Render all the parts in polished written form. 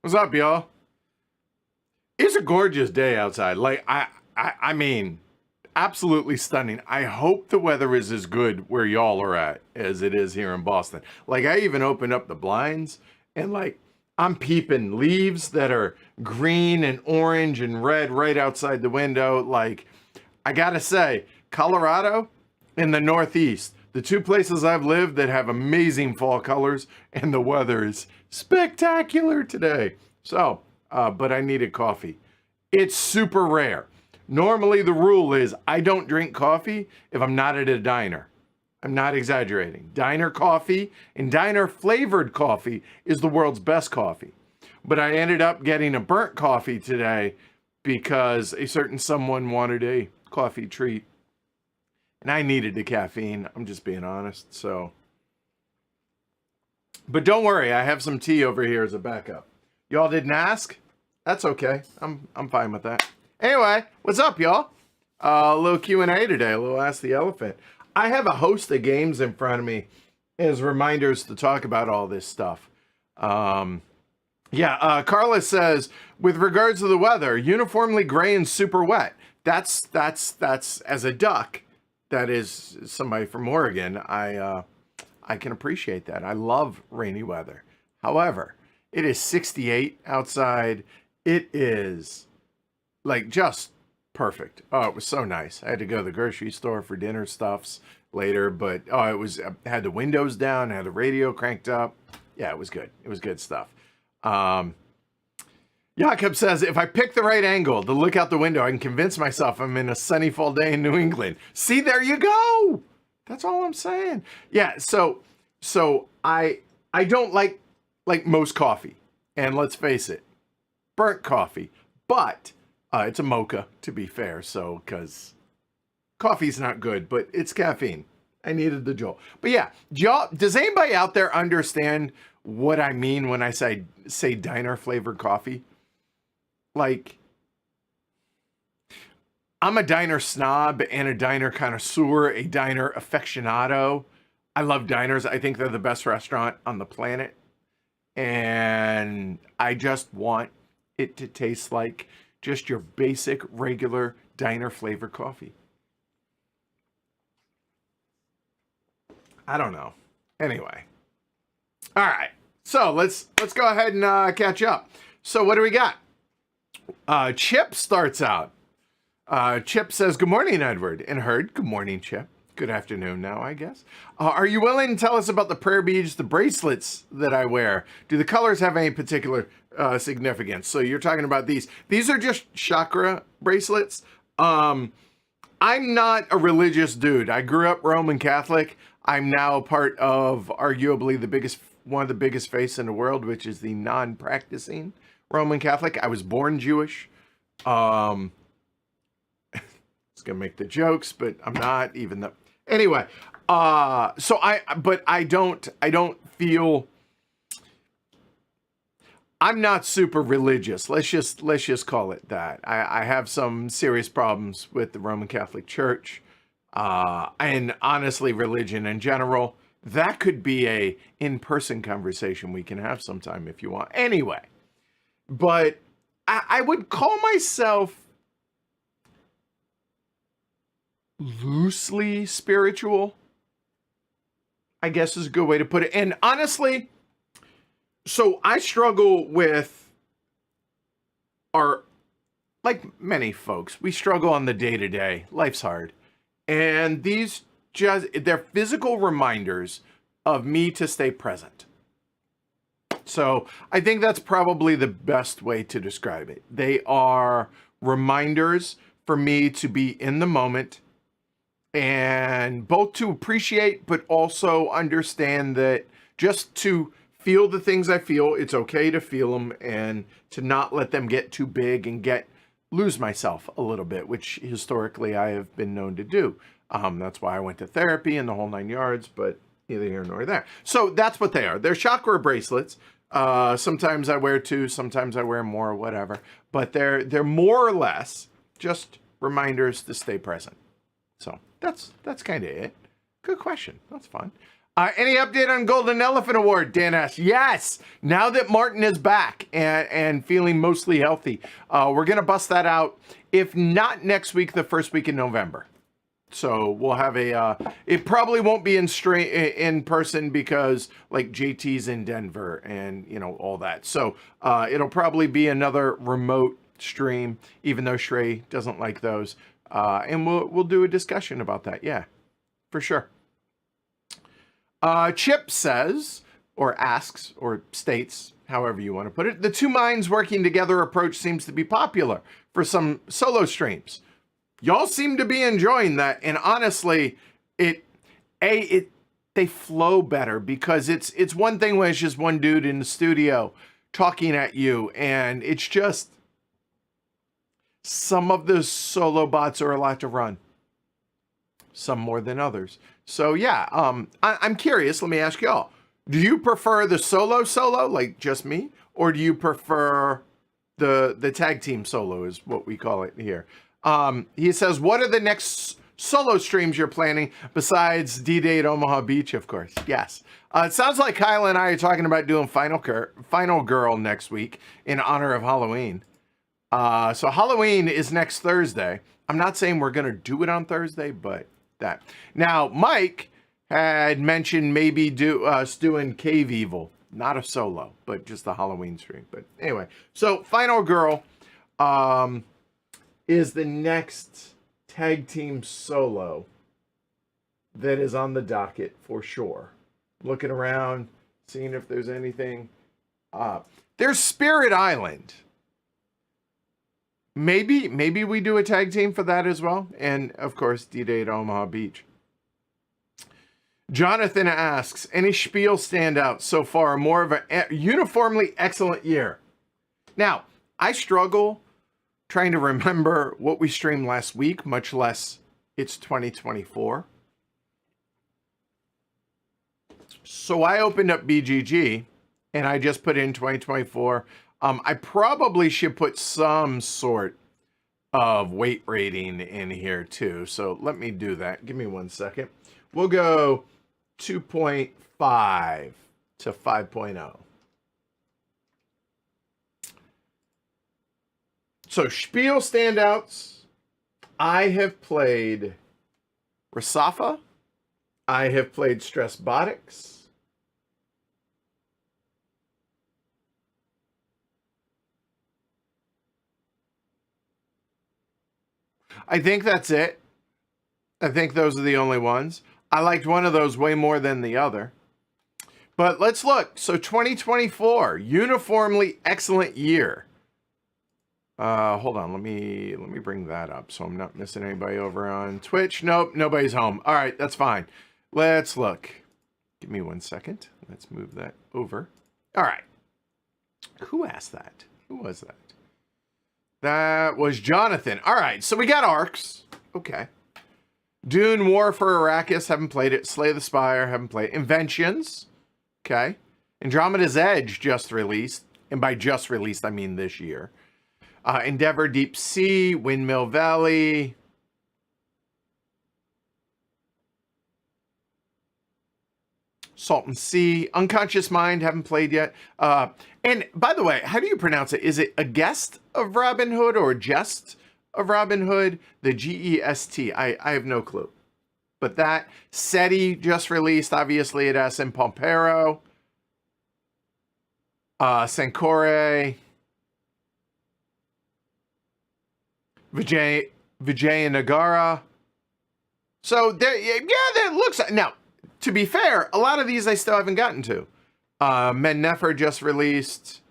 What's up, y'all? It's a gorgeous day outside. I mean, absolutely stunning. I hope the weather is as good where y'all are at as it is here in Boston. Like, I even opened up the blinds and I'm peeping leaves that are green and orange and red right outside the window. Like, I gotta say, Colorado and the Northeast, the two places I've lived that have amazing fall colors, and the weather is spectacular today. So, but I needed coffee. It's super rare. Normally, the rule is I don't drink coffee if I'm not at a diner. I'm not exaggerating. Diner coffee and diner flavored coffee is the world's best coffee. But I ended up getting a burnt coffee today because a certain someone wanted a coffee treat. And I needed the caffeine. I'm just being honest. So, but don't worry, I have some tea over here as a backup. Y'all didn't ask? That's okay. I'm fine with that. Anyway, what's up, y'all? A little Q&A today, a little Ask the Elephant. I have a host of games in front of me as reminders to talk about all this stuff. Carla says, with regards to the weather, uniformly gray and super wet. That's as a duck. That is somebody from Oregon. I can appreciate that. I love rainy weather. However, it is 68 outside. It is like just perfect. Oh, it was so nice. I had to go to the grocery store for dinner stuffs later, but I had the windows down, had the radio cranked up. Yeah, it was good. It was good stuff. Jakob says, if I pick the right angle to look out the window, I can convince myself I'm in a sunny fall day in New England. See, there you go. That's all I'm saying. Yeah, so I don't like most coffee. And let's face it, burnt coffee. But it's a mocha, to be fair. So, because coffee's not good, but it's caffeine. I needed the jolt. But yeah, does anybody out there understand what I mean when I say diner flavored coffee? Like, I'm a diner snob and a diner connoisseur, a diner aficionado. I love diners. I think they're the best restaurant on the planet. And I just want it to taste like just your basic, regular diner flavored coffee. I don't know. Anyway. All right. So let's go ahead and catch up. So what do we got? Chip starts out. Chip says, good morning, Edward and Herd. Good morning, Chip. Good afternoon now, I guess. Are you willing to tell us about the prayer beads, the bracelets that I wear? Do the colors have any particular significance? So you're talking about these. These are just chakra bracelets. I'm not a religious dude. I grew up Roman Catholic. I'm now part of arguably one of the biggest faiths in the world, which is the non-practicing Roman Catholic. I was born Jewish. It's gonna make the jokes, but I'm not, even though. Anyway, but I don't feel. I'm not super religious. Let's just call it that. I have some serious problems with the Roman Catholic Church, and honestly, religion in general. That could be a in-person conversation we can have sometime if you want. Anyway, but I would call myself loosely spiritual, I guess is a good way to put it. And honestly, so I struggle with like many folks, we struggle on the day-to-day. Life's hard. And they're physical reminders of me to stay present. So I think that's probably the best way to describe it. They are reminders for me to be in the moment, and both to appreciate, but also understand that just to feel the things I feel, it's okay to feel them and to not let them get too big and lose myself a little bit, which historically I have been known to do. That's why I went to therapy and the whole 9 yards, but neither here nor there. So that's what they are. They're chakra bracelets. Sometimes I wear 2, sometimes I wear more, whatever. But they're more or less just reminders to stay present. So that's kind of it. Good question. That's fun. Any update on Golden Elephant Award? Dan asks. Yes. Now that Martin is back and feeling mostly healthy, we're going to bust that out. If not next week, the first week in November. So we'll have it probably won't be in person because like JT's in Denver and all that. So it'll probably be another remote stream, even though Shrey doesn't like those. And we'll do a discussion about that. Yeah, for sure. Chip says, or asks, or states, however you want to put it, the two minds working together approach seems to be popular for some solo streams. Y'all seem to be enjoying that, and honestly, they flow better because it's one thing when it's just one dude in the studio talking at you, and it's just some of the solo bots are a lot to run, some more than others. So yeah, I'm curious. Let me ask y'all: do you prefer the solo, like just me, or do you prefer the tag team solo? Is what we call it here. He says, "What are the next solo streams you're planning besides D-Day at Omaha Beach?" Of course, yes. It sounds like Kyle and I are talking about doing Final Girl next week in honor of Halloween. So Halloween is next Thursday. I'm not saying we're gonna do it on Thursday, but that. Now, Mike had mentioned maybe doing Cave Evil, not a solo, but just the Halloween stream. But anyway, so Final Girl is the next tag team solo that is on the docket for sure. Looking around, seeing if there's anything. There's Spirit Island. Maybe we do a tag team for that as well. And of course, D-Day at Omaha Beach. Jonathan asks, any spiel standouts so far? More of a uniformly excellent year. Now, I struggle trying to remember what we streamed last week, much less it's 2024. So I opened up BGG and I just put in 2024. I probably should put some sort of weight rating in here too. So let me do that. Give me 1 second. We'll go 2.5 to 5.0. So spiel standouts. I have played Rasafa. I have played Stress Botics. I think that's it. I think those are the only ones. I liked one of those way more than the other. But let's look. So 2024, uniformly excellent year. Hold on. Let me bring that up so I'm not missing anybody over on Twitch. Nope, nobody's home. All right, that's fine. Let's look. Give me 1 second. Let's move that over. All right. Who asked that? Who was that? That was Jonathan. All right, so we got Arcs. Okay. Dune, War for Arrakis, haven't played it. Slay the Spire, haven't played it. Inventions, okay. Andromeda's Edge just released, and by just released, I mean this year. Endeavor, Deep Sea, Windmill Valley. Salton Sea, Unconscious Mind, haven't played yet. And by the way, how do you pronounce it? Is it a guest of Robin Hood or a jest of Robin Hood? The G-E-S-T. I have no clue. But that, SETI just released, obviously, at SM Pompero. Sancore. Vijayanagara. So, there, yeah, that looks... Now, to be fair, a lot of these I still haven't gotten to. Mednefer just released.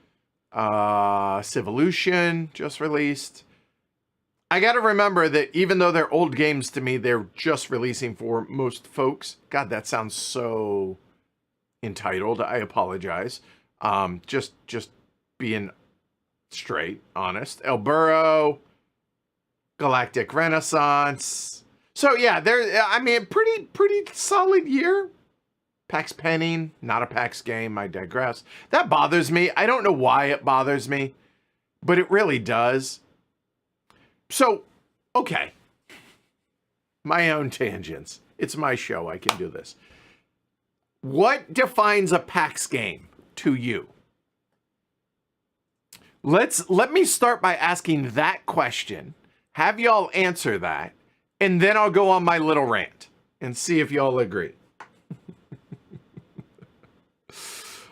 Civolution just released. I got to remember that even though they're old games to me, they're just releasing for most folks. God, that sounds so entitled. I apologize. Just being straight, honest. El Burro, Galactic Renaissance. So yeah, I mean, pretty solid year. PAX Penning, not a PAX game. I digress. That bothers me. I don't know why it bothers me, but it really does. So, okay. My own tangents. It's my show. I can do this. What defines a PAX game to you? Let me start by asking that question. Have y'all answer that, and then I'll go on my little rant and see if y'all agree.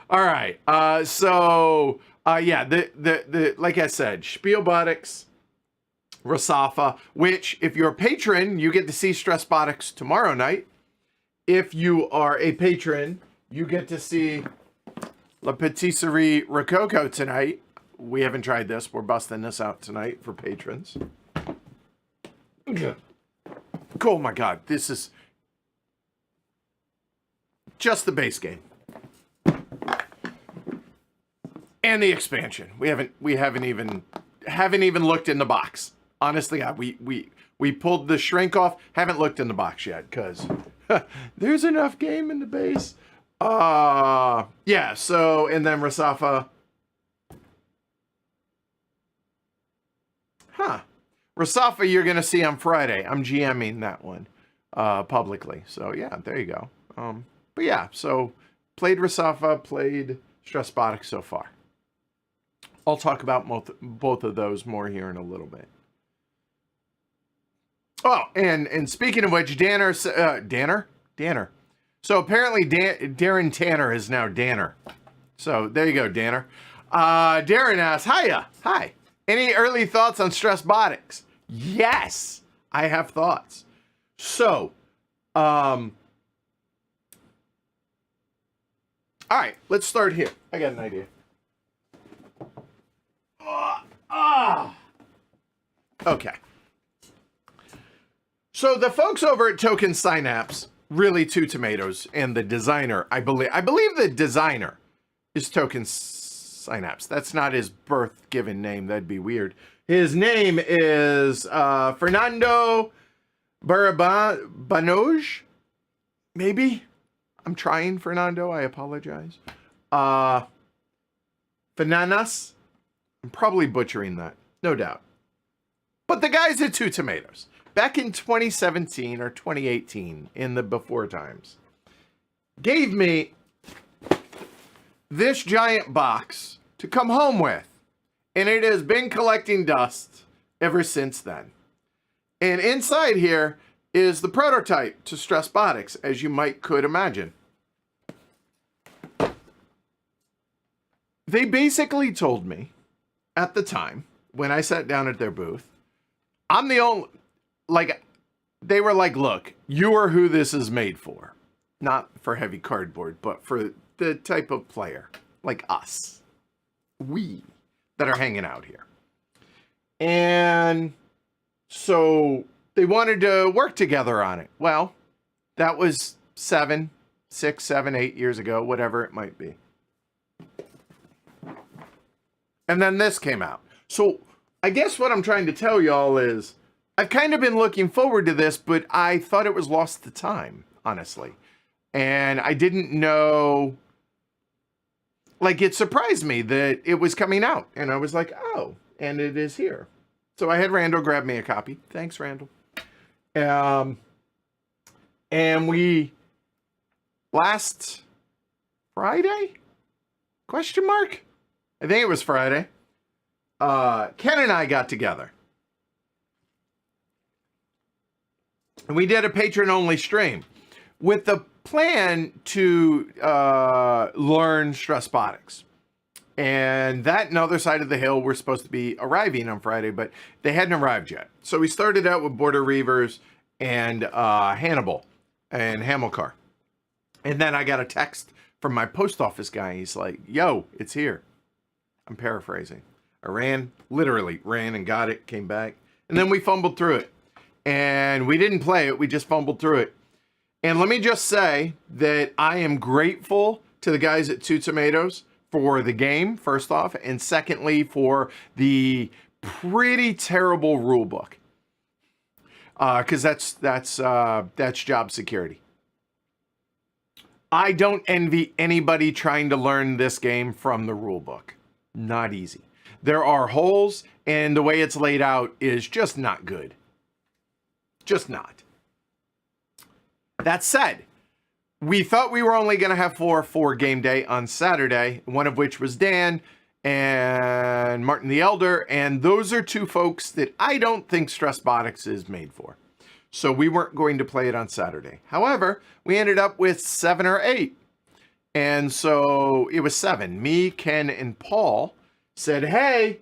All right. Yeah, the like I said, Spielbotics, Rasafa, which if you're a patron, you get to see Stressbotics tomorrow night. If you are a patron, you get to see La Patisserie Rococo tonight. We haven't tried this. We're busting this out tonight for patrons. Oh my God, this is just the base game. And the expansion. We haven't even looked in the box. Honestly, we pulled the shrink off. Haven't looked in the box yet because there's enough game in the base. Yeah. So and then Rasafa. Rasafa, you're gonna see on Friday. I'm GMing that one publicly. So yeah, there you go. But yeah, so played Rasafa, played Stressbotic so far. I'll talk about both of those more here in a little bit. Oh, and speaking of which, Danner. So apparently Darren Tanner is now Danner. So there you go, Danner. Darren asks, hiya, hi. Any early thoughts on Stressbotics? Yes, I have thoughts. So, all right, let's start here. I got an idea. Okay. So the folks over at Token Synapse, really Two Tomatoes, and the designer, I believe the designer is Token Synapse. That's not his birth-given name. That'd be weird. His name is Fernando Barbanoj. Maybe? I'm trying, Fernando. I apologize. Fananas. I'm probably butchering that. No doubt. But the guys at Two Tomatoes, back in 2017 or 2018, in the before times, gave me this giant box to come home with. And it has been collecting dust ever since then. And inside here is the prototype to Stressbotics, as you could imagine. They basically told me at the time, when I sat down at their booth, I'm the only, they were like, look, you are who this is made for. Not for heavy cardboard, but for the type of player like us. We that are hanging out here. And so they wanted to work together on it. Well, that was 6, 7, 8 years ago, whatever it might be. And then this came out. So I guess what I'm trying to tell y'all is I've kind of been looking forward to this, but I thought it was lost to time, honestly. And I didn't know, it surprised me that it was coming out. And I was like, oh, and it is here. So I had Randall grab me a copy. Thanks, Randall. And we, last Friday? Question mark? I think it was Friday. Ken and I got together. And we did a patron-only stream with the plan to learn Stressbotics. And that and Other Side of the Hill were supposed to be arriving on Friday, but they hadn't arrived yet. So we started out with Border Reavers and Hannibal and Hamilcar. And then I got a text from my post office guy. He's like, yo, it's here. I'm paraphrasing. I literally ran and got it, came back. And then we fumbled through it. And we didn't play it. We just fumbled through it. And let me just say that I am grateful to the guys at Two Tomatoes for the game, first off. And secondly, for the pretty terrible rule book. Because that's job security. I don't envy anybody trying to learn this game from the rule book. Not easy. There are holes, and the way it's laid out is just not good. Just not. That said, we thought we were only going to have 4 for game day on Saturday, one of which was Dan and Martin the Elder, and those are 2 folks that I don't think Stressbotics is made for. So we weren't going to play it on Saturday. However, we ended up with 7 or 8. And so it was 7. Me, Ken, and Paul said, hey,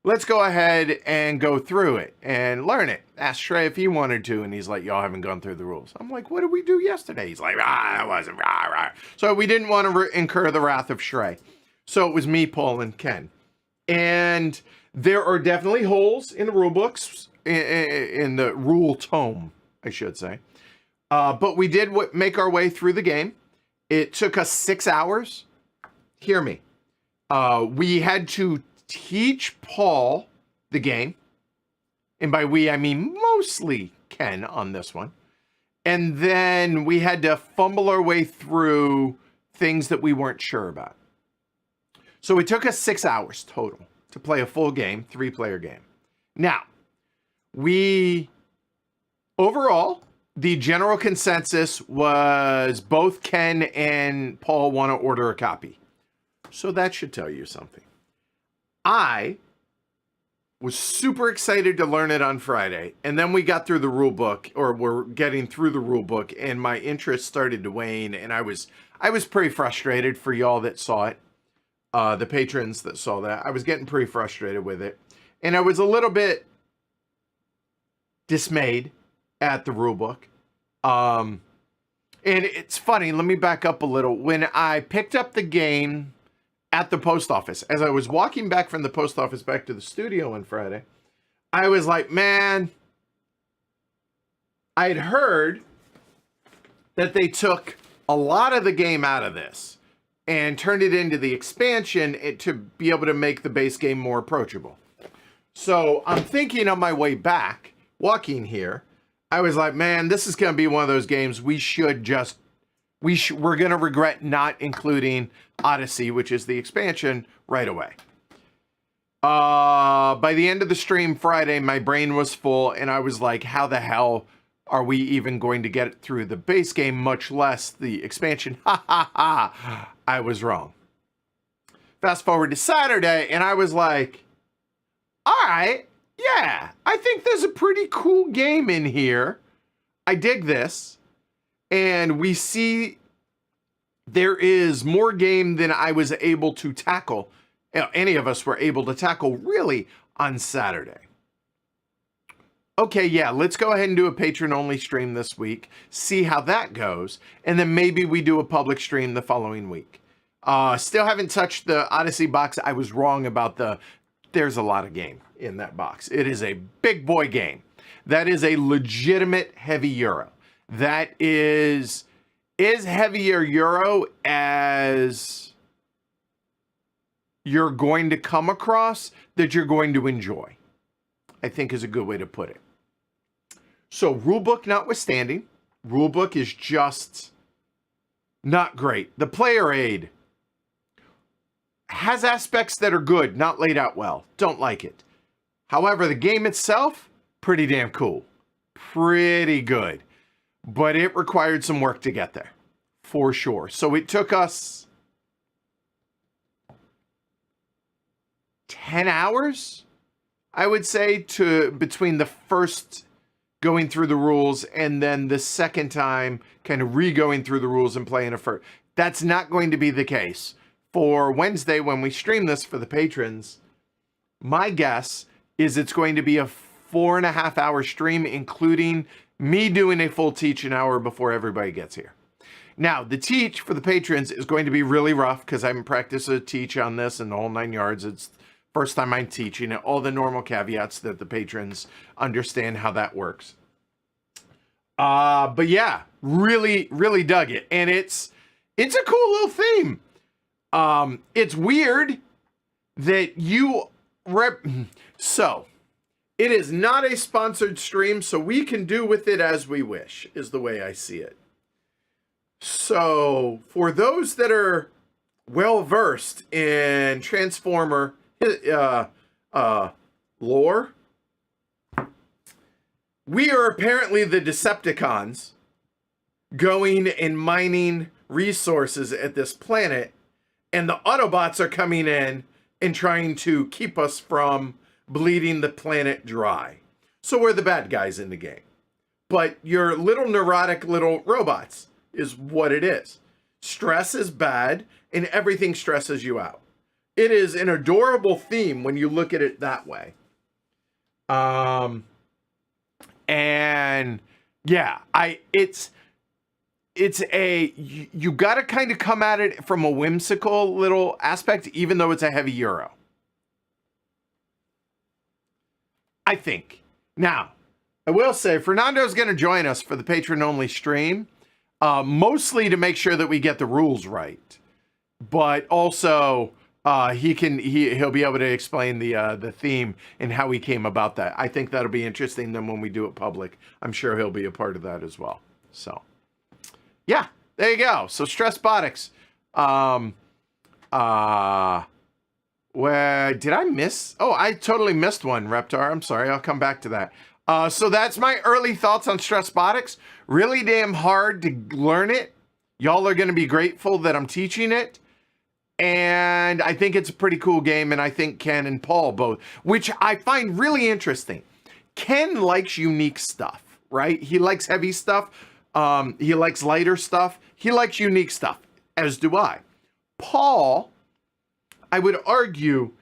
let's go ahead and go through it and learn it. Asked Shrey if he wanted to, and he's like, y'all haven't gone through the rules. I'm like, what did we do yesterday? He's like, that wasn't rah. So we didn't want to incur the wrath of Shrey. So it was me, Paul, and Ken. And there are definitely holes in the rule books, in the rule tome, I should say. But we did make our way through the game. It took us 6 hours. Hear me. We had to teach Paul the game. And by we, I mean mostly Ken on this one. And then we had to fumble our way through things that we weren't sure about. So it took us 6 hours total to play a full game, 3-player game. Now, overall, the general consensus was both Ken and Paul want to order a copy. So that should tell you something. I was super excited to learn it on Friday, and then we got through the rule book, or we're getting through the rule book, and my interest started to wane, and I was pretty frustrated for y'all that saw it, the patrons that saw that. I was getting pretty frustrated with it, and I was a little bit dismayed at the rule book. And it's funny, let me back up a little. When I picked up the game at the post office, as I was walking back from the post office back to the studio on Friday, I was like, man, I had heard that they took a lot of the game out of this and turned it into the expansion to be able to make the base game more approachable. So I'm thinking on my way back, walking here, I was like, man, this is going to be one of those games we're going to regret not including Odyssey, which is the expansion, right away. By the end of the stream Friday, my brain was full, and I was like, how the hell are we even going to get through the base game, much less the expansion? Ha ha ha. I was wrong. Fast forward to Saturday, and I was like, all right, yeah, I think there's a pretty cool game in here. I dig this. And we see there is more game than I was able to tackle. Any of us were able to tackle really on Saturday. Okay, yeah, let's go ahead and do a patron-only stream this week, see how that goes, and then maybe we do a public stream the following week. Still haven't touched the Odyssey box. I was wrong about there's a lot of game in that box. It is a big boy game. That is a legitimate heavy euro. That is heavier euro as you're going to come across that you're going to enjoy, I think is a good way to put it. So rulebook notwithstanding, rulebook is just not great. The player aid has aspects that are good, not laid out well. Don't like it. However, the game itself, pretty damn cool. Pretty good. But it required some work to get there, for sure. So it took us 10 hours, I would say, between the first going through the rules and then the second time kind of re-going through the rules and playing a first. That's not going to be the case. For Wednesday, when we stream this for the patrons, my guess is it's going to be a 4.5 hour stream, including me doing a full teach an hour before everybody gets here. Now, the teach for the patrons is going to be really rough because I haven't practiced a teach on this in the whole 9 yards. It's the first time I'm teaching it. All the normal caveats that the patrons understand how that works. But yeah, really, really dug it. And it's a cool little theme. It's weird that so it is not a sponsored stream, so we can do with it as we wish, is the way I see it. So for those that are well versed in Transformer lore, we are apparently the Decepticons going and mining resources at this planet, and the Autobots are coming in and trying to keep us from bleeding the planet dry. So we're the bad guys in the game. But you're little neurotic little robots is what it is. Stress is bad, and everything stresses you out. It is an adorable theme when you look at it that way. And yeah, you got to kind of come at it from a whimsical little aspect, even though it's a heavy euro, I think. Now, I will say Fernando's going to join us for the patron-only stream, mostly to make sure that we get the rules right, but also He'll be able to explain the theme and how he came about that. I think that'll be interesting. Then when we do it public, I'm sure he'll be a part of that as well. So, yeah, there you go. So Stressbotics. Where did I miss? Oh, I totally missed one, Reptar. I'm sorry. I'll come back to that. So that's my early thoughts on Stressbotics. Really damn hard to learn it. Y'all are going to be grateful that I'm teaching it. And I think it's a pretty cool game. And I think Ken and Paul both, which I find really interesting. Ken likes unique stuff, right? He likes heavy stuff. He likes lighter stuff. He likes unique stuff, as do I. Paul, I would argue,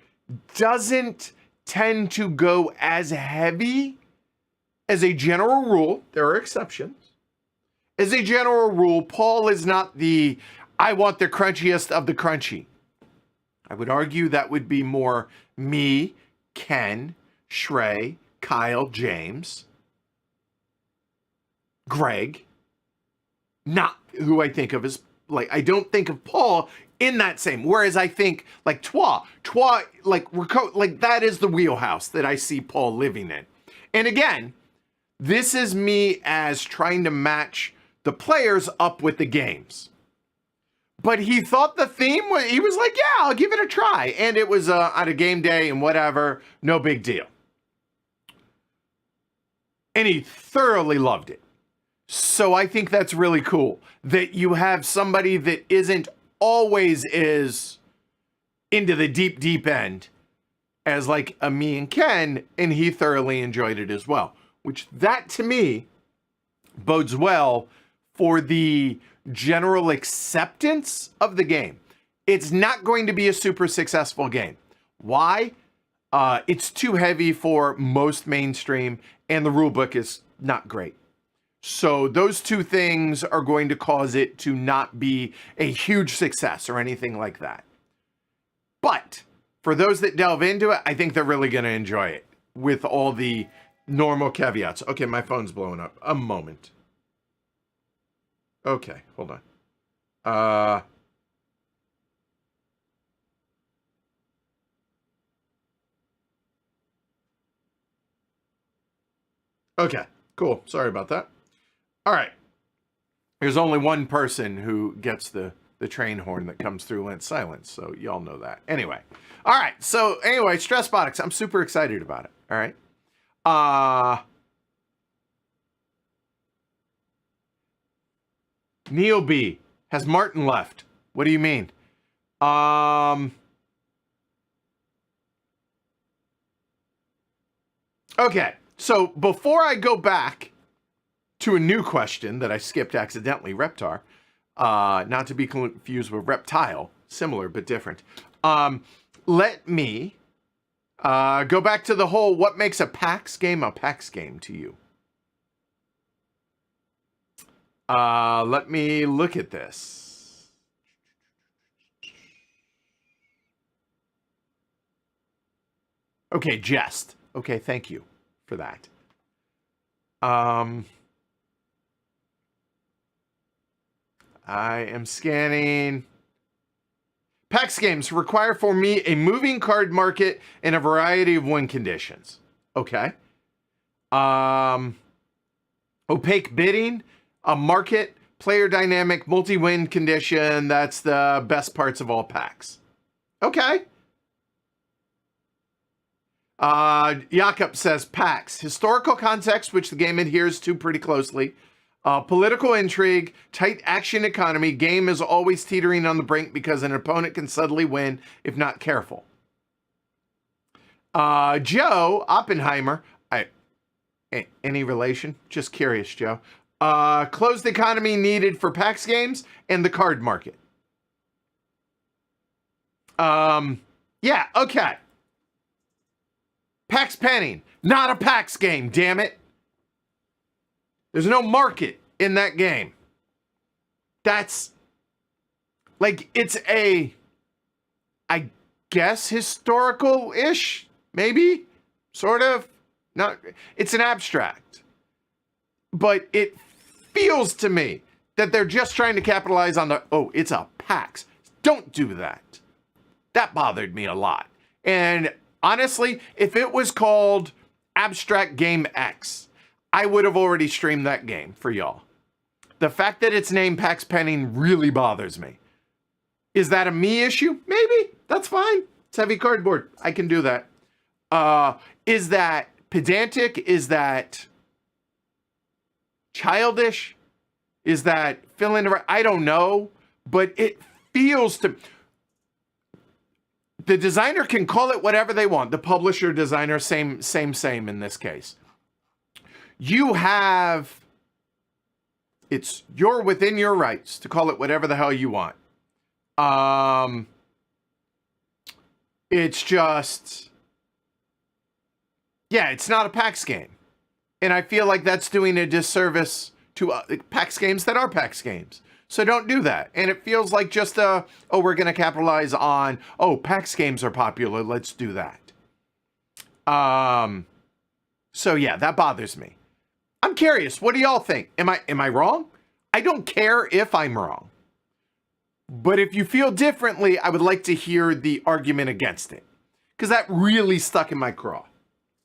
doesn't tend to go as heavy. As a general rule, there are exceptions. As a general rule, Paul is not the, I want the crunchiest of the crunchy. I would argue that would be more me, Ken, Shrey, Kyle, James, Greg, not who I think of as, like, I don't think of Paul in that same, whereas I think, like, Twa, like, that is the wheelhouse that I see Paul living in. And again, this is me as trying to match the players up with the games. But he thought the theme was, he was like, yeah, I'll give it a try. And it was on a game day and whatever, no big deal. And he thoroughly loved it. So I think that's really cool that you have somebody that isn't always is into the deep, deep end as like a me and Ken, and he thoroughly enjoyed it as well. Which that to me bodes well for the general acceptance of the game. It's not going to be a super successful game. Why? It's too heavy for most mainstream, and the rulebook is not great. So those two things are going to cause it to not be a huge success or anything like that. But for those that delve into it, I think they're really going to enjoy it with all the normal caveats. Okay, my phone's blowing up. A moment. Okay, hold on. Okay, cool. Sorry about that. All right. There's only one person who gets the train horn that comes through when it's silent, so y'all know that. Anyway. All right. So anyway, Stressbotics. I'm super excited about it. All right. Neil B. Has Martin left? What do you mean? Okay. So before I go back to a new question that I skipped accidentally, Reptar, not to be confused with reptile, similar but different. Let me go back to the whole what makes a PAX game to you. Let me look at this. Okay, jest. Okay, thank you for that. I am scanning. PAX games require for me a moving card market and a variety of win conditions. Okay. Opaque bidding, a market, player dynamic, multi-win condition. That's the best parts of all PAX. Okay. Jakob says PAX, historical context, which the game adheres to pretty closely. Political intrigue, tight action economy, game is always teetering on the brink because an opponent can suddenly win if not careful. Joe Oppenheimer, any relation? Just curious, Joe. Closed economy needed for PAX games and the card market. Yeah, okay. PAX Penning, not a PAX game, damn it. There's no market in that game. That's like, it's a, I guess, historical-ish, maybe, sort of. Not, it's an abstract. But it feels to me that they're just trying to capitalize on the, oh, it's a PAX. Don't do that. That bothered me a lot. And honestly, if it was called Abstract Game X, I would have already streamed that game for y'all. The fact that it's named Pax Penning really bothers me. Is that a me issue? Maybe. That's fine. It's heavy cardboard. I can do that. Is that pedantic? Is that childish? Is that fill in the right? I don't know. But it feels to... The designer can call it whatever they want. The publisher, designer, same in this case. You're within your rights to call it whatever the hell you want. It's just, yeah, it's not a PAX game. And I feel like that's doing a disservice to PAX games that are PAX games. So don't do that. And it feels like just we're going to capitalize on, PAX games are popular, let's do that. So yeah, that bothers me. I'm curious, what do y'all think? Am I wrong? I don't care if I'm wrong. But if you feel differently, I would like to hear the argument against it. Because that really stuck in my craw.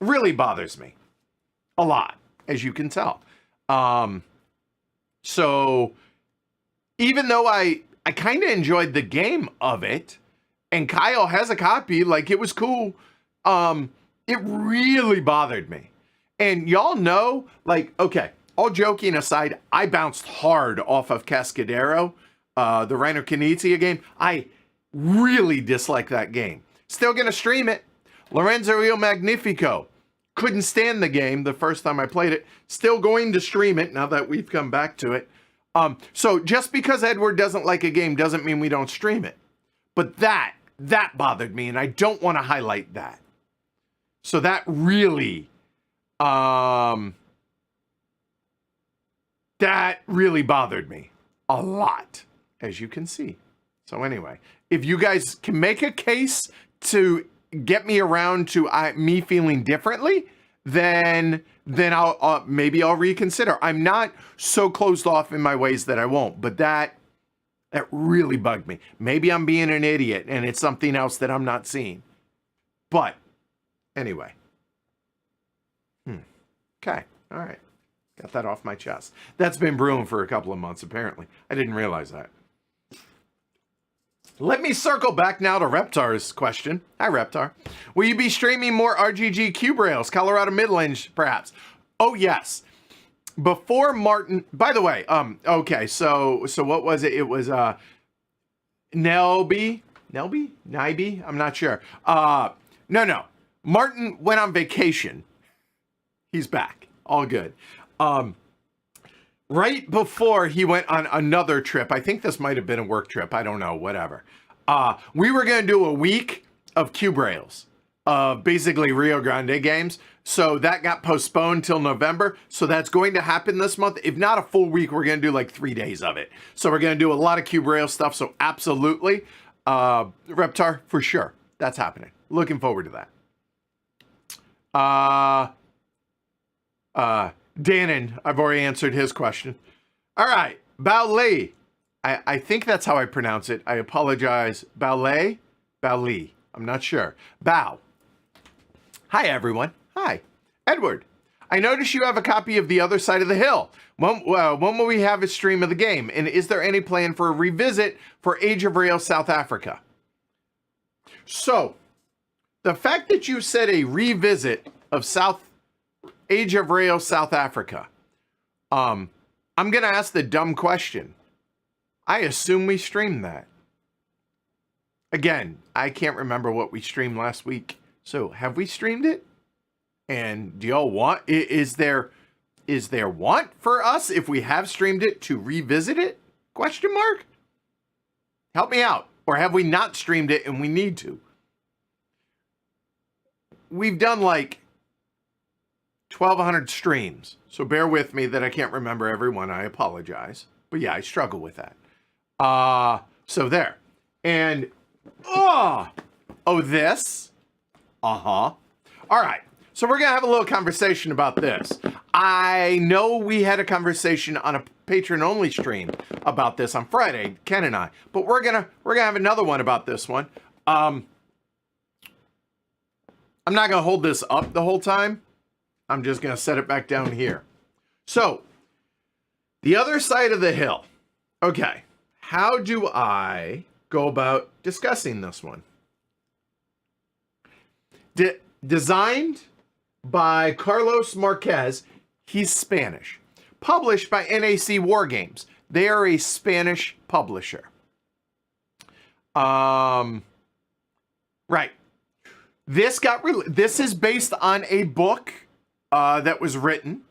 Really bothers me. A lot, as you can tell. So, even though I kind of enjoyed the game of it, and Kyle has a copy, like, it was cool, it really bothered me. And y'all know, like, okay, all joking aside, I bounced hard off of Cascadero, the Reiner Knizia game. I really dislike that game. Still gonna stream it. Lorenzo Il Magnifico. Couldn't stand the game the first time I played it. Still going to stream it now that we've come back to it. So just because Edward doesn't like a game doesn't mean we don't stream it. But that bothered me, and I don't want to highlight that. So that really... that really bothered me a lot, as you can see. So anyway, if you guys can make a case to get me around to me feeling differently, then I'll maybe I'll reconsider. I'm not so closed off in my ways that I won't, but that really bugged me. Maybe I'm being an idiot and it's something else that I'm not seeing. But anyway. Okay. All right. Got that off my chest. That's been brewing for a couple of months, apparently. I didn't realize that. Let me circle back now to Reptar's question. Hi, Reptar. Will you be streaming more RGG Cube Rails, Colorado Midlands, perhaps? Oh, yes. Before Martin... By the way, okay, so what was it? It was Nelby? I'm not sure. No. Martin went on vacation. He's back. All good. Right before he went on another trip, I think this might have been a work trip. I don't know, whatever. We were going to do a week of Cube Rails, basically Rio Grande games. So that got postponed till November. So that's going to happen this month. If not a full week, we're going to do like 3 days of it. So we're going to do a lot of Cube Rails stuff. So absolutely, Reptar, for sure. That's happening. Looking forward to that. Danon, I've already answered his question. All right, Bao Li. I think that's how I pronounce it. I apologize. Bao Li. I'm not sure. Bao. Hi, everyone. Hi. Edward, I noticed you have a copy of The Other Side of the Hill. When will we have a stream of the game? And is there any plan for a revisit for Age of Rail South Africa? So, the fact that you said a revisit of Age of Rail South Africa, I'm going to ask the dumb question. I assume we streamed that. Again, I can't remember what we streamed last week. So, have we streamed it? And do y'all want, is there want for us, if we have streamed it, to revisit it? Question mark? Help me out. Or have we not streamed it and we need to? We've done like 1,200 streams. So bear with me that I can't remember everyone. I apologize. But yeah, I struggle with that. So there. And, this. All right. So we're going to have a little conversation about this. I know we had a conversation on a patron-only stream about this on Friday, Ken and I. But we're gonna have another one about this one. I'm not going to hold this up the whole time. I'm just going to set it back down here. So, the other side of the hill. Okay, how do I go about discussing this one? Designed by Carlos Marquez. He's Spanish. Published by NAC Wargames. They are a Spanish publisher. Right. This is based on a book that was written,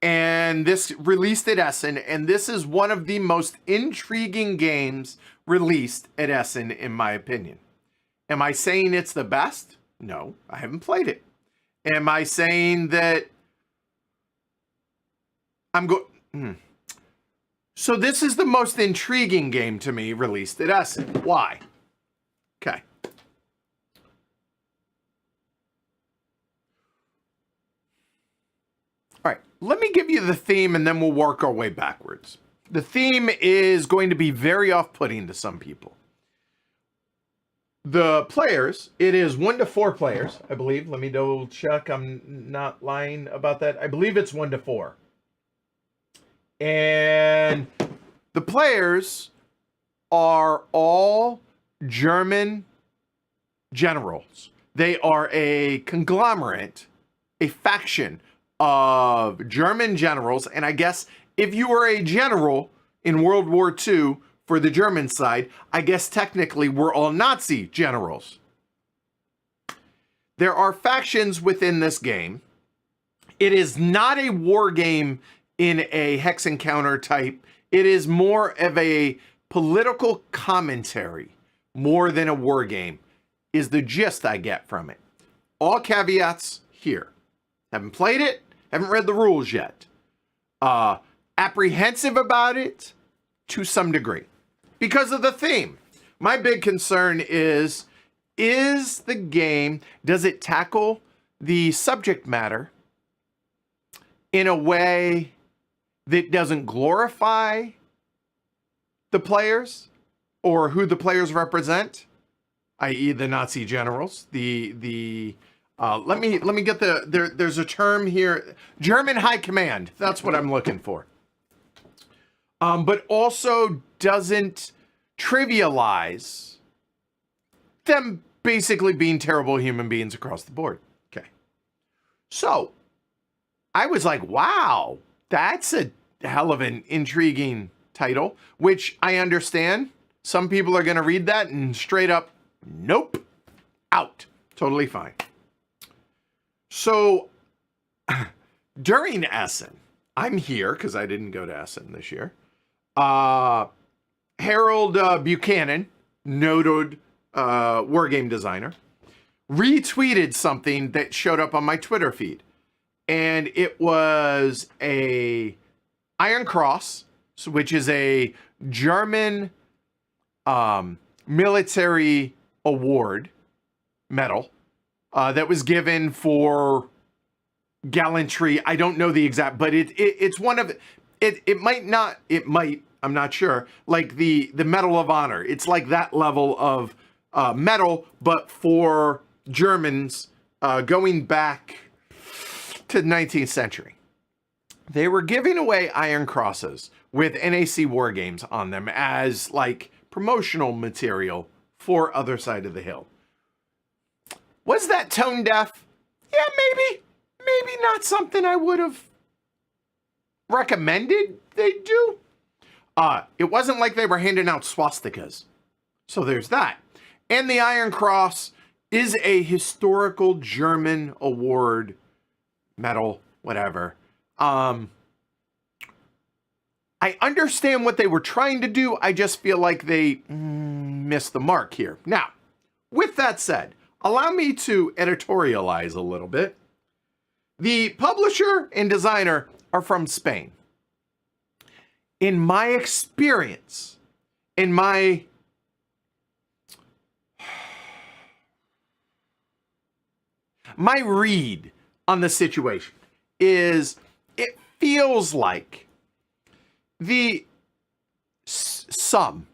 and this released at Essen, and this is one of the most intriguing games released at Essen, in my opinion. Am I saying it's the best? No, I haven't played it. Am I saying that So this is the most intriguing game to me released at Essen. Why? Okay. All right, let me give you the theme and then we'll work our way backwards. The theme is going to be very off-putting to some people. The players, it is 1 to 4 players, I believe. Let me double check. I'm not lying about that. I believe it's 1 to 4. And the players are all German generals. They are a conglomerate, a faction of German generals. And I guess if you were a general in World War II for the German side, I guess technically we're all Nazi generals. There are factions within this game. It is not a war game in a hex encounter type. It is more of a political commentary more than a war game, is the gist I get from it. All caveats here. Haven't played it, haven't read the rules yet. Apprehensive about it to some degree because of the theme. My big concern is the game, does it tackle the subject matter in a way that doesn't glorify the players or who the players represent, i.e. the Nazi generals? Let me get there's a term here, German high command. That's what I'm looking for. But also doesn't trivialize them basically being terrible human beings across the board. Okay. So I was like, wow, that's a hell of an intriguing title, which I understand. Some people are going to read that and straight up, nope, out. Totally fine. So during Essen, I'm here because I didn't go to Essen this year. Harold Buchanan, noted wargame designer, retweeted something that showed up on my Twitter feed. And it was a Iron Cross, which is a German military award medal that was given for gallantry. I don't know the exact, but it's one of it might I'm not sure, like the Medal of Honor. It's like that level of medal, but for Germans going back to the 19th century. They were giving away Iron Crosses with NAC Wargames on them as like promotional material for Other Side of the Hill. Was that tone deaf? Yeah, maybe not something I would have recommended they do. It wasn't like they were handing out swastikas. So there's that. And the Iron Cross is a historical German award, medal, whatever. I understand what they were trying to do. I just feel like they missed the mark here. Now, with that said, allow me to editorialize a little bit. The publisher and designer are from Spain. In my experience, in my read on the situation is it feels like some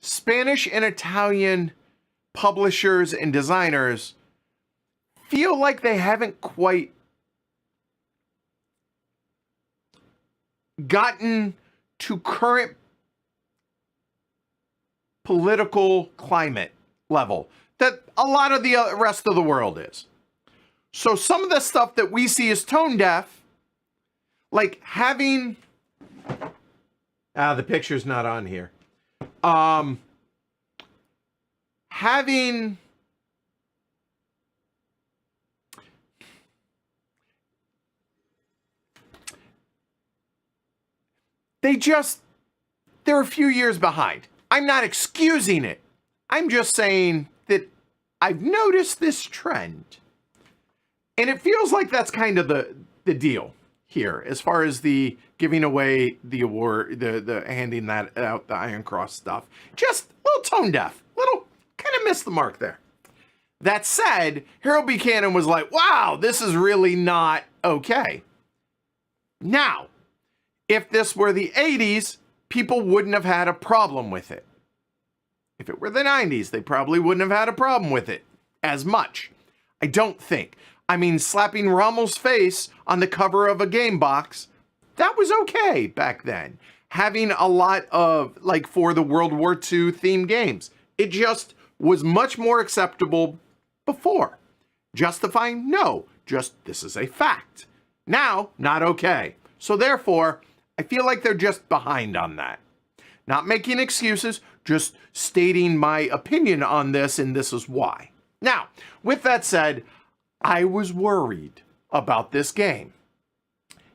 Spanish and Italian publishers and designers feel like they haven't quite gotten to current political climate level that a lot of the rest of the world is. So some of the stuff that we see as tone deaf, like having, the picture's not on here. Having they're a few years behind. I'm not excusing it. I'm just saying that I've noticed this trend. And it feels like that's kind of the deal here, as far as the giving away the award, the handing that out, the Iron Cross stuff. Just a little tone deaf, little kind of missed the mark there. That said, Harold Buchanan was like, wow, this is really not okay. Now, if this were the 80s, people wouldn't have had a problem with it. If it were the 90s, they probably wouldn't have had a problem with it as much. I don't think. I mean, slapping Rommel's face on the cover of a game box, that was okay back then. Having a lot of, like, for the World War II themed games, it just was much more acceptable before. Justifying? No. Just, this is a fact. Now, not okay. So therefore, I feel like they're just behind on that. Not making excuses, just stating my opinion on this, and this is why. Now, with that said, I was worried about this game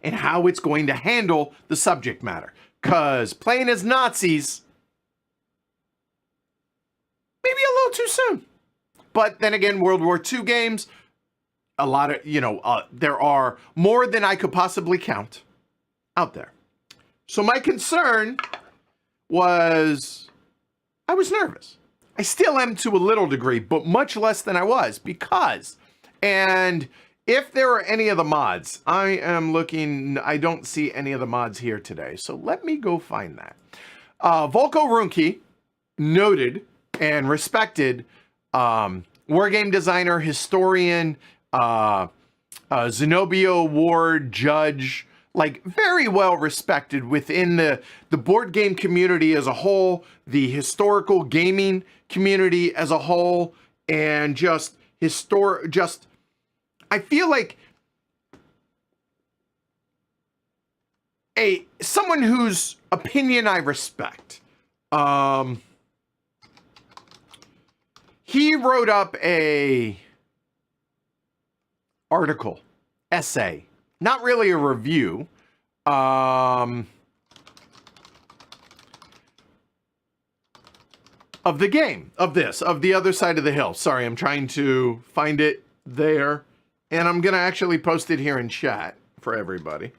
and how it's going to handle the subject matter. Because playing as Nazis, maybe a little too soon. But then again, World War II games, a lot of, there are more than I could possibly count out there. So my concern was, I was nervous. I still am to a little degree, but much less than I was because, and if there are any of the mods, I am looking, I don't see any of the mods here today. So let me go find that. Volko Ruhnke, noted and respected wargame designer, historian, Zenobia Award judge, like very well respected within the board game community as a whole, the historical gaming community as a whole, and just I feel like someone whose opinion I respect. He wrote up a article, essay, not really a review, of the game, of the other side of the hill. Sorry, I'm trying to find it there, and I'm going to actually post it here in chat for everybody.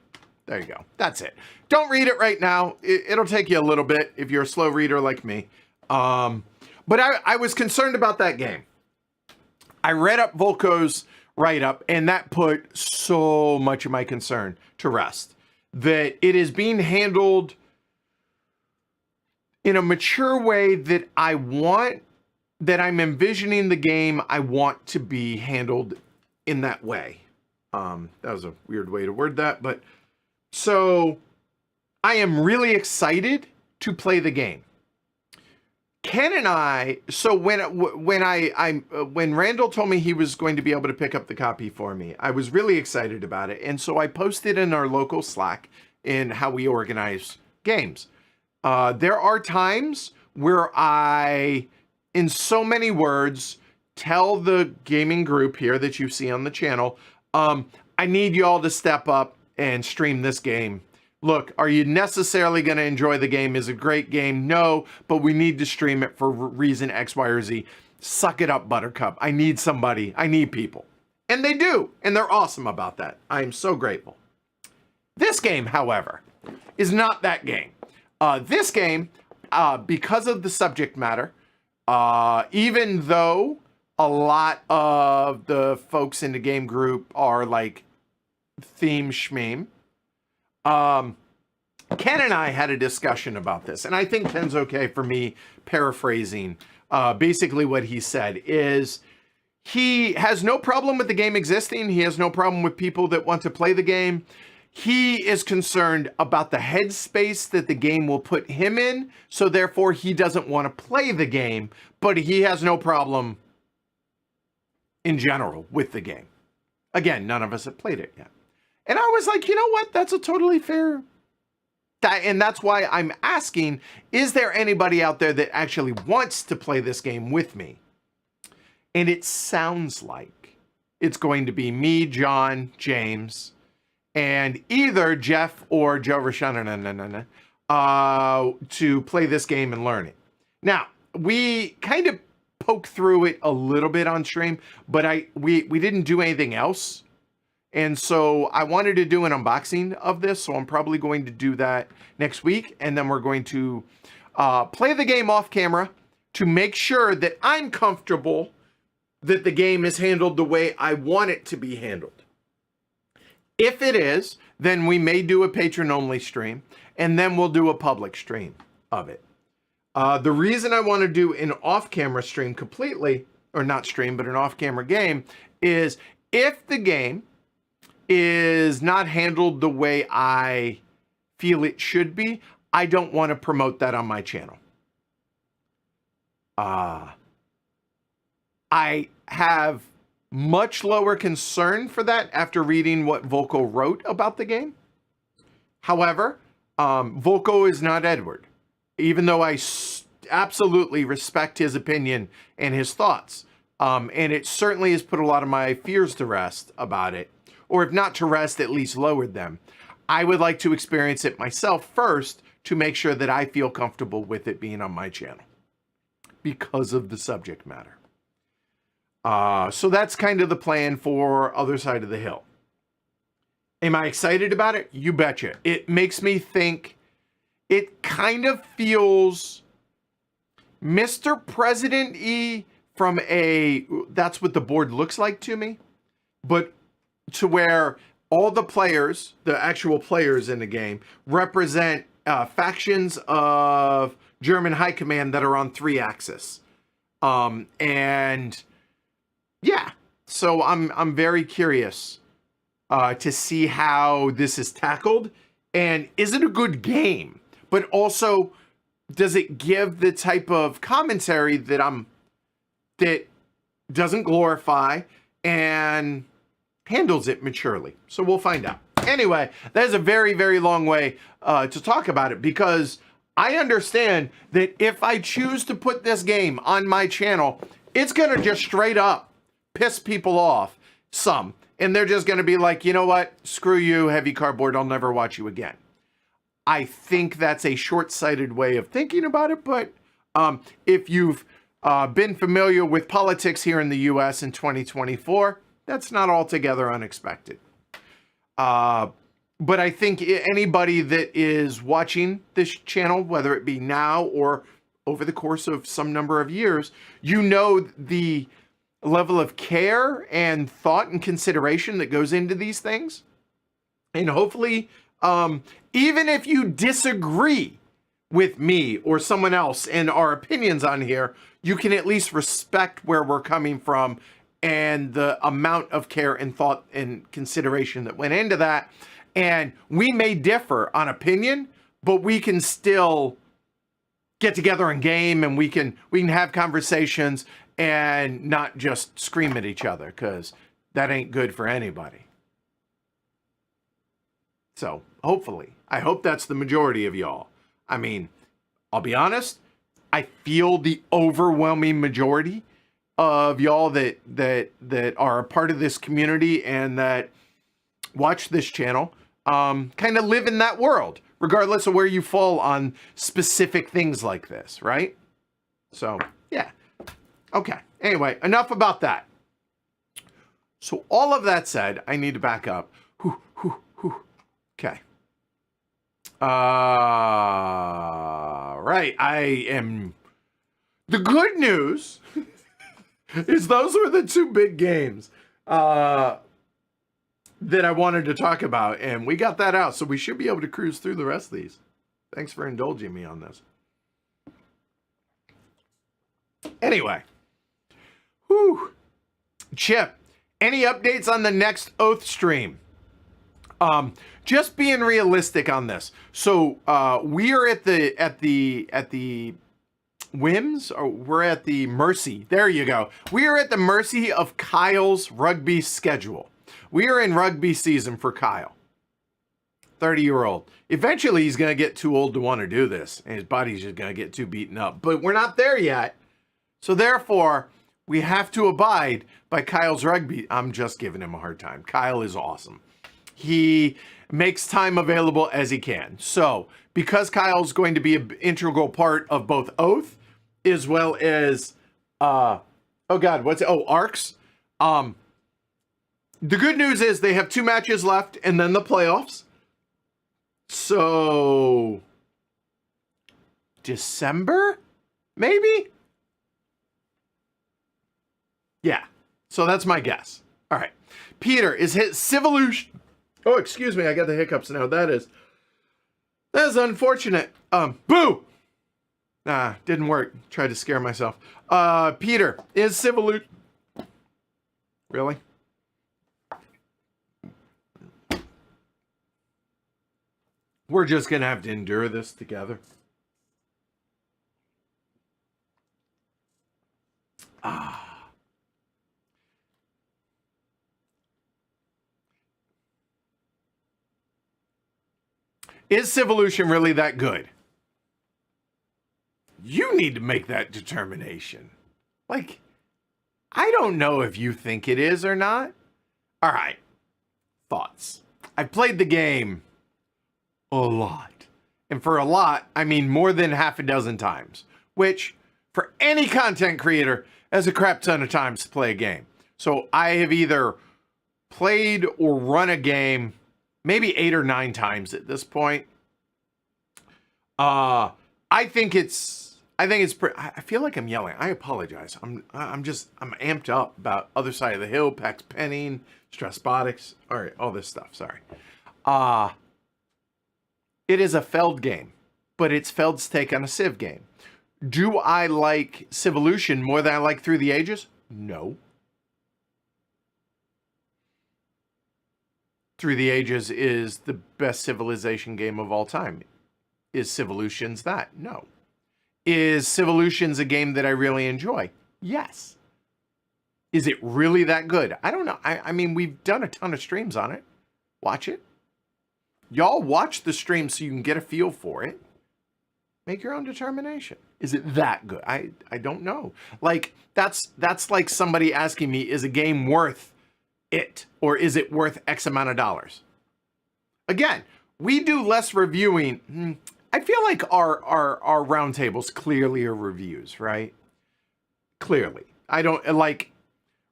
There you go. That's it. Don't read it right now. It'll take you a little bit if you're a slow reader like me. But I was concerned about that game. I read up Volko's write-up, and that put so much of my concern to rest. That it is being handled in a mature way that I'm envisioning the game I want to be handled in that way. That was a weird way to word that, but so I am really excited to play the game. Ken and I, so when Randall told me he was going to be able to pick up the copy for me, I was really excited about it. And so I posted in our local Slack in how we organize games. There are times where I, in so many words, tell the gaming group here that you see on the channel, I need you all to step up and stream this game. Look, are you necessarily going to enjoy the game? Is it a great game? No, but we need to stream it for reason X, Y, or Z. Suck it up, Buttercup. I need somebody. I need people. And they do. And they're awesome about that. I am so grateful. This game, however, is not that game. This game, because of the subject matter, even though a lot of the folks in the game group are like theme schmeme, Ken and I had a discussion about this, and I think Ken's okay for me paraphrasing basically what he said is he has no problem with the game existing. He has no problem with people that want to play the game. He is concerned about the headspace that the game will put him in, so therefore he doesn't want to play the game, but he has no problem in general with the game. Again, none of us have played it yet. And I was like, you know what? That's a totally fair... And that's why I'm asking, is there anybody out there that actually wants to play this game with me? And it sounds like it's going to be me, John, James, and either Jeff or Joe Rashan to play this game and learn it. Now, we kind of poked through it a little bit on stream, but we didn't do anything else. And so I wanted to do an unboxing of this, so I'm probably going to do that next week. And then we're going to play the game off camera to make sure that I'm comfortable that the game is handled the way I want it to be handled. If it is, then we may do a patron-only stream, and then we'll do a public stream of it. The reason I want to do an off-camera stream completely, or not stream, but an off-camera game, is if the game is not handled the way I feel it should be, I don't want to promote that on my channel. I have much lower concern for that after reading what Volko wrote about the game. However, Volko is not Edward, even though I absolutely respect his opinion and his thoughts. And it certainly has put a lot of my fears to rest about it. Or if not to rest, at least lowered them. I would like to experience it myself first to make sure that I feel comfortable with it being on my channel because of the subject matter. So that's kind of the plan for Other Side of the Hill. Am I excited about it? You betcha. It makes me think, it kind of feels Mr. President-y from that's what the board looks like to me, but to where all the players, the actual players in the game, represent factions of German high command that are on 3 axis. And yeah, so I'm very curious to see how this is tackled, and is it a good game? But also, does it give the type of commentary that that doesn't glorify and handles it maturely? So we'll find out. Anyway, that is a very, very long way to talk about it, because I understand that if I choose to put this game on my channel, it's going to just straight up piss people off some. And they're just going to be like, you know what? Screw you, heavy cardboard. I'll never watch you again. I think that's a short-sighted way of thinking about it. But if you've been familiar with politics here in the U.S. in 2024, that's not altogether unexpected. But I think anybody that is watching this channel, whether it be now or over the course of some number of years, you know the level of care and thought and consideration that goes into these things. And hopefully, even if you disagree with me or someone else and our opinions on here, you can at least respect where we're coming from and the amount of care and thought and consideration that went into that. And we may differ on opinion, but we can still get together and game, and we can have conversations and not just scream at each other, because that ain't good for anybody. So hopefully, I hope that's the majority of y'all. I mean, I'll be honest, I feel the overwhelming majority of y'all that are a part of this community and that watch this channel kind of live in that world, regardless of where you fall on specific things like this, right? So, yeah. Okay. Anyway, enough about that. So all of that said, I need to back up. Okay. Right. The good news is those were the 2 big games that I wanted to talk about, and we got that out, so we should be able to cruise through the rest of these. Thanks for indulging me on this. Anyway. Whew. Chip, any updates on the next Oath stream? Just being realistic on this. So we are at the whims, or we're at the mercy. There you go. We are at the mercy of Kyle's rugby schedule. We are in rugby season for Kyle. 30-year-old. Eventually, he's going to get too old to want to do this, and his body's just going to get too beaten up. But we're not there yet. So therefore, we have to abide by Kyle's rugby. I'm just giving him a hard time. Kyle is awesome. He makes time available as he can. So because Kyle's going to be an integral part of both Oath as well as, ARCs. The good news is they have 2 matches left and then the playoffs. So December, maybe? Yeah. So that's my guess. All right. Peter, is his Civolution. Oh, excuse me. I got the hiccups now. That is unfortunate. Boo! Nah, didn't work. Tried to scare myself. Peter, is Civolution. Really? We're just going to have to endure this together. Is Civolution really that good? You need to make that determination. Like, I don't know if you think it is or not. All right. Thoughts. I've played the game a lot. And for a lot, I mean more than half a dozen times. Which, for any content creator, is a crap ton of times to play a game. So I have either played or run a game maybe 8 or 9 times at this point. I feel like I'm yelling. I apologize. I'm amped up about Other Side of the Hill, Pax Penning, Stressbotics, all right, all this stuff. Sorry. It is a Feld game, but it's Feld's take on a Civ game. Do I like Civolution more than I like Through the Ages? No. Through the Ages is the best civilization game of all time. Is Civolution's that? No. Is Civolution's a game that I really enjoy? Yes. Is it really that good? I don't know. I mean, we've done a ton of streams on it. Watch it. Y'all watch the stream so you can get a feel for it. Make your own determination. Is it that good? I don't know. Like, that's like somebody asking me, is a game worth it, or is it worth X amount of dollars? Again, we do less reviewing. I feel like our roundtables clearly are reviews, right? Clearly. I don't, like,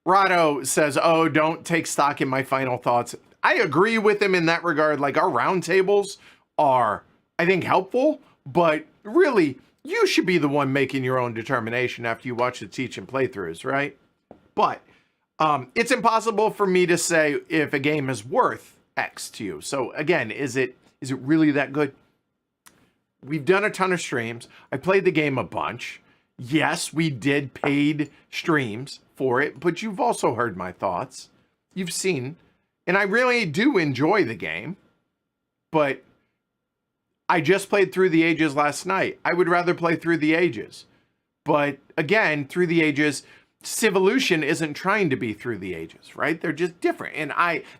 Rado says, oh, don't take stock in my final thoughts. I agree with him in that regard. Like, our roundtables are, I think, helpful, but really, you should be the one making your own determination after you watch the teach and playthroughs, right? But it's impossible for me to say if a game is worth X to you. So again, is it really that good? We've done a ton of streams. I played the game a bunch. Yes, we did paid streams for it, but you've also heard my thoughts. You've seen, and I really do enjoy the game, but I just played Through the Ages last night. I would rather play Through the Ages. But again, Through the Ages, Civolution isn't trying to be Through the Ages, right? They're just different. And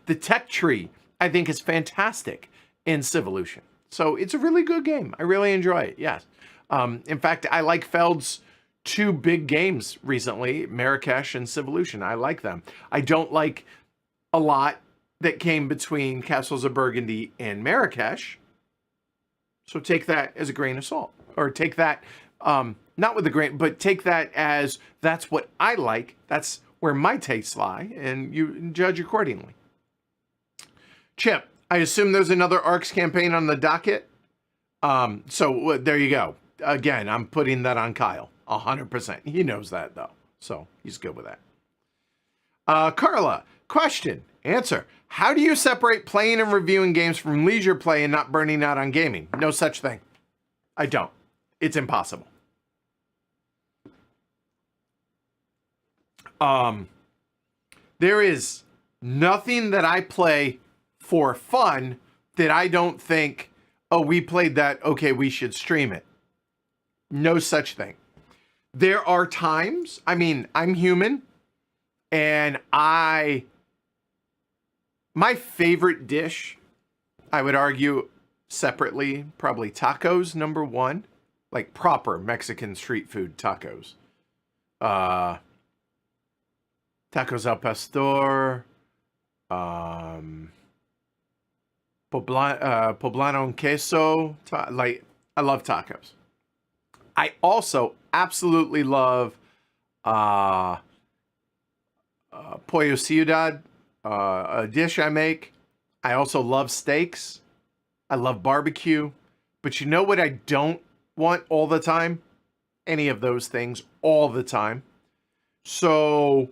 the tech tree, I think, is fantastic in Civolution. So it's a really good game. I really enjoy it, yes. In fact, I like Feld's 2 big games recently, Marrakesh and Civolution. I like them. I don't like a lot that came between Castles of Burgundy and Marrakesh. So take that as a grain of salt. Or take that, not with a grain, but take that as that's what I like. That's where my tastes lie, and you judge accordingly. Chip, I assume there's another ARCS campaign on the docket. So there you go. Again, I'm putting that on Kyle. 100%. He knows that, though. So he's good with that. Carla, question, answer. How do you separate playing and reviewing games from leisure play and not burning out on gaming? No such thing. I don't. It's impossible. There is nothing that I play for fun that I don't think, oh, we played that, okay, we should stream it. No such thing. There are times, I mean, I'm human, and my favorite dish, I would argue separately, probably tacos, number one, like proper Mexican street food tacos. Tacos al pastor, poblano en queso. Like, I love tacos. I also absolutely love pollo ciudad, a dish I make. I also love steaks. I love barbecue. But you know what I don't want all the time? Any of those things all the time. So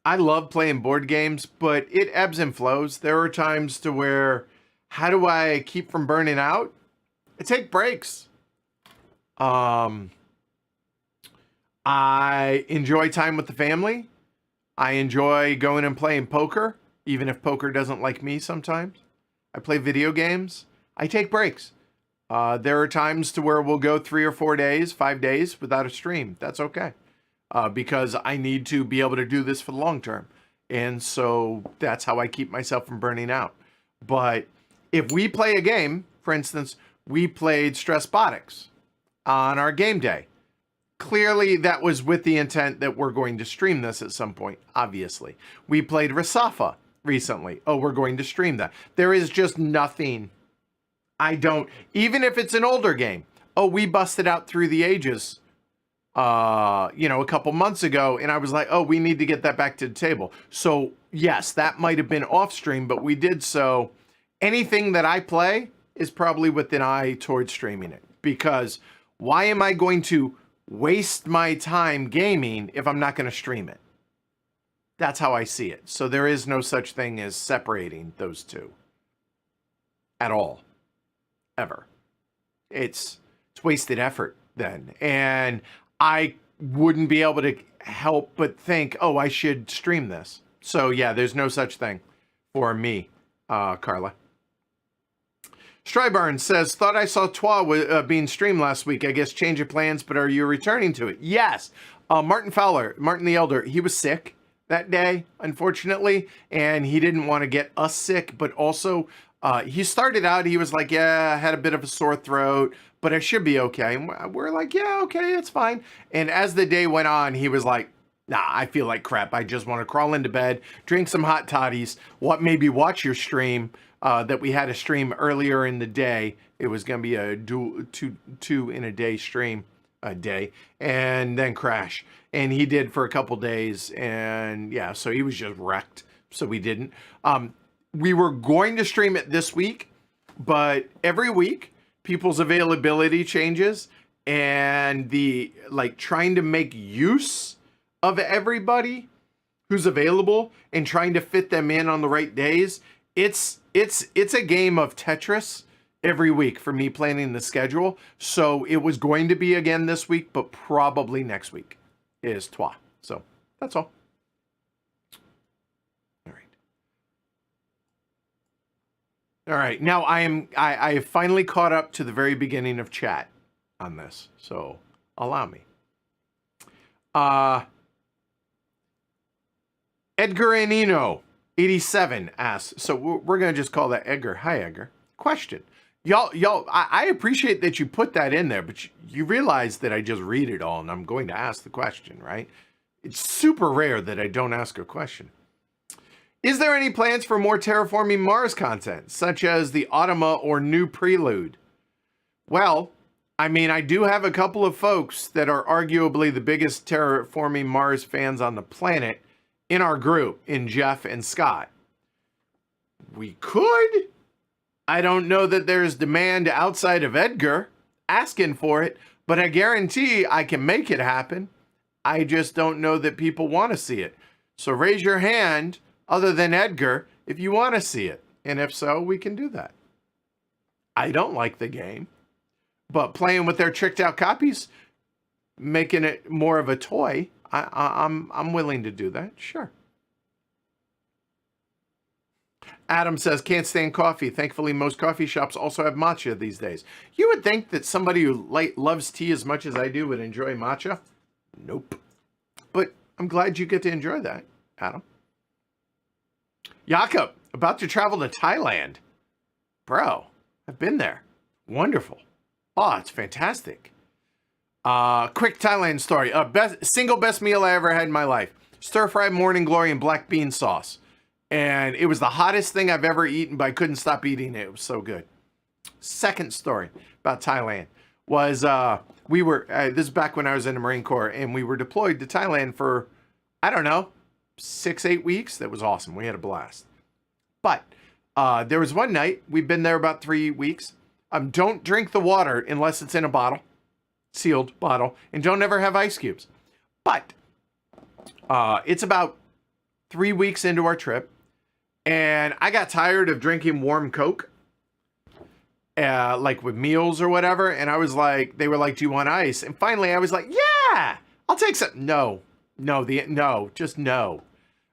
I love playing board games, but it ebbs and flows. There are times to where, how do I keep from burning out? I take breaks. I enjoy time with the family. I enjoy going and playing poker, even if poker doesn't like me sometimes. I play video games. I take breaks. There are times to where we'll go 3 or 4 days, 5 days without a stream. That's okay. Because I need to be able to do this for the long term. And so that's how I keep myself from burning out. But if we play a game, for instance, we played Stressbotics on our game day. Clearly, that was with the intent that we're going to stream this at some point, obviously. We played Rasafa recently. Oh, we're going to stream that. There is just nothing. Even if it's an older game. Oh, we busted out Through the Ages, a couple months ago, and I was like, oh, we need to get that back to the table. So, yes, that might have been off stream, but we did so. Anything that I play is probably with an eye towards streaming it. Because why am I going to waste my time gaming if I'm not going to stream it? That's how I see it. So there is no such thing as separating those two at all, ever. It's wasted effort then. And I wouldn't be able to help but think, oh, I should stream this. So yeah, there's no such thing for me, Carla. Strybarn says, thought I saw Twa being streamed last week. I guess change of plans, but are you returning to it? Yes. Martin Fowler, Martin the Elder, he was sick that day, unfortunately, and he didn't want to get us sick, but also he started out, he was like, yeah, I had a bit of a sore throat, but I should be okay. And we're like, yeah, okay, it's fine. And as the day went on, he was like, nah, I feel like crap. I just want to crawl into bed, drink some hot toddies, maybe watch your stream. That we had a stream earlier in the day. It was going to be a two in a day stream a day, and then crash. And he did for a couple days, and yeah, so he was just wrecked. So we didn't. We were going to stream it this week, but every week people's availability changes, and trying to make use of everybody who's available and trying to fit them in on the right days. It's a game of Tetris every week for me planning the schedule. So it was going to be again this week, but probably next week is Twa. So that's all. All right. Now I have finally caught up to the very beginning of chat on this. So allow me. Edgar Anino 87 asks, so we're going to just call that Edgar. Hi, Edgar. Question. Y'all, I appreciate that you put that in there, but you realize that I just read it all and I'm going to ask the question, right? It's super rare that I don't ask a question. Is there any plans for more Terraforming Mars content, such as the Automa or new Prelude? Well, I mean, I do have a couple of folks that are arguably the biggest Terraforming Mars fans on the planet in our group, in Jeff and Scott. We could. I don't know that there's demand outside of Edgar asking for it, but I guarantee I can make it happen. I just don't know that people want to see it. So raise your hand, other than Edgar, if you want to see it. And if so, we can do that. I don't like the game, but playing with their tricked out copies, making it more of a toy, I'm willing to do that. Sure. Adam says, can't stand coffee. Thankfully, most coffee shops also have matcha these days. You would think that somebody who loves tea as much as I do would enjoy matcha. Nope. But I'm glad you get to enjoy that, Adam. Jakob, about to travel to Thailand. Bro, I've been there. Wonderful. Oh, it's fantastic. Quick Thailand story. Single best meal I ever had in my life. Stir-fried morning glory and black bean sauce. And it was the hottest thing I've ever eaten, but I couldn't stop eating it. It was so good. Second story about Thailand was we were, this is back when I was in the Marine Corps, and we were deployed to Thailand for, I don't know, 6-8 weeks. That was awesome. We had a blast. But there was one night, we've been there about 3 weeks. Don't drink the water unless it's in a bottle, sealed bottle, and don't ever have ice cubes. But it's about 3 weeks into our trip, and I got tired of drinking warm Coke, like with meals or whatever. And I was like, they were like, do you want ice? And finally I was like, yeah, I'll take some. No.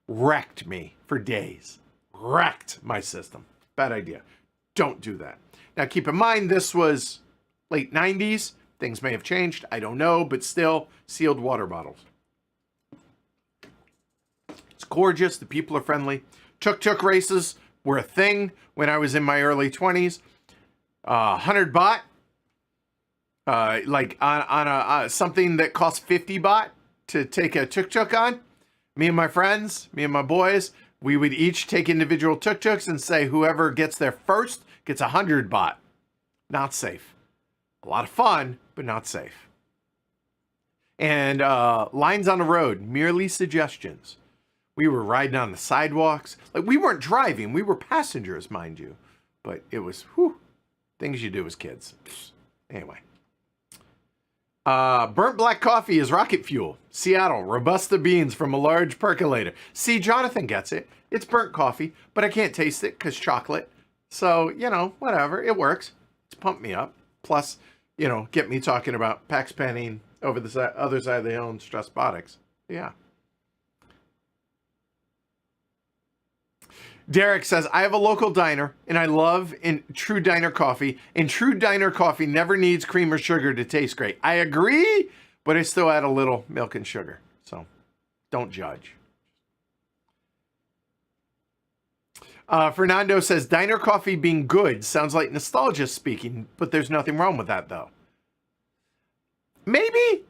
Wrecked me for days. Wrecked my system. Bad idea. Don't do that. Now keep in mind, this was late 90s. Things may have changed. I don't know, but still sealed water bottles. It's gorgeous. The people are friendly. Tuk-tuk races were a thing when I was in my early 20s. 100 baht, like on a something that costs 50 baht to take a tuk-tuk on. Me and my friends, me and my boys, we would each take individual tuk-tuks and say whoever gets there first gets 100 baht. Not safe. A lot of fun, but not safe. And lines on the road, merely suggestions. We were riding on the sidewalks. Like, we weren't driving. We were passengers, mind you. But it was, things you do as kids. Anyway. Burnt black coffee is rocket fuel. Seattle, Robusta beans from a large percolator. See, Jonathan gets it. It's burnt coffee, but I can't taste it because chocolate. So, whatever. It works. It's pumped me up. Plus, get me talking about Pax Penning over the other side of the hill and Stressbotics. Yeah. Derek says, I have a local diner, and I love True Diner coffee, and True Diner coffee never needs cream or sugar to taste great. I agree, but I still add a little milk and sugar, so don't judge. Fernando says, diner coffee being good sounds like nostalgia speaking, but there's nothing wrong with that, though. Maybe.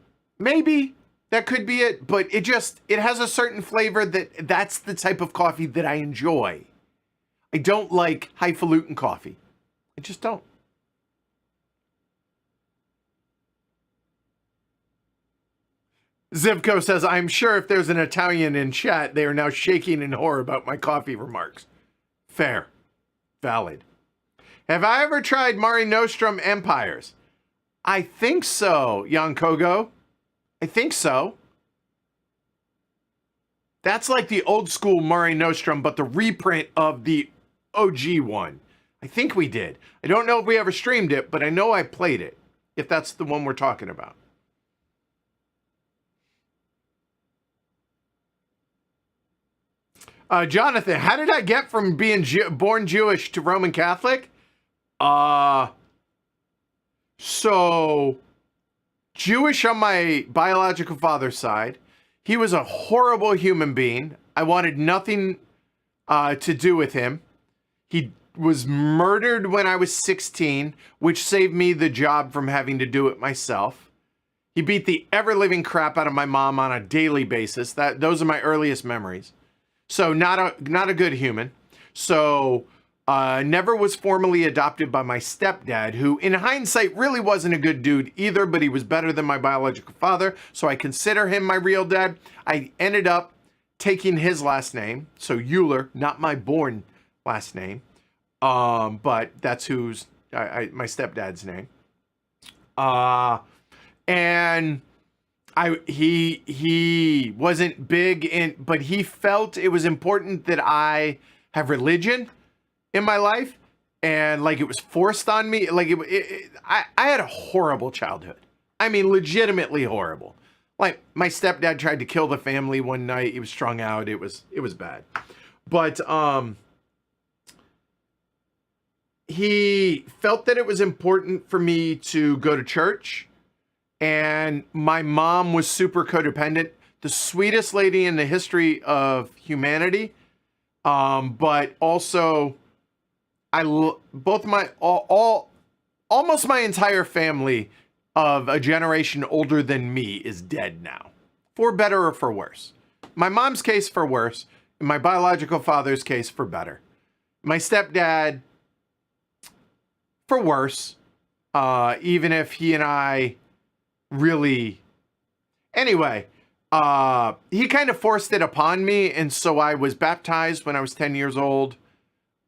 That could be it, but it has a certain flavor that's the type of coffee that I enjoy. I don't like highfalutin coffee. I just don't. Zivko says, I'm sure if there's an Italian in chat, they are now shaking in horror about my coffee remarks. Fair. Valid. Have I ever tried Mare Nostrum Empires? I think so, Jan Kogo. I think so. That's like the old school Mare Nostrum, but the reprint of the OG one. I think we did. I don't know if we ever streamed it, but I know I played it, if that's the one we're talking about. Jonathan, how did I get from being born Jewish to Roman Catholic? So Jewish on my biological father's side. He was a horrible human being. I wanted nothing to do with him. He was murdered when I was 16, which saved me the job from having to do it myself. He beat the ever-living crap out of my mom on a daily basis. Those are my earliest memories. So not a good human. So never was formally adopted by my stepdad, who in hindsight really wasn't a good dude either, but he was better than my biological father. So I consider him my real dad. I ended up taking his last name. So Euler, not my born last name. But that's who's my stepdad's name. And he wasn't big in, but he felt it was important that I have religion in my life, and like it was forced on me. Like I had a horrible childhood. I mean, legitimately horrible. Like, my stepdad tried to kill the family one night. He was strung out. It was bad. But he felt that it was important for me to go to church. And my mom was super codependent. The sweetest lady in the history of humanity. But also, both my almost my entire family of a generation older than me is dead now, for better or for worse. My mom's case for worse, and my biological father's case for better. My stepdad for worse, even if he and I really, anyway. He kind of forced it upon me, and so I was baptized when I was 10 years old.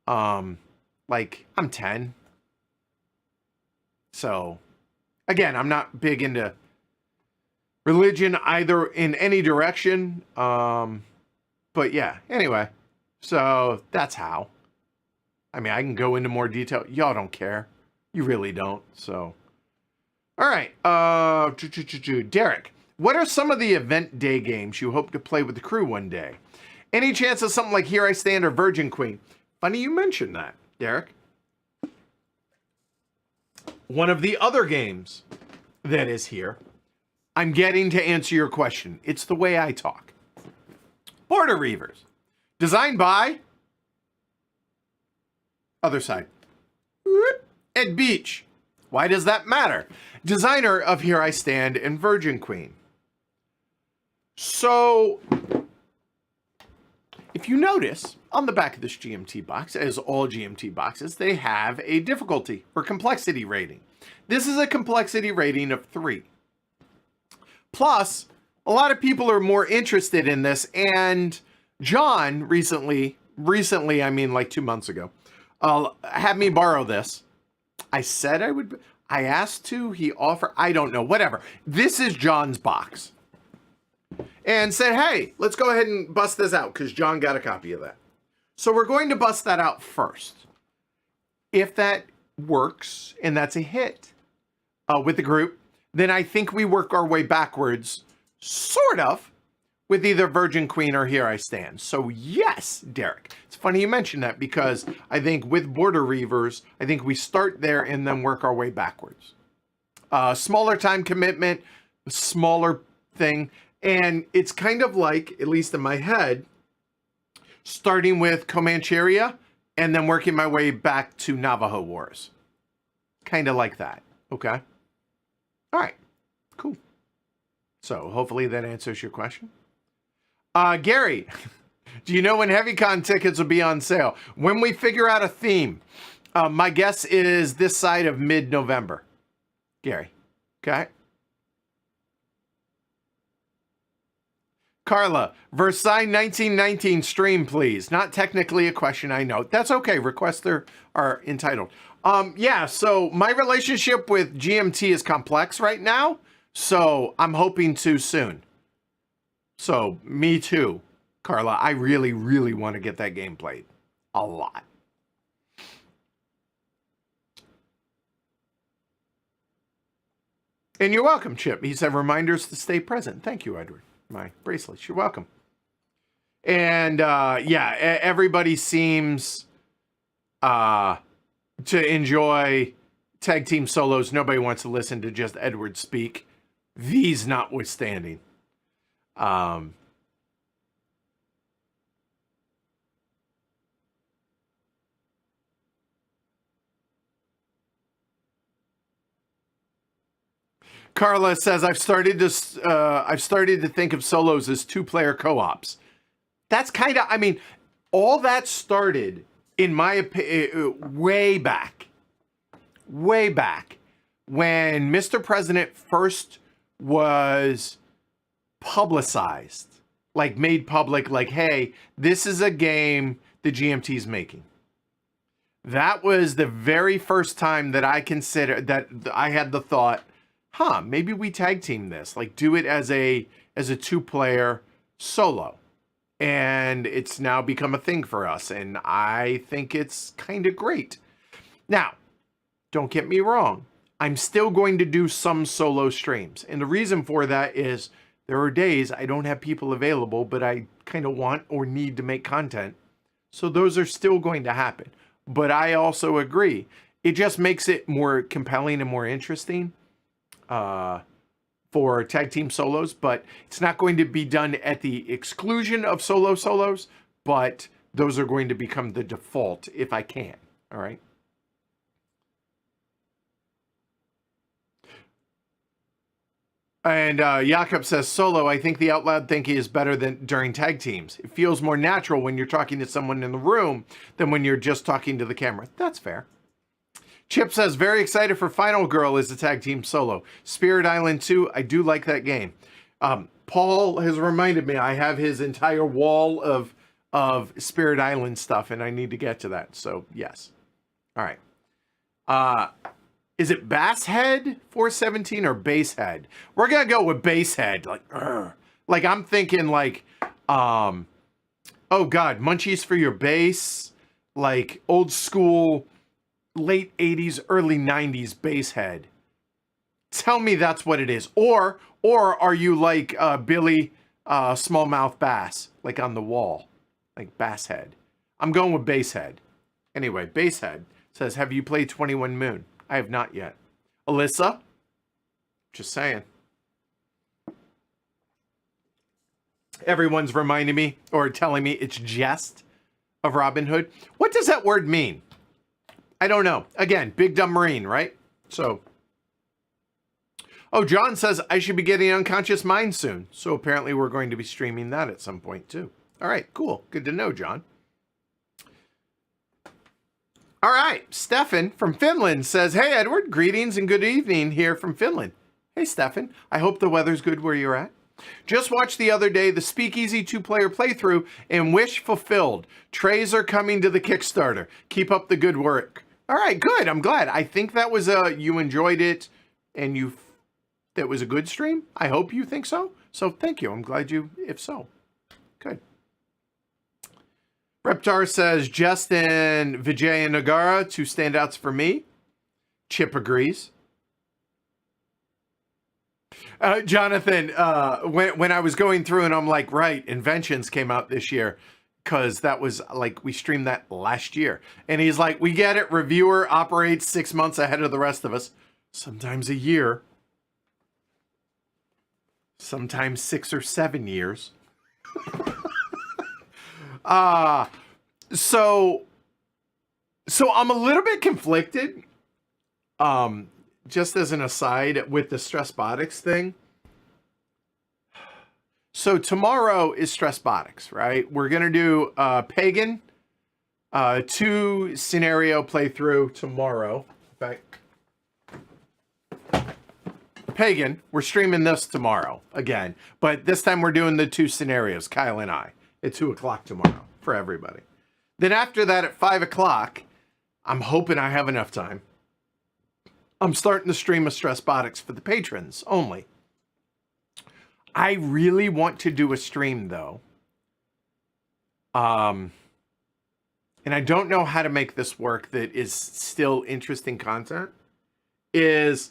Like, I'm 10. So, again, I'm not big into religion either in any direction. But yeah, anyway. So, that's how. I mean, I can go into more detail. Y'all don't care. You really don't. So, all right. Derek. What are some of the event day games you hope to play with the crew one day? Any chance of something like Here I Stand or Virgin Queen? Funny you mentioned that, Derek. One of the other games that is here, I'm getting to answer your question. It's the way I talk. Border Reavers. Designed by... Other side. Ed Beach. Why does that matter? Designer of Here I Stand and Virgin Queen. So, if you notice, on the back of this GMT box, as all GMT boxes, they have a difficulty or complexity rating. This is a complexity rating of 3. Plus, a lot of people are more interested in this, and John recently, I mean like 2 months ago, had me borrow this. I said I would, I asked to, he offered, I don't know, whatever. This is John's box. And said, hey, let's go ahead and bust this out because John got a copy of that. So we're going to bust that out first. If that works and that's a hit with the group, then I think we work our way backwards, sort of, with either Virgin Queen or Here I Stand. So yes, Derek. It's funny you mentioned that because I think with Border Reavers, I think we start there and then work our way backwards. Smaller time commitment, smaller thing. And it's kind of like, at least in my head, starting with Comancheria and then working my way back to Navajo Wars. Kind of like that. Okay. All right. Cool. So hopefully that answers your question. Gary, do you know when HeavyCon tickets will be on sale? When we figure out a theme. My guess is this side of mid-November. Gary. Okay. Carla, Versailles 1919 stream, please. Not technically a question, I know. That's okay. Requests are entitled. Yeah, so my relationship with GMT is complex right now, so I'm hoping to soon. So, me too, Carla. I really, really want to get that game played. A lot. And you're welcome, Chip. He said reminders to stay present. Thank you, Edward. My bracelets. You're welcome. And yeah, everybody seems to enjoy tag team solos. Nobody wants to listen to just Edward speak. These notwithstanding. Carla says, I've started to think of solos as 2-player co-ops. That's kind of, I mean, all that started, in my opinion, way back, when Mr. President first was publicized, like made public, like, hey, this is a game the GMT's making. That was the very first time that I considered, that I had the thought, maybe we tag team this, like do it as a 2-player solo. And it's now become a thing for us. And I think it's kind of great. Now, don't get me wrong. I'm still going to do some solo streams. And the reason for that is There are days I don't have people available, but I kind of want or need to make content. So those are still going to happen. But I also agree. It just makes it more compelling and more interesting for tag team solos. But it's not going to be done at the exclusion of solos. But those are going to become the default if I can. All right. And Jakob says, solo, I think the out loud thinking is better than during tag teams. It feels more natural when you're talking to someone in the room than when you're just talking to the camera. That's fair. Chip says, very excited for Final Girl as a tag team solo. Spirit Island 2, I do like that game. Paul has reminded me I have his entire wall of Spirit Island stuff, and I need to get to that. So, yes. All right. Is it Basshead 417 or Basehead? We're going to go with Basehead. Like I'm thinking like, oh God, Munchies for Your Bass. Like old school, late 80s, early 90s Basehead. Tell me that's what it is. Or are you like Billy Smallmouth Bass, like on the wall, like Basshead? I'm going with Basehead. Anyway, Basehead says, have you played 21 Moon? I have not yet. Alyssa? Just saying. Everyone's reminding me or telling me it's jest of Robin Hood. What does that word mean? I don't know. Again, Big Dumb Marine, right? So. Oh, John says I should be getting Unconscious Mind soon. So apparently we're going to be streaming that at some point too. All right, cool. Good to know, John. All right, Stefan from Finland says, hey, Edward, greetings and good evening here from Finland. Hey, Stefan, I hope the weather's good where you're at. Just watched the other day the Speakeasy 2-player playthrough and wish fulfilled. Trays are coming to the Kickstarter. Keep up the good work. All right, good. I'm glad. I think that was you enjoyed it and that was a good stream. I hope you think so. So thank you. I'm glad you, if so. Good. Reptar says, Justin, Vijay, and Nagara, 2 standouts for me. Chip agrees. Jonathan, when I was going through and I'm like, right, Inventions came out this year because that was like, we streamed that last year. And he's like, we get it. Reviewer operates 6 months ahead of the rest of us. Sometimes a year. Sometimes 6 or 7 years. So I'm a little bit conflicted, just as an aside with the Stressbotics thing. So tomorrow is Stressbotics, right? We're going to do Pagan, 2 scenario playthrough tomorrow. In fact, Pagan, we're streaming this tomorrow again, but this time we're doing the 2 scenarios, Kyle and I, at 2 o'clock tomorrow for everybody. Then after that at 5 o'clock, I'm hoping I have enough time. I'm starting to stream a Stressbotics for the patrons only. I really want to do a stream though. And I don't know how to make this work that is still interesting content. Is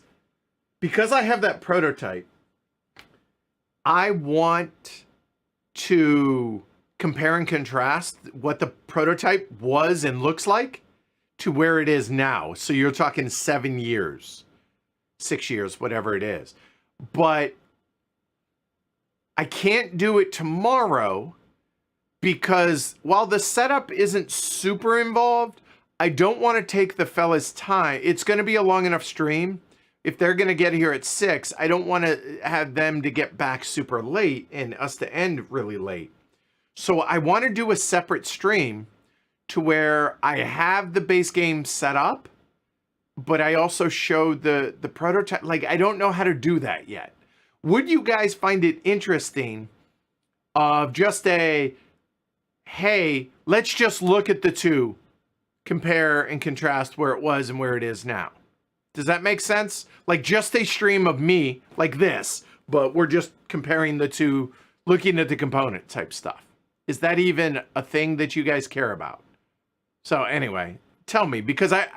because I have that prototype, I want to compare and contrast what the prototype was and looks like to where it is now. So you're talking 7 years, 6 years, whatever it is. But I can't do it tomorrow because while the setup isn't super involved, I don't want to take the fellas' time. It's going to be a long enough stream. If they're going to get here at 6, I don't want to have them to get back super late and us to end really late. So I want to do a separate stream to where I have the base game set up, but I also show the prototype. Like, I don't know how to do that yet. Would you guys find it interesting of just a, hey, let's just look at the 2, compare and contrast where it was and where it is now? Does that make sense? Like just a stream of me like this, but we're just comparing the 2, looking at the component type stuff. Is that even a thing that you guys care about? So anyway, tell me, because I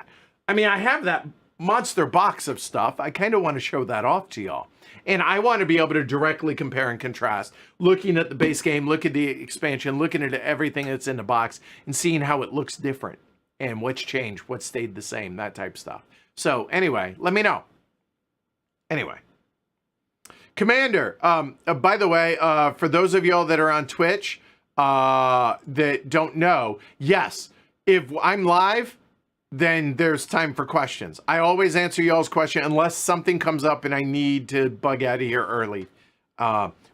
mean, I have that monster box of stuff. I kind of want to show that off to y'all. And I want to be able to directly compare and contrast, looking at the base game, look at the expansion, looking at everything that's in the box, and seeing how it looks different and what's changed, what stayed the same, that type of stuff. So anyway, let me know. Anyway. Commander, by the way, for those of y'all that are on Twitch that don't know, yes, if I'm live, then there's time for questions. I always answer y'all's question unless something comes up and I need to bug out of here early,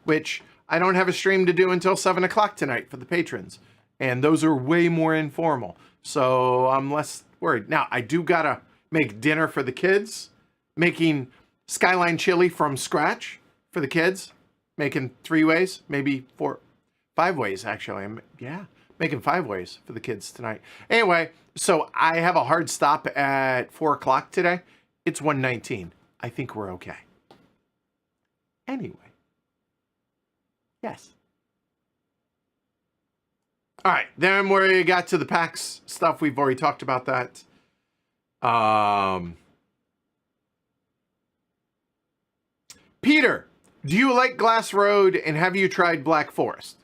which I don't have a stream to do until 7 o'clock tonight for the patrons. And those are way more informal. So I'm less worried. Now, I do gotta make dinner for the kids, making Skyline chili from scratch for the kids, making 3 ways, maybe 5 ways, actually. Making 5 ways for the kids tonight. Anyway, so I have a hard stop at 4 o'clock today. It's 1:19. I think we're okay. Anyway. Yes. All right, then we got to the PAX stuff. We've already talked about that. Peter, do you like Glass Road and have you tried Black Forest?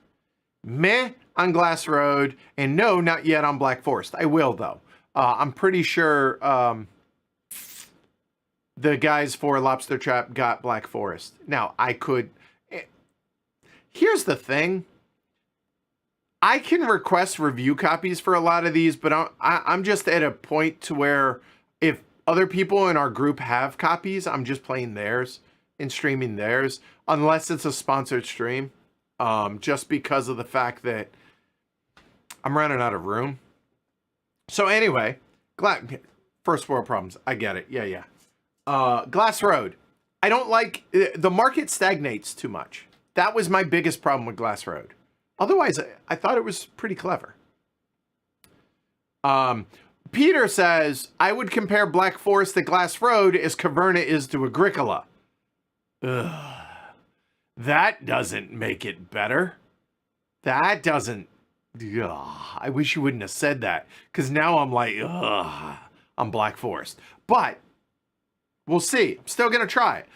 Meh on Glass Road, and no, not yet on Black Forest. I will, though. I'm pretty sure the guys for Lobster Trap got Black Forest. Now, I could... Here's the thing. I can request review copies for a lot of these, but I'm just at a point to where if other people in our group have copies, I'm just playing theirs and streaming theirs, unless it's a sponsored stream, just because of the fact that I'm running out of room. So anyway, first world problems. I get it. Yeah. Glass Road. I don't like, the market stagnates too much. That was my biggest problem with Glass Road. Otherwise, I thought it was pretty clever. Peter says, I would compare Black Forest to Glass Road as Caverna is to Agricola. Ugh. That doesn't make it better. That doesn't... Ugh. I wish you wouldn't have said that, because now I'm like, ugh, on Black Forest. But we'll see. I'm still going to try it.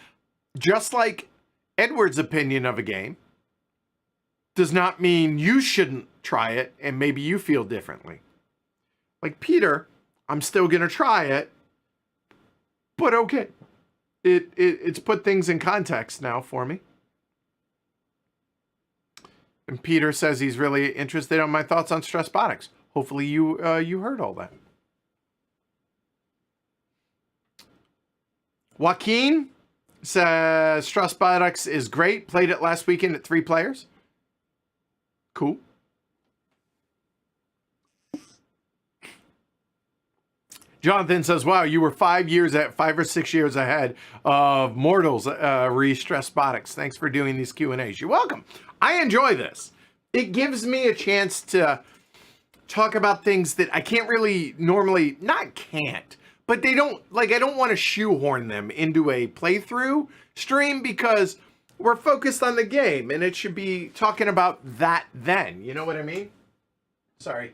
Just like Edward's opinion of a game does not mean you shouldn't try it and maybe you feel differently. Like Peter, I'm still going to try it, but okay. It's put things in context now for me. And Peter says he's really interested in my thoughts on Stressbotics. Hopefully you heard all that. Joaquin says Stressbotics is great. Played it last weekend at 3 players. Cool. Jonathan says, wow, you were 5 or 6 years ahead of mortals, Stressbotics. Thanks for doing these Q&As. You're welcome. I enjoy this. It gives me a chance to talk about things that I can't really normally, not can't, but they don't, like, I don't want to shoehorn them into a playthrough stream because we're focused on the game and it should be talking about that then. You know what I mean? Sorry.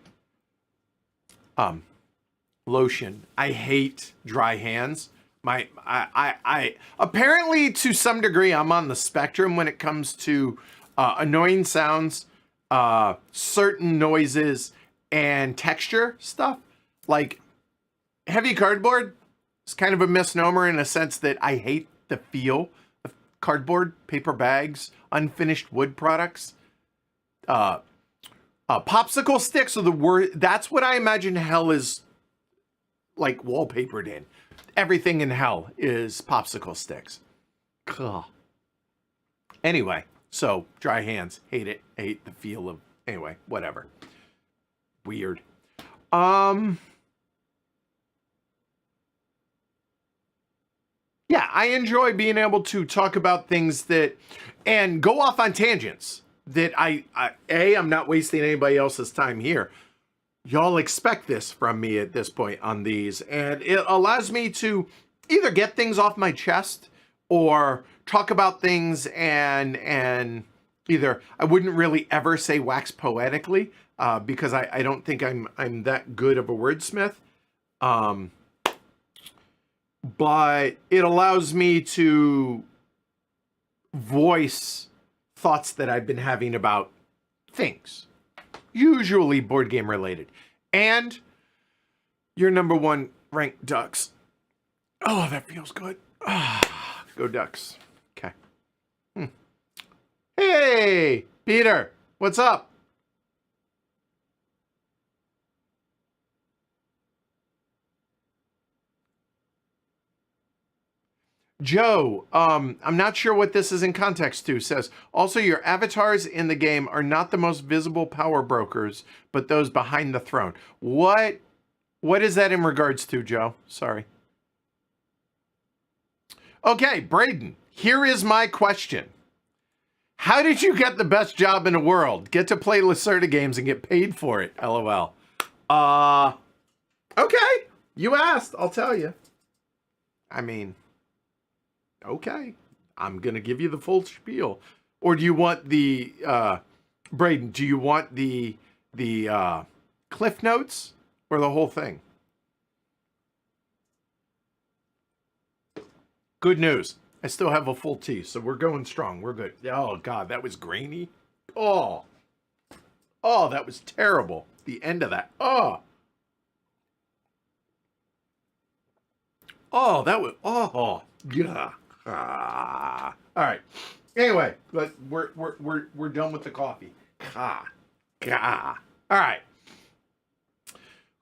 Lotion. I hate dry hands. I apparently to some degree I'm on the spectrum when it comes to annoying sounds, certain noises, and texture stuff. Like heavy cardboard is kind of a misnomer in a sense that I hate the feel of cardboard, paper bags, unfinished wood products. Popsicle sticks are the word. That's what I imagine hell is like wallpapered in. Everything in hell is popsicle sticks. Ugh. Anyway, so dry hands, hate it. I hate the feel of, anyway, whatever. Weird. Yeah, I enjoy being able to talk about things that, and go off on tangents that I'm not wasting anybody else's time here. Y'all expect this from me at this point on these, and it allows me to either get things off my chest or talk about things and either I wouldn't really ever say wax poetically because I don't think I'm that good of a wordsmith. but it allows me to voice thoughts that I've been having about things, usually board game related. And your number one ranked Ducks. Oh, that feels good. Go Ducks. Okay. Hey, Peter, what's up? Joe, I'm not sure what this is in context to, says, also your avatars in the game are not the most visible power brokers, but those behind the throne. What is that in regards to, Joe? Sorry. Okay, Braden, here is my question. How did you get the best job in the world? Get to play Lacerda games and get paid for it, LOL. Okay, you asked, I'll tell you. I mean... okay, I'm going to give you the full spiel. Or do you want the, Braden, do you want the Cliff Notes or the whole thing? Good news. I still have a full tea, so we're going strong. We're good. Oh, God, that was grainy. Oh, that was terrible. The end of that. Oh, that was, yeah. All right. Anyway, but we're done with the coffee. All right.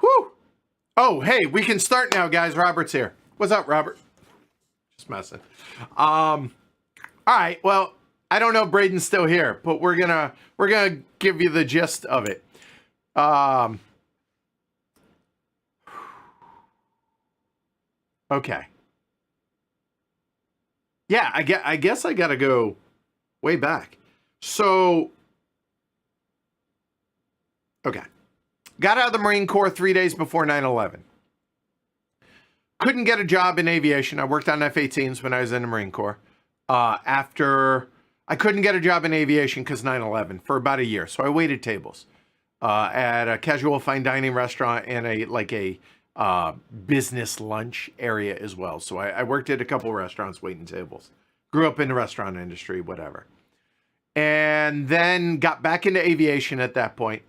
Whew. Oh, hey, we can start now, guys. Robert's here. What's up, Robert? Just messing. All right. Well, I don't know if Braden's still here, but we're gonna give you the gist of it. Okay. Yeah, I guess I gotta go way back. So, okay. Got out of the Marine Corps 3 days before 9/11. Couldn't get a job in aviation. I worked on F-18s when I was in the Marine Corps. After I couldn't get a job in aviation because 9/11 for about a year. So I waited tables at a casual fine dining restaurant and a business lunch area as well. So I worked at a couple of restaurants waiting tables. Grew up in the restaurant industry, whatever. And then got back into aviation at that point.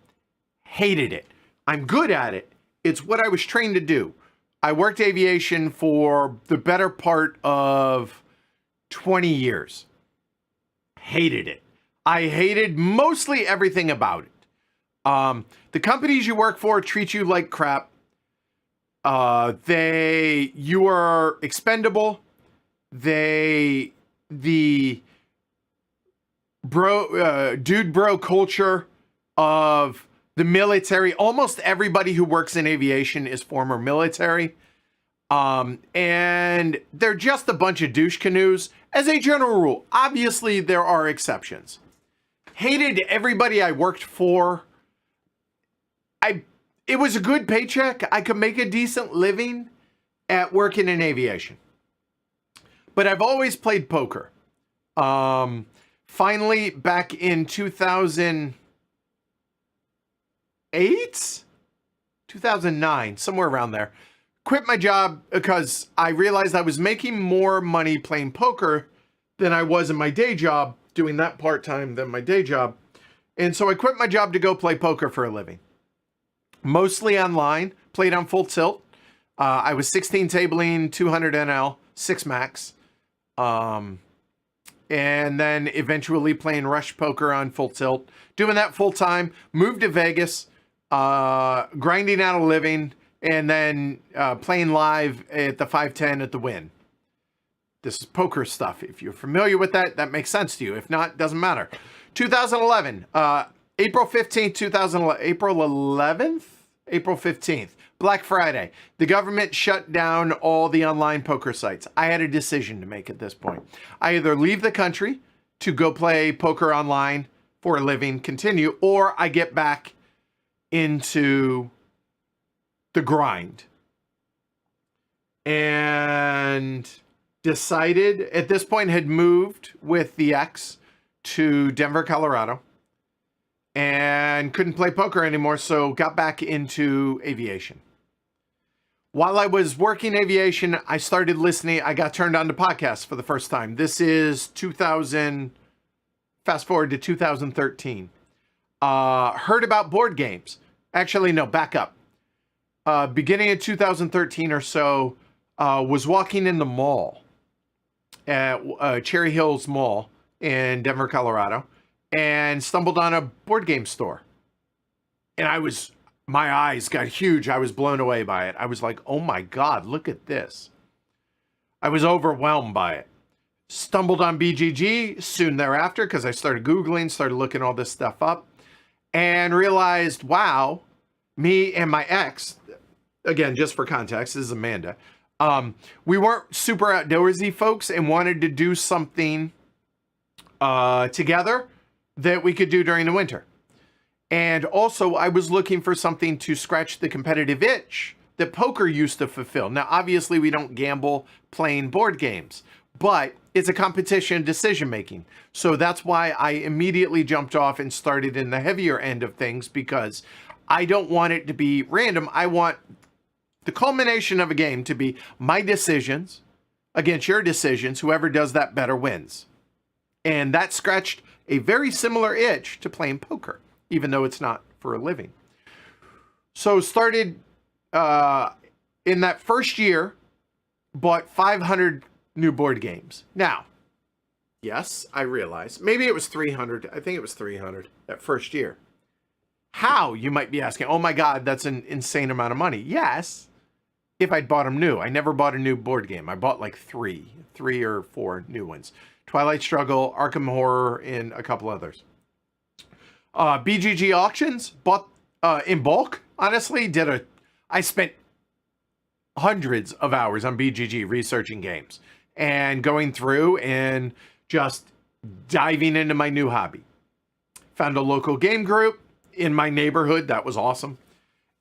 Hated it. I'm good at it. It's what I was trained to do. I worked aviation for the better part of 20 years. Hated it. I hated mostly everything about it. The companies you work for treat you like crap. You are expendable. The dude bro culture of the military. Almost everybody who works in aviation is former military. And they're just a bunch of douche canoes as a general rule. Obviously, there are exceptions. Hated everybody I worked for. It was a good paycheck. I could make a decent living at working in aviation. But I've always played poker. Finally, back in 2008? 2009, somewhere around there. Quit my job because I realized I was making more money playing poker than I was in my day job, doing that part-time than my day job. And so I quit my job to go play poker for a living. Mostly online, played on full tilt. I was 16 tabling, 200 NL, 6 max. And then eventually playing rush poker on full tilt. Doing that full time, moved to Vegas, grinding out a living, and then playing live at the 510 at the Wynn. This is poker stuff. If you're familiar with that, that makes sense to you. If not, doesn't matter. 2011, April 15th, 2011, April 15th, Black Friday. The government shut down all the online poker sites. I had a decision to make at this point. I either leave the country to go play poker online for a living, continue, or I get back into the grind. And decided, at this point had moved with the ex to Denver, Colorado. And couldn't play poker anymore, so got back into aviation. While I was working aviation, I started listening. I got turned on to podcasts for the first time. This is 2000, fast forward to 2013. Heard about board games. Actually, no, back up. Beginning of 2013 or so, was walking in the mall at Cherry Hills Mall in Denver, Colorado, and stumbled on a board game store. And my eyes got huge. I was blown away by it. I was like, oh my God, look at this. I was overwhelmed by it. Stumbled on BGG soon thereafter because I started Googling, started looking all this stuff up, and realized, wow, me and my ex, again, just for context, this is Amanda, we weren't super outdoorsy folks and wanted to do something together that we could do during the winter. And also, I was looking for something to scratch the competitive itch that poker used to fulfill. Now, obviously, we don't gamble playing board games, but it's a competition decision-making. So that's why I immediately jumped off and started in the heavier end of things, because I don't want it to be random. I want the culmination of a game to be my decisions against your decisions. Whoever does that better wins. And that scratched a very similar itch to playing poker, even though it's not for a living. So started in that first year, bought 500 new board games. Now, yes, I realize maybe it was 300. I think it was 300 that first year. How, you might be asking? Oh my God, that's an insane amount of money. Yes, if I'd bought them new. I never bought a new board game. I bought like three or four new ones. Twilight Struggle, Arkham Horror, and a couple others. BGG auctions, bought in bulk. Honestly, I spent hundreds of hours on BGG researching games and going through and just diving into my new hobby. Found a local game group in my neighborhood. That was awesome.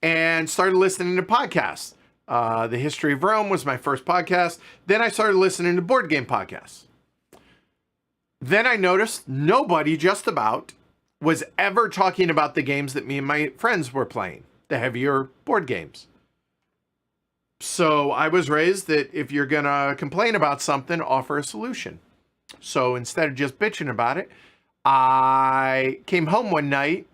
And started listening to podcasts. The History of Rome was my first podcast. Then I started listening to board game podcasts. Then I noticed nobody just about was ever talking about the games that me and my friends were playing, the heavier board games. So I was raised that if you're going to complain about something, offer a solution. So instead of just bitching about it, I came home one night,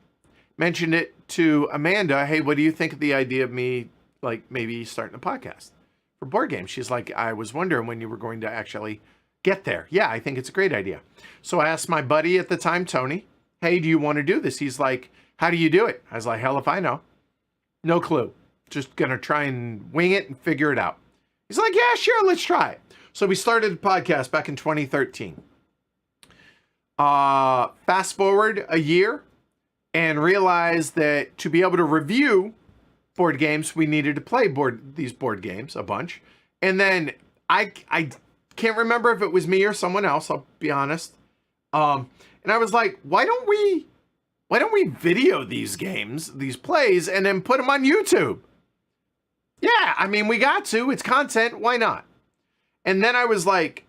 mentioned it to Amanda. Hey, what do you think of the idea of me, like, maybe starting a podcast for board games? She's like, I was wondering when you were going to actually get there. Yeah, I think it's a great idea. So I asked my buddy at the time, Tony, hey, do you want to do this? He's like, how do you do it? I was like, hell if I know. No clue. Just going to try and wing it and figure it out. He's like, yeah, sure, let's try it. So we started the podcast back in 2013. Fast forward a year and realized that to be able to review board games, we needed to play these board games a bunch. And then I can't remember if it was me or someone else, I'll be honest. And I was like, why don't we video these games, these plays, and then put them on YouTube? Yeah, I mean, we got to. It's content. Why not? And then I was like,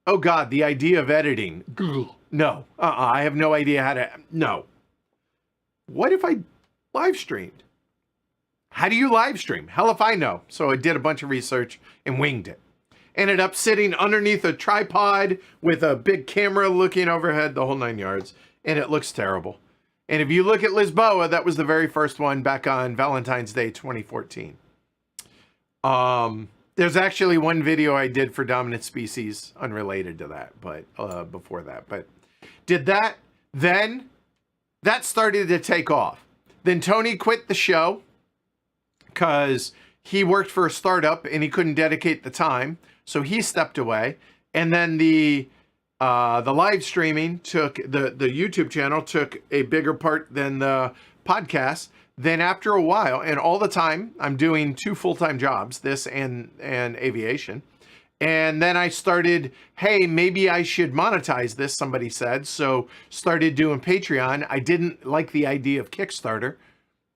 oh God, the idea of editing. No, I have no idea how to. No. What if I live streamed? How do you live stream? Hell if I know. So I did a bunch of research and winged it. Ended up sitting underneath a tripod with a big camera looking overhead, the whole 9 yards. And it looks terrible. And if you look at Lisboa, that was the very first one back on Valentine's Day 2014. There's actually one video I did for Dominant Species unrelated to that, but before that. But did that, then that started to take off. Then Tony quit the show because he worked for a startup and he couldn't dedicate the time. So he stepped away. And then the live streaming took, the YouTube channel took a bigger part than the podcast. Then after a while, and all the time, I'm doing 2 full-time jobs, this and aviation. And then I started, hey, maybe I should monetize this, somebody said. So started doing Patreon. I didn't like the idea of Kickstarter.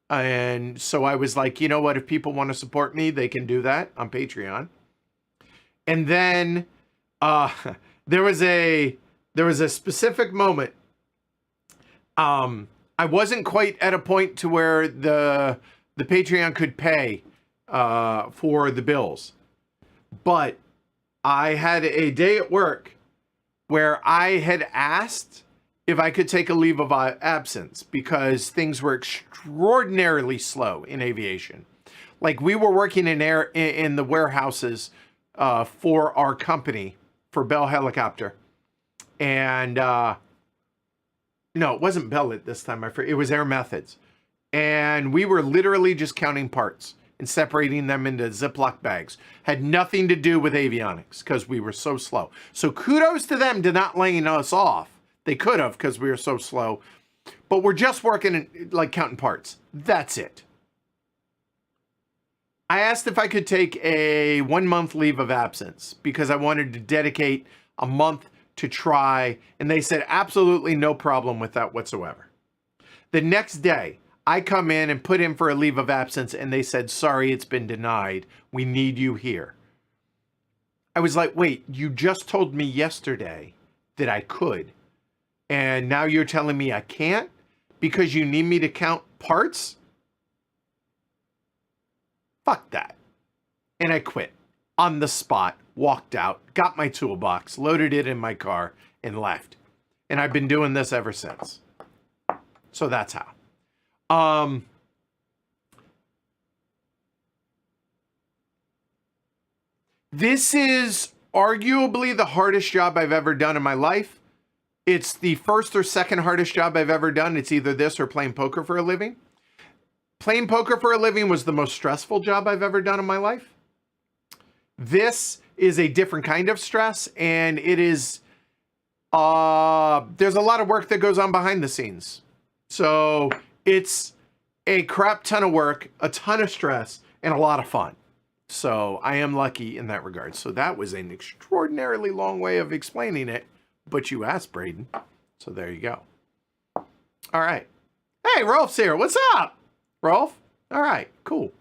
And so I was like, you know what? If people want to support me, they can do that on Patreon. And then there was a specific moment. I wasn't quite at a point to where the Patreon could pay for the Bills. But I had a day at work where I had asked if I could take a leave of absence because things were extraordinarily slow in aviation. Like we were working in the warehouses for our company for Bell Helicopter, and no, it wasn't Bell at this time. It was Air Methods, and we were literally just counting parts and separating them into Ziploc bags. Had nothing to do with avionics because we were so slow. So kudos to them to not laying us off. They could have because we were so slow, but we're just working like counting parts. That's it. I asked if I could take a 1 month leave of absence because I wanted to dedicate a month to try, and they said absolutely no problem with that whatsoever. The next day, I come in and put in for a leave of absence, and they said, sorry, it's been denied. We need you here. I was like, wait, you just told me yesterday that I could, and now you're telling me I can't because you need me to count parts? Fuck that. And I quit on the spot, walked out, got my toolbox, loaded it in my car, and left. And I've been doing this ever since. So that's how. This is arguably the hardest job I've ever done in my life. It's the first or second hardest job I've ever done. It's either this or playing poker for a living. Playing poker for a living was the most stressful job I've ever done in my life. This is a different kind of stress, and it is, there's a lot of work that goes on behind the scenes. So it's a crap ton of work, a ton of stress, and a lot of fun. So I am lucky in that regard. So that was an extraordinarily long way of explaining it, but you asked, Braden. So there you go. All right. Hey, Rolf's here. What's up, Rolf? All right, cool.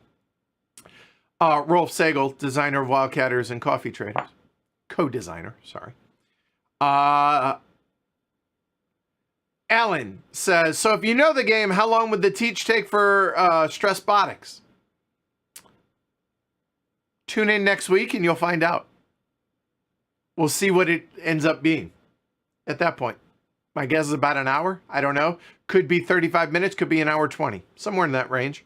Rolf Sagel, designer of Wildcatters and Coffee Traders. Co-designer, sorry. Alan says, so if you know the game, how long would the teach take for Stressbotics? Tune in next week and you'll find out. We'll see what it ends up being at that point. My guess is about an hour. I don't know. Could be 35 minutes, could be an hour 20. Somewhere in that range.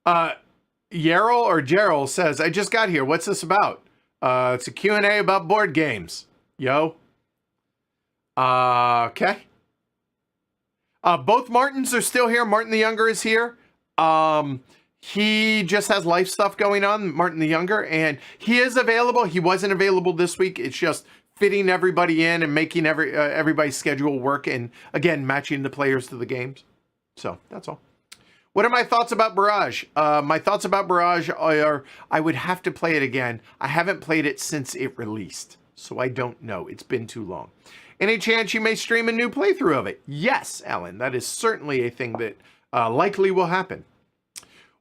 Yarrell or Gerald says, I just got here. What's this about? It's a Q&A about board games. Yo. Okay. Both Martins are still here. Martin the Younger is here. He just has life stuff going on, Martin the Younger, and he is available. He wasn't available this week. It's just fitting everybody in and making everybody's schedule work, and again, matching the players to the games. So that's all. What are my thoughts about Barrage? My thoughts about Barrage are I would have to play it again. I haven't played it since it released, so I don't know. It's been too long. Any chance you may stream a new playthrough of it? Yes, Alan. That is certainly a thing that likely will happen.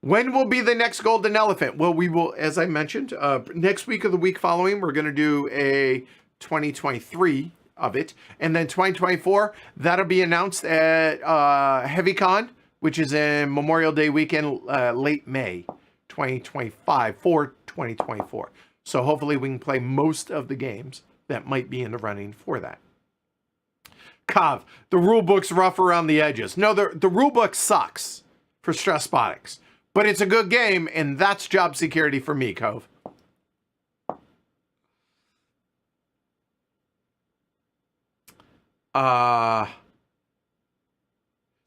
When will be the next Golden Elephant? Well, we will, as I mentioned, next week or the week following, we're going to do a 2023 of it. And then 2024, that'll be announced at HeavyCon, which is in Memorial Day weekend, late May 2025 for 2024. So hopefully we can play most of the games that might be in the running for that. Kav, the rule book's rough around the edges. No, the rule book sucks for Stressbotics, but it's a good game, and that's job security for me, Cove.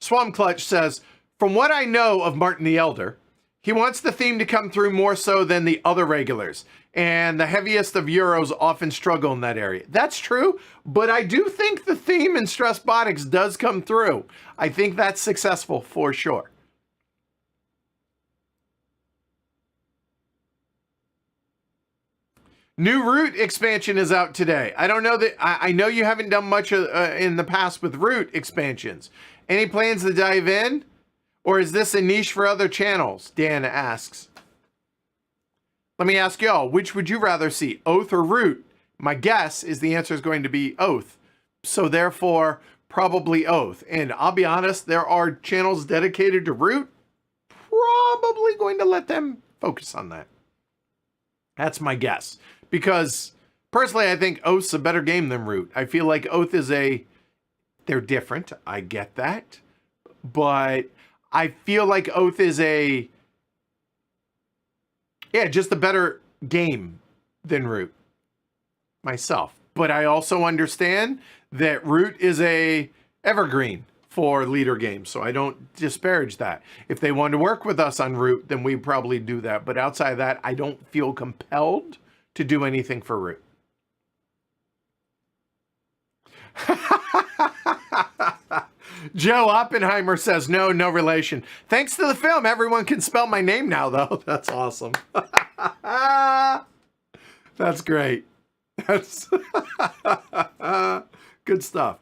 Swam Clutch says, from what I know of Martin the Elder, he wants the theme to come through more so than the other regulars, and the heaviest of Euros often struggle in that area. That's true, but I do think the theme in Stressbotics does come through. I think that's successful for sure. New Root expansion is out today. I don't know that I know you haven't done much in the past with Root expansions. Any plans to dive in? Or is this a niche for other channels? Dan asks. Let me ask y'all, which would you rather see, Oath or Root? My guess is the answer is going to be Oath. So therefore, probably Oath. And I'll be honest, there are channels dedicated to Root. probably going to let them focus on that. That's my guess. Because personally, I think Oath's a better game than Root. I feel like Oath is they're different. I get that. But I feel like Oath is just a better game than Root myself. But I also understand that Root is a evergreen for leader games, so I don't disparage that. If they want to work with us on Root, then we probably do that. But outside of that, I don't feel compelled to do anything for Root. Joe Oppenheimer says, no relation. Thanks to the film, everyone can spell my name now, though. That's awesome. That's great. That's good stuff.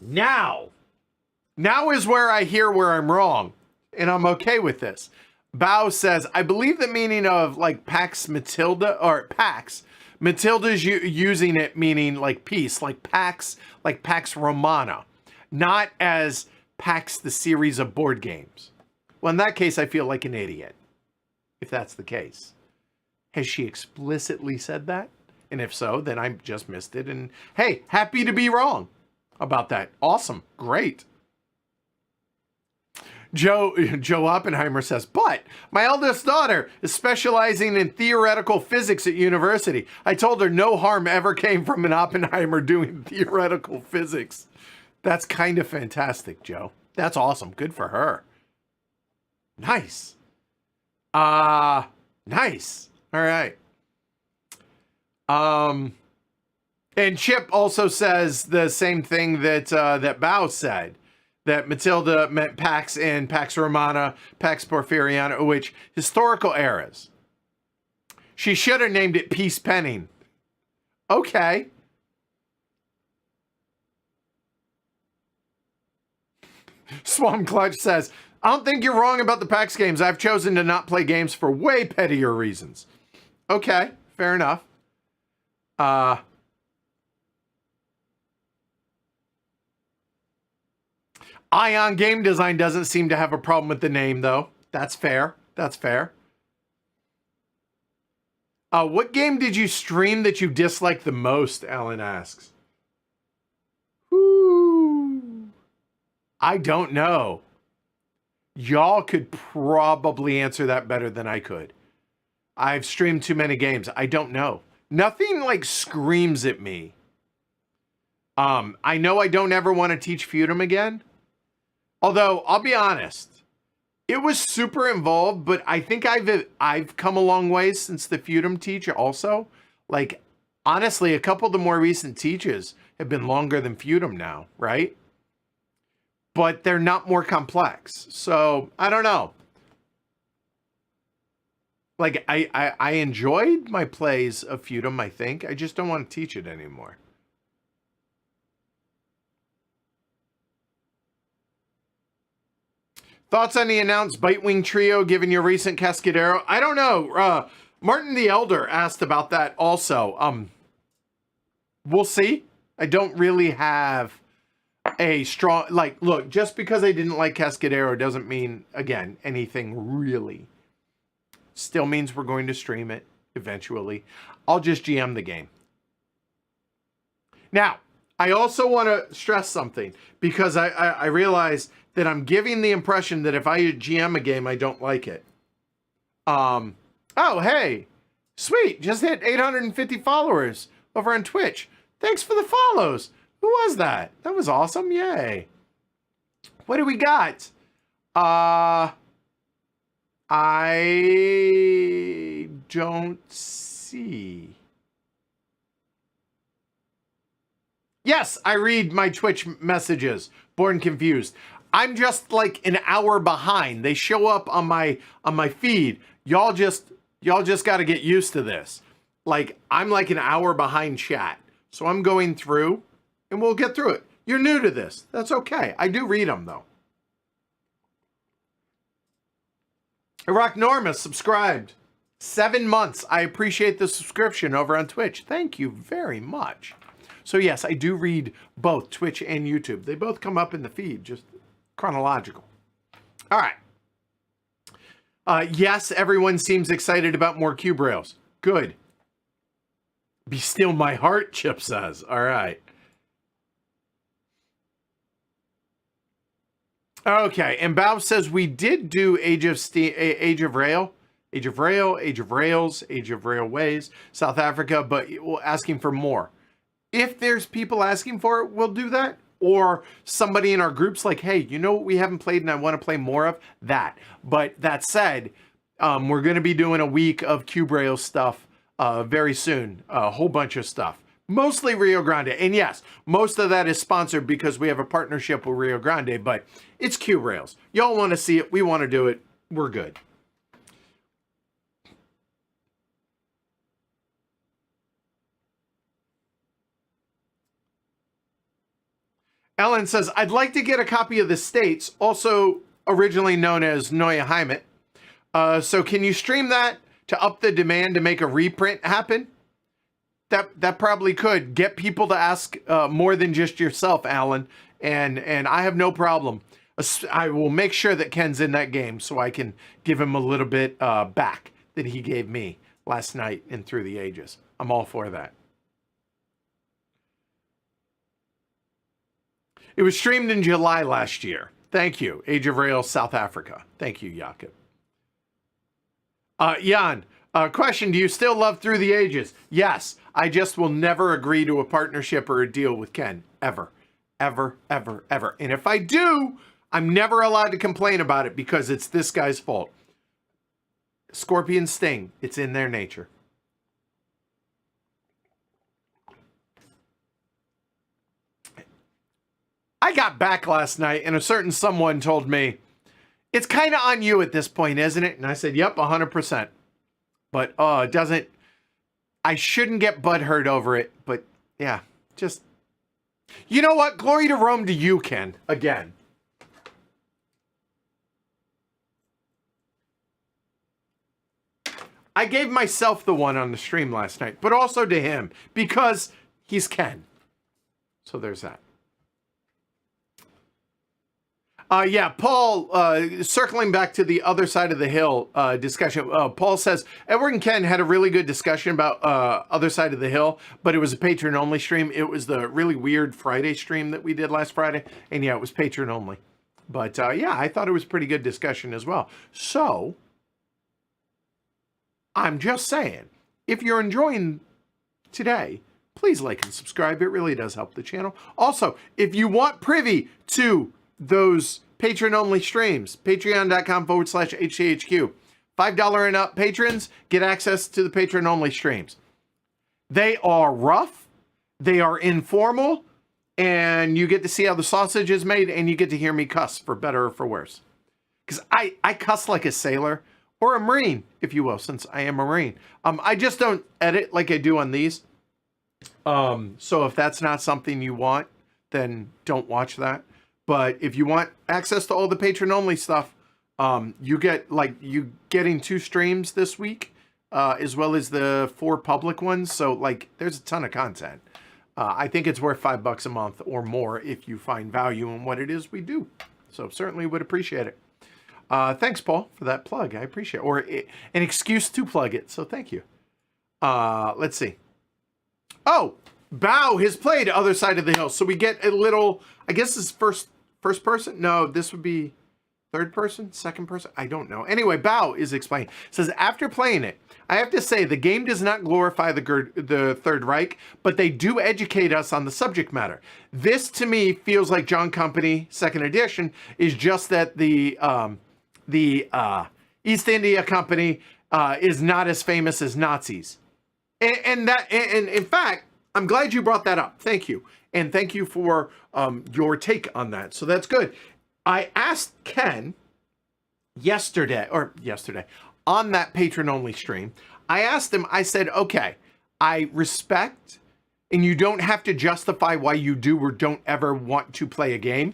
Now is where I hear where I'm wrong, and I'm okay with this. Bao says, I believe the meaning of like Pax Matilda, or Pax, Matilda's using it meaning like peace, like Pax Romana, not as Pax the series of board games. Well, in that case, I feel like an idiot, if that's the case. Has she explicitly said that? And if so, then I just missed it. And hey, happy to be wrong about that. Awesome. Great. Joe Oppenheimer says, but my eldest daughter is specializing in theoretical physics at university. I told her no harm ever came from an Oppenheimer doing theoretical physics. That's kind of fantastic, Joe. That's awesome. Good for her. Nice. Nice. All right. And Chip also says the same thing that Bao said, that Matilda meant Pax and Pax Romana, Pax Porfiriana, which historical eras. She should have named it Peace Penning. Okay. Swam Clutch says, I don't think you're wrong about the PAX games. I've chosen to not play games for way pettier reasons. Okay, fair enough. Ion Game Design doesn't seem to have a problem with the name, though. That's fair. That's fair. What game did you stream that you disliked the most, Alan asks. Ooh, I don't know. Y'all could probably answer that better than I could. I've streamed too many games. I don't know. Nothing like screams at me. I know I don't ever want to teach Feudum again. Although, I'll be honest, it was super involved, but I think I've come a long way since the Feudum teach also. Like, honestly, a couple of the more recent teaches have been longer than Feudum now, right? But they're not more complex. So, I don't know. Like, I enjoyed my plays of Feudum, I think. I just don't want to teach it anymore. Thoughts on the announced Bitewing Trio given your recent Cascadero? I don't know. Martin the Elder asked about that also. We'll see. I don't really have a strong... Like, look, just because I didn't like Cascadero doesn't mean, again, anything really. Still means we're going to stream it eventually. I'll just GM the game. Now, I also want to stress something because I realize that I'm giving the impression that if I GM a game, I don't like it. Oh, hey, sweet. Just hit 850 followers over on Twitch. Thanks for the follows. Who was that? That was awesome. Yay. What do we got? I don't see. Yes, I read my Twitch messages. Born confused. I'm just like an hour behind. They show up on my feed. Y'all just got to get used to this. Like, I'm like an hour behind chat. So I'm going through and we'll get through it. You're new to this. That's okay. I do read them though. Iraq Norma subscribed. 7 months. I appreciate the subscription over on Twitch. Thank you very much. So yes, I do read both Twitch and YouTube. They both come up in the feed. Just chronological. All right. Yes, everyone seems excited about more cube rails. Good. Be still my heart, Chip says. All right. Okay, and Bao says we did do Age of Rail, Age of Rail, Age of Rails, Age of Railways, South Africa, but we're asking for more. If there's people asking for it, we'll do that. Or somebody in our group's like, hey, you know what we haven't played and I want to play more of? That. But that said, we're going to be doing a week of Cube Rail stuff very soon. A whole bunch of stuff. Mostly Rio Grande. And yes, most of that is sponsored because we have a partnership with Rio Grande, but it's Cube Rails. Y'all want to see it. We want to do it. We're good. Ellen says, I'd like to get a copy of The States, also originally known as Neue Heimat. So can you stream that to up the demand to make a reprint happen? That probably could get people to ask more than just yourself, Alan. And I have no problem. I will make sure that Ken's in that game so I can give him a little bit back that he gave me last night and through the ages. I'm all for that. It was streamed in July last year. Thank you. Age of Rail, South Africa. Thank you, Jakob. Jan, question, do you still love Through the Ages? Yes. I just will never agree to a partnership or a deal with Ken. Ever. Ever, ever, ever. And if I do, I'm never allowed to complain about it because it's this guy's fault. Scorpion Sting. It's in their nature. I got back last night and a certain someone told me, it's kind of on you at this point, isn't it? And I said, yep, 100%. But, it doesn't, I shouldn't get butthurt over it. But, yeah, just, you know what? Glory to Rome to you, Ken, again. I gave myself the one on the stream last night, but also to him, because he's Ken. So there's that. Yeah, Paul, circling back to the other side of the hill discussion, Paul says, Edward and Ken had a really good discussion about other side of the hill, but it was a patron-only stream. It was the really weird Friday stream that we did last Friday, and yeah, it was patron-only. But yeah, I thought it was pretty good discussion as well. So, I'm just saying, if you're enjoying today, please like and subscribe. It really does help the channel. Also, if you want privy to those patron-only streams, patreon.com/HCHQ. $5 and up patrons get access to the patron-only streams. They are rough, they are informal, and you get to see how the sausage is made, and you get to hear me cuss, for better or for worse. Because I cuss like a sailor, or a Marine, if you will, since I am a Marine. I just don't edit like I do on these. So if that's not something you want, then don't watch that. But if you want access to all the patron-only stuff, you getting 2 streams this week, as well as the 4 public ones. So, there's a ton of content. I think it's worth $5 a month or more if you find value in what it is we do. So, certainly would appreciate it. Thanks, Paul, for that plug. I appreciate it. Or an excuse to plug it. So, thank you. Let's see. Oh, Bao has played Other Side of the Hill. So, we get a little, I guess this is first person? No, this would be third person, second person? I don't know. Anyway, Bao is explaining. Says, after playing it, I have to say the game does not glorify the Third Reich, but they do educate us on the subject matter. This, to me, feels like John Company, second edition, is just that the East India Company is not as famous as Nazis. And in fact, I'm glad you brought that up. Thank you. And thank you for your take on that. So that's good. I asked Ken yesterday, on that patron-only stream, I asked him, I said, okay, I respect, and you don't have to justify why you do or don't ever want to play a game.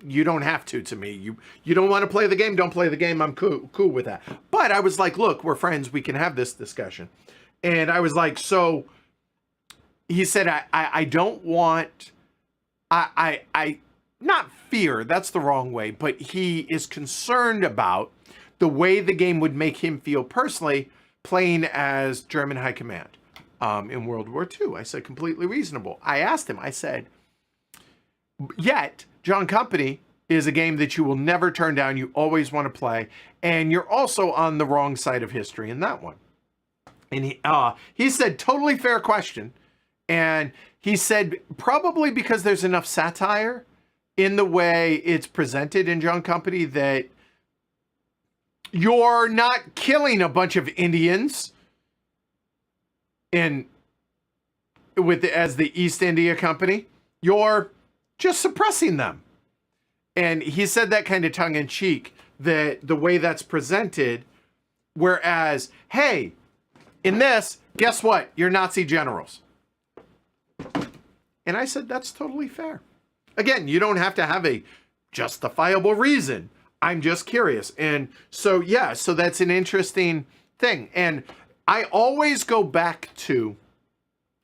You don't have to me. You don't want to play the game, don't play the game. I'm cool with that. But I was like, look, we're friends. We can have this discussion. And I was like, so he said, I don't want, not fear, that's the wrong way, but he is concerned about the way the game would make him feel personally playing as German High Command in World War II. I said, completely reasonable. I asked him, I said, yet John Company is a game that you will never turn down. You always want to play. And you're also on the wrong side of history in that one. And he said, totally fair question. And he said, probably because there's enough satire in the way it's presented in John Company that you're not killing a bunch of Indians as the East India Company. You're just suppressing them. And he said that kind of tongue in cheek, that the way that's presented, whereas, hey, in this, guess what? You're Nazi generals. And I said, that's totally fair. Again, you don't have to have a justifiable reason. I'm just curious. And so, yeah, so that's an interesting thing. And I always go back to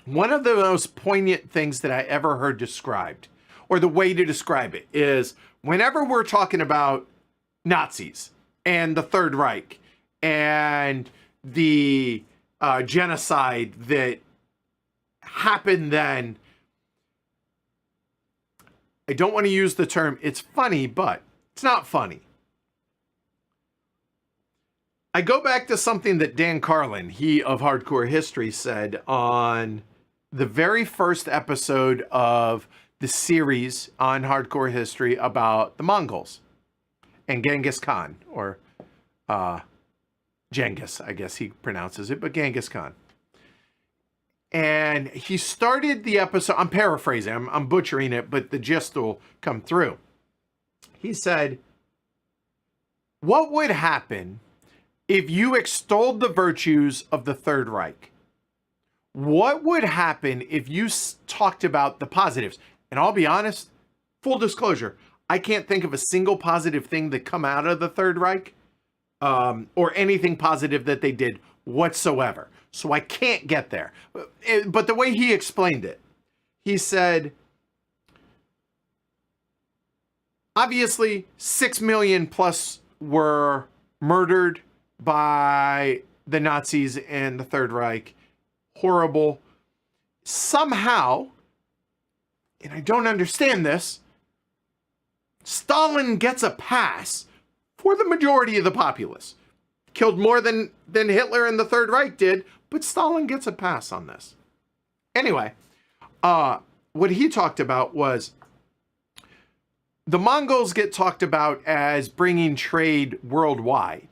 one of the most poignant things that I ever heard described, or the way to describe it, is whenever we're talking about Nazis and the Third Reich and the genocide that happened then, I don't want to use the term, it's funny, but it's not funny. I go back to something that Dan Carlin, he of Hardcore History, said on the very first episode of the series on Hardcore History about the Mongols and Genghis Khan, or Genghis, I guess he pronounces it, but Genghis Khan. And he started the episode, I'm paraphrasing, I'm butchering it, but the gist will come through. He said, what would happen if you extolled the virtues of the Third Reich? What would happen if you talked about the positives? And I'll be honest, full disclosure, I can't think of a single positive thing that come out of the Third Reich, or anything positive that they did whatsoever. So I can't get there. But the way he explained it, he said, obviously 6 million plus were murdered by the Nazis and the Third Reich. Horrible. Somehow, and I don't understand this, Stalin gets a pass for the majority of the populace. Killed more than Hitler and the Third Reich did, but Stalin gets a pass on this. Anyway, what he talked about was the Mongols get talked about as bringing trade worldwide.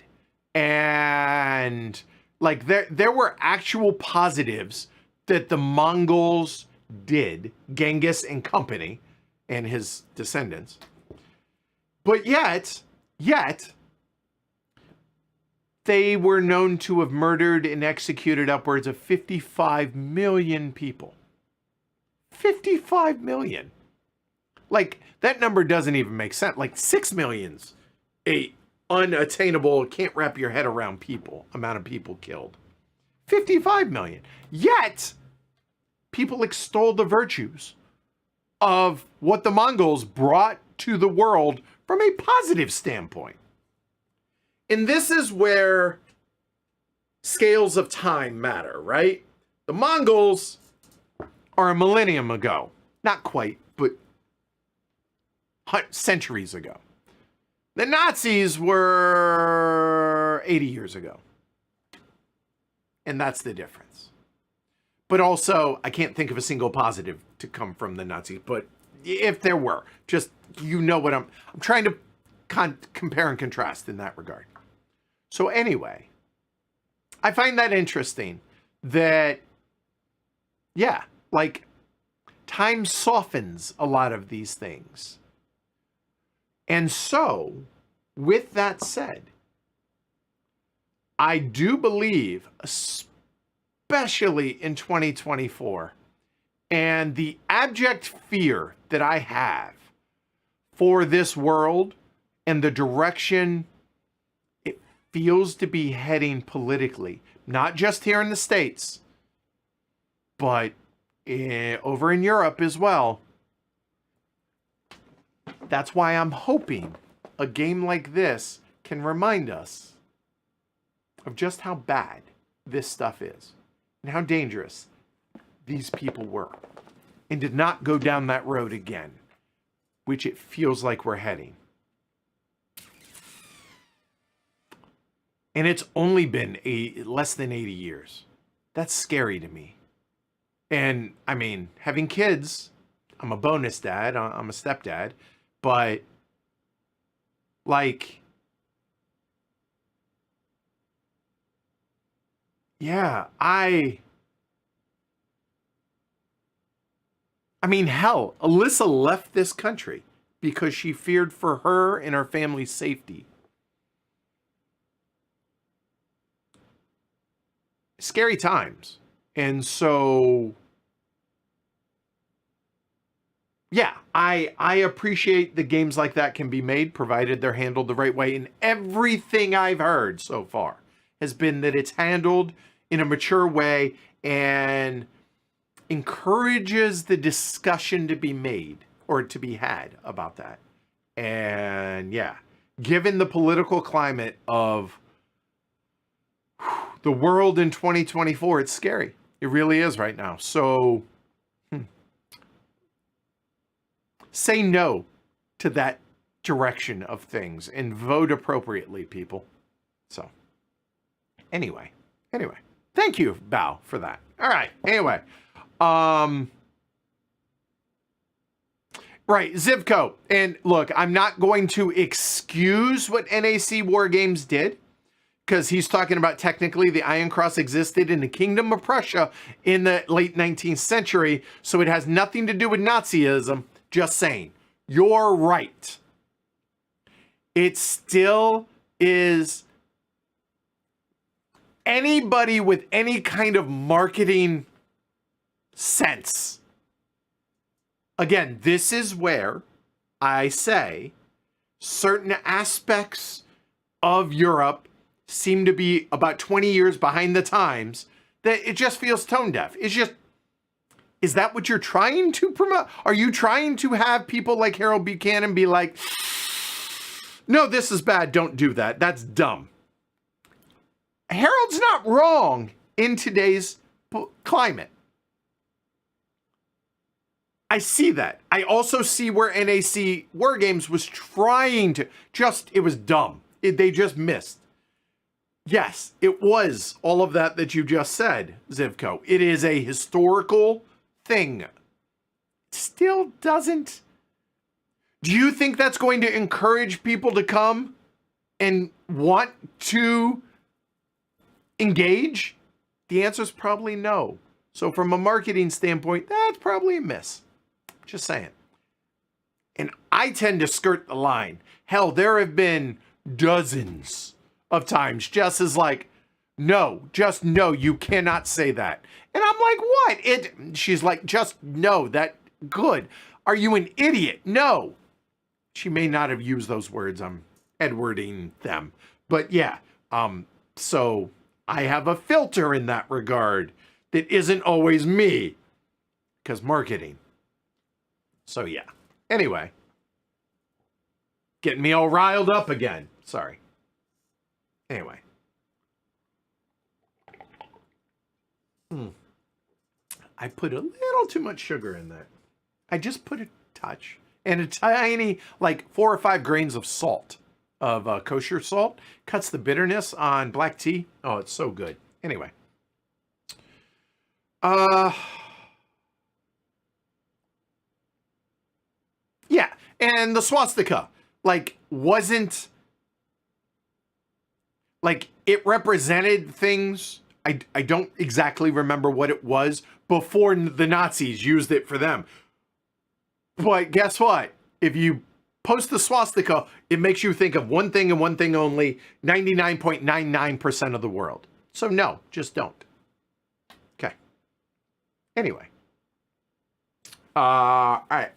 And like there were actual positives that the Mongols did, Genghis and company and his descendants. But yet they were known to have murdered and executed upwards of 55 million people. 55 million. Like, that number doesn't even make sense. Like, 6 million's a unattainable, can't wrap your head around amount of people killed. 55 million. Yet, people extol the virtues of what the Mongols brought to the world from a positive standpoint. And this is where scales of time matter, right? The Mongols are a millennium ago. Not quite, but centuries ago. The Nazis were 80 years ago. And that's the difference. But also, I can't think of a single positive to come from the Nazis. But if there were, just, you know what I'm trying to compare and contrast in that regard. So anyway, I find that interesting that, yeah, like time softens a lot of these things. And so, with that said, I do believe, especially in 2024, and the abject fear that I have for this world and the direction it feels to be heading politically, not just here in the States, but over in Europe as well. That's why I'm hoping a game like this can remind us of just how bad this stuff is and how dangerous these people were, and did not go down that road again, which it feels like we're heading. And it's only been less than 80 years. That's scary to me. And I mean, having kids, I'm a bonus dad, I'm a stepdad, but like, yeah, I mean, hell, Alyssa left this country because she feared for her and her family's safety. Scary times. And so, yeah, I appreciate that games like that can be made, provided they're handled the right way. And everything I've heard so far has been that it's handled in a mature way and encourages the discussion to be made or to be had about that. And yeah, given the political climate of the world in 2024, it's scary. It really is right now. So say no to that direction of things and vote appropriately, people. So anyway, thank you, Bao, for that. All right. Anyway, right, Zivko. And look, I'm not going to excuse what NAC War Games did, because he's talking about technically the Iron Cross existed in the Kingdom of Prussia in the late 19th century, so it has nothing to do with Nazism. Just saying. You're right. It still is. Anybody with any kind of marketing sense. Again, this is where I say certain aspects of Europe seem to be about 20 years behind the times, that it just feels tone deaf. It's just, is that what you're trying to promote? Are you trying to have people like Harold Buchanan be like, no, this is bad, don't do that, that's dumb? Harold's not wrong in today's climate. I see that. I also see where NAC War Games was trying to it was dumb. They just missed. Yes, it was all of that you just said, Zivko. It is a historical thing. Still doesn't. Do you think that's going to encourage people to come and want to engage? The answer is probably no. So from a marketing standpoint, that's probably a miss. Just saying. And I tend to skirt the line. Hell, there have been dozens of times just as like, no, just no, you cannot say that. And I'm like, what? She's like, just no, that good. Are you an idiot? No. She may not have used those words. I'm Edwarding them. But yeah, so I have a filter in that regard that isn't always me, because marketing. So yeah. Anyway, getting me all riled up again. Sorry. Anyway. I put a little too much sugar in that. I just put a touch. And a tiny, like 4 or 5 grains of salt, of kosher salt. Cuts the bitterness on black tea. Oh, it's so good. Anyway. Yeah, and the swastika, like, wasn't, like, it represented things. I don't exactly remember what it was before the Nazis used it for them. But guess what? If you post the swastika, it makes you think of one thing and one thing only, 99.99% of the world. So no, just don't. Okay. Anyway. All right.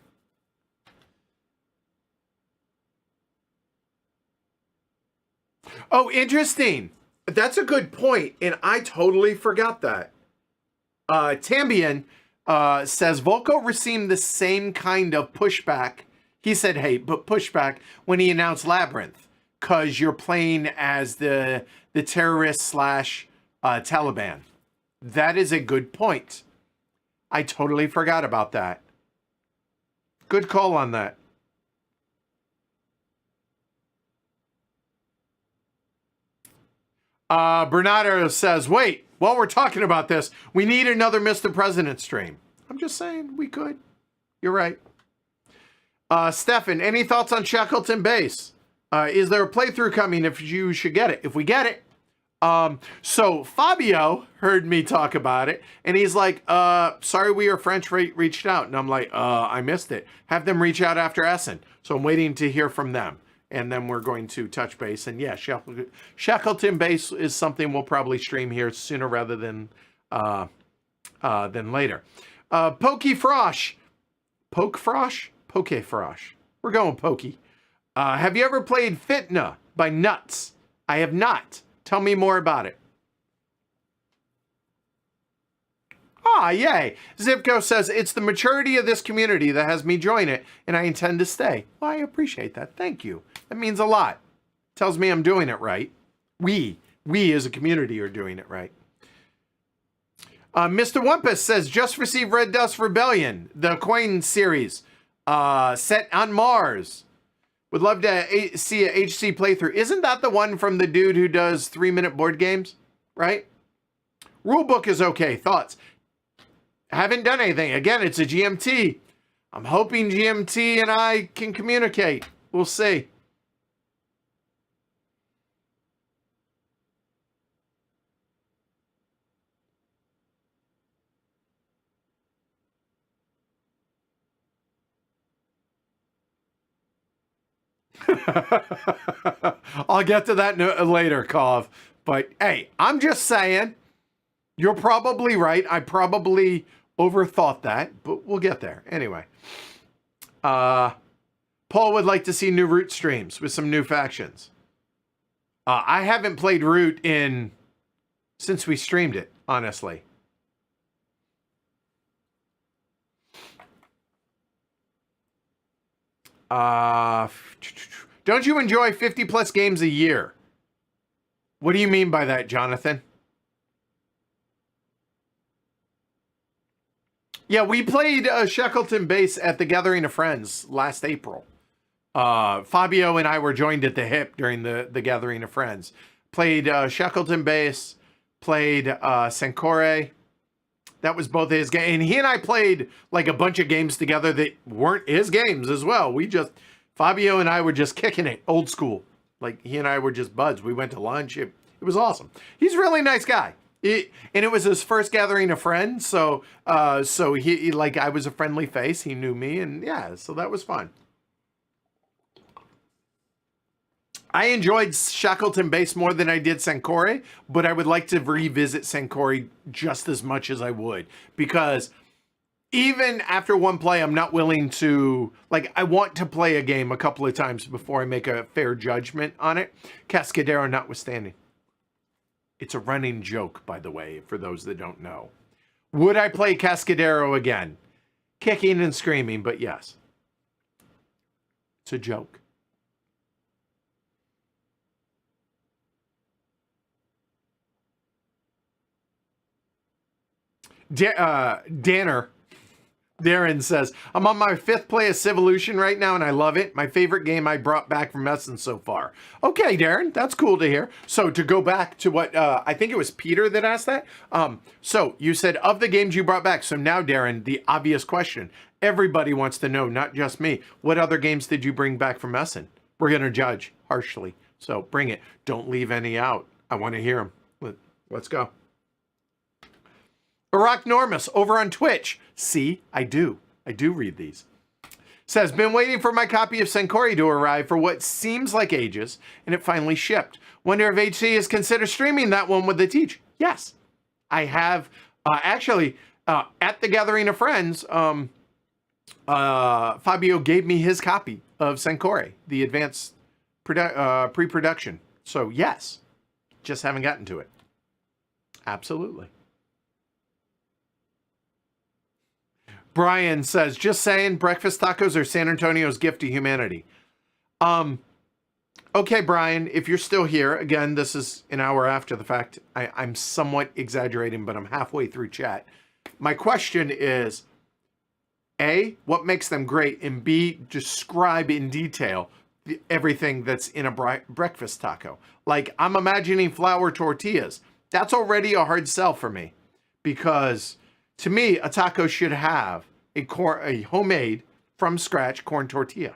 Oh, interesting. That's a good point, and I totally forgot that. Tambian says Volko received the same kind of pushback He said, hey, but pushback when he announced Labyrinth, because you're playing as the terrorist slash Taliban. That is a good point. I totally forgot about that. Good call on that. Bernardo says, wait, while we're talking about this, we need another Mr. President stream. I'm just saying, we could. You're right. Stefan, any thoughts on Shackleton Base? Is there a playthrough coming if you should get it? If we get it. So Fabio heard me talk about it, and he's like, sorry we are French reached out. And I'm like, I missed it. Have them reach out after Essen. So I'm waiting to hear from them. And then we're going to touch base. And yeah, Shackleton Base is something we'll probably stream here sooner rather than later. Pokey Frosh. Poke Frosh? Poke Frosh. We're going Pokey. Have you ever played Fitna by Nuts? I have not. Tell me more about it. Ah, yay. Zipco says, it's the maturity of this community that has me join it, and I intend to stay. Well, I appreciate that. Thank you. That means a lot. Tells me I'm doing it right. We as a community are doing it right. Mr. Wumpus says, just received Red Dust Rebellion, the coin series, set on Mars. Would love to see a HC playthrough. Isn't that the one from the dude who does 3-minute board games? Right? Rulebook is okay. Thoughts? Haven't done anything. Again, it's a GMT. I'm hoping GMT and I can communicate. We'll see. I'll get to that later, Kov. But hey, I'm just saying, you're probably right. I probably overthought that, but we'll get there. Anyway. Paul would like to see new Root streams with some new factions. I haven't played Root since we streamed it, honestly. Don't you enjoy 50 plus games a year? What do you mean by that, Jonathan? Yeah, we played Shackleton Base at the Gathering of Friends last April. Fabio and I were joined at the hip during the Gathering of Friends. Played Shackleton Base, played Sancore. That was both his game. And he and I played like a bunch of games together that weren't his games as well. Fabio and I were just kicking it, old school. Like he and I were just buds. We went to lunch. It was awesome. He's a really nice guy. And it was his first Gathering of Friends. So he like, I was a friendly face. He knew me. And yeah, so that was fun. I enjoyed Shackleton Base more than I did Sancore, but I would like to revisit Sancore just as much as I would, because even after one play, I'm not willing to, like, I want to play a game a couple of times before I make a fair judgment on it. Cascadero notwithstanding. It's a running joke, by the way, for those that don't know. Would I play Cascadero again? Kicking and screaming, but yes. It's a joke. Darren says, I'm on my 5th play of Civolution right now, and I love it. My favorite game I brought back from Essen so far. Okay, Darren, that's cool to hear. So to go back to what, I think it was Peter that asked that. So you said of the games you brought back. So now, Darren, the obvious question. Everybody wants to know, not just me. What other games did you bring back from Essen? We're going to judge harshly. So bring it. Don't leave any out. I want to hear them. Let's go. Iraq Normus over on Twitch. See, I do read these. Says, been waiting for my copy of Sancore to arrive for what seems like ages, and it finally shipped. Wonder if HC has considered streaming that one with the Teach. Yes, I have. Actually, at the Gathering of Friends, Fabio gave me his copy of Sancore, the advanced pre-production. So yes, just haven't gotten to it. Absolutely. Brian says, just saying, breakfast tacos are San Antonio's gift to humanity. Okay, Brian, if you're still here, again, this is an hour after the fact. I'm somewhat exaggerating, but I'm halfway through chat. My question is, A, what makes them great? And B, describe in detail everything that's in a breakfast taco. Like, I'm imagining flour tortillas. That's already a hard sell for me. Because, to me, a taco should have a homemade, from scratch, corn tortilla.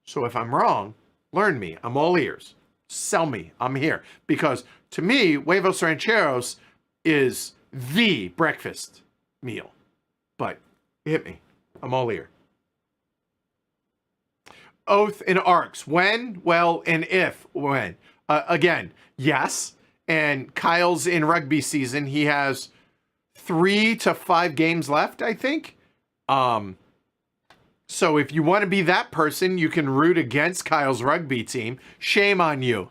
So if I'm wrong, learn me. I'm all ears. Sell me. I'm here. Because to me, huevos rancheros is the breakfast meal. But hit me. I'm all ear. Oath and arcs. When? Well, and if. When? Again, yes. And Kyle's in rugby season. He has 3 to 5 games left, I think. So if you want to be that person, you can root against Kyle's rugby team. Shame on you.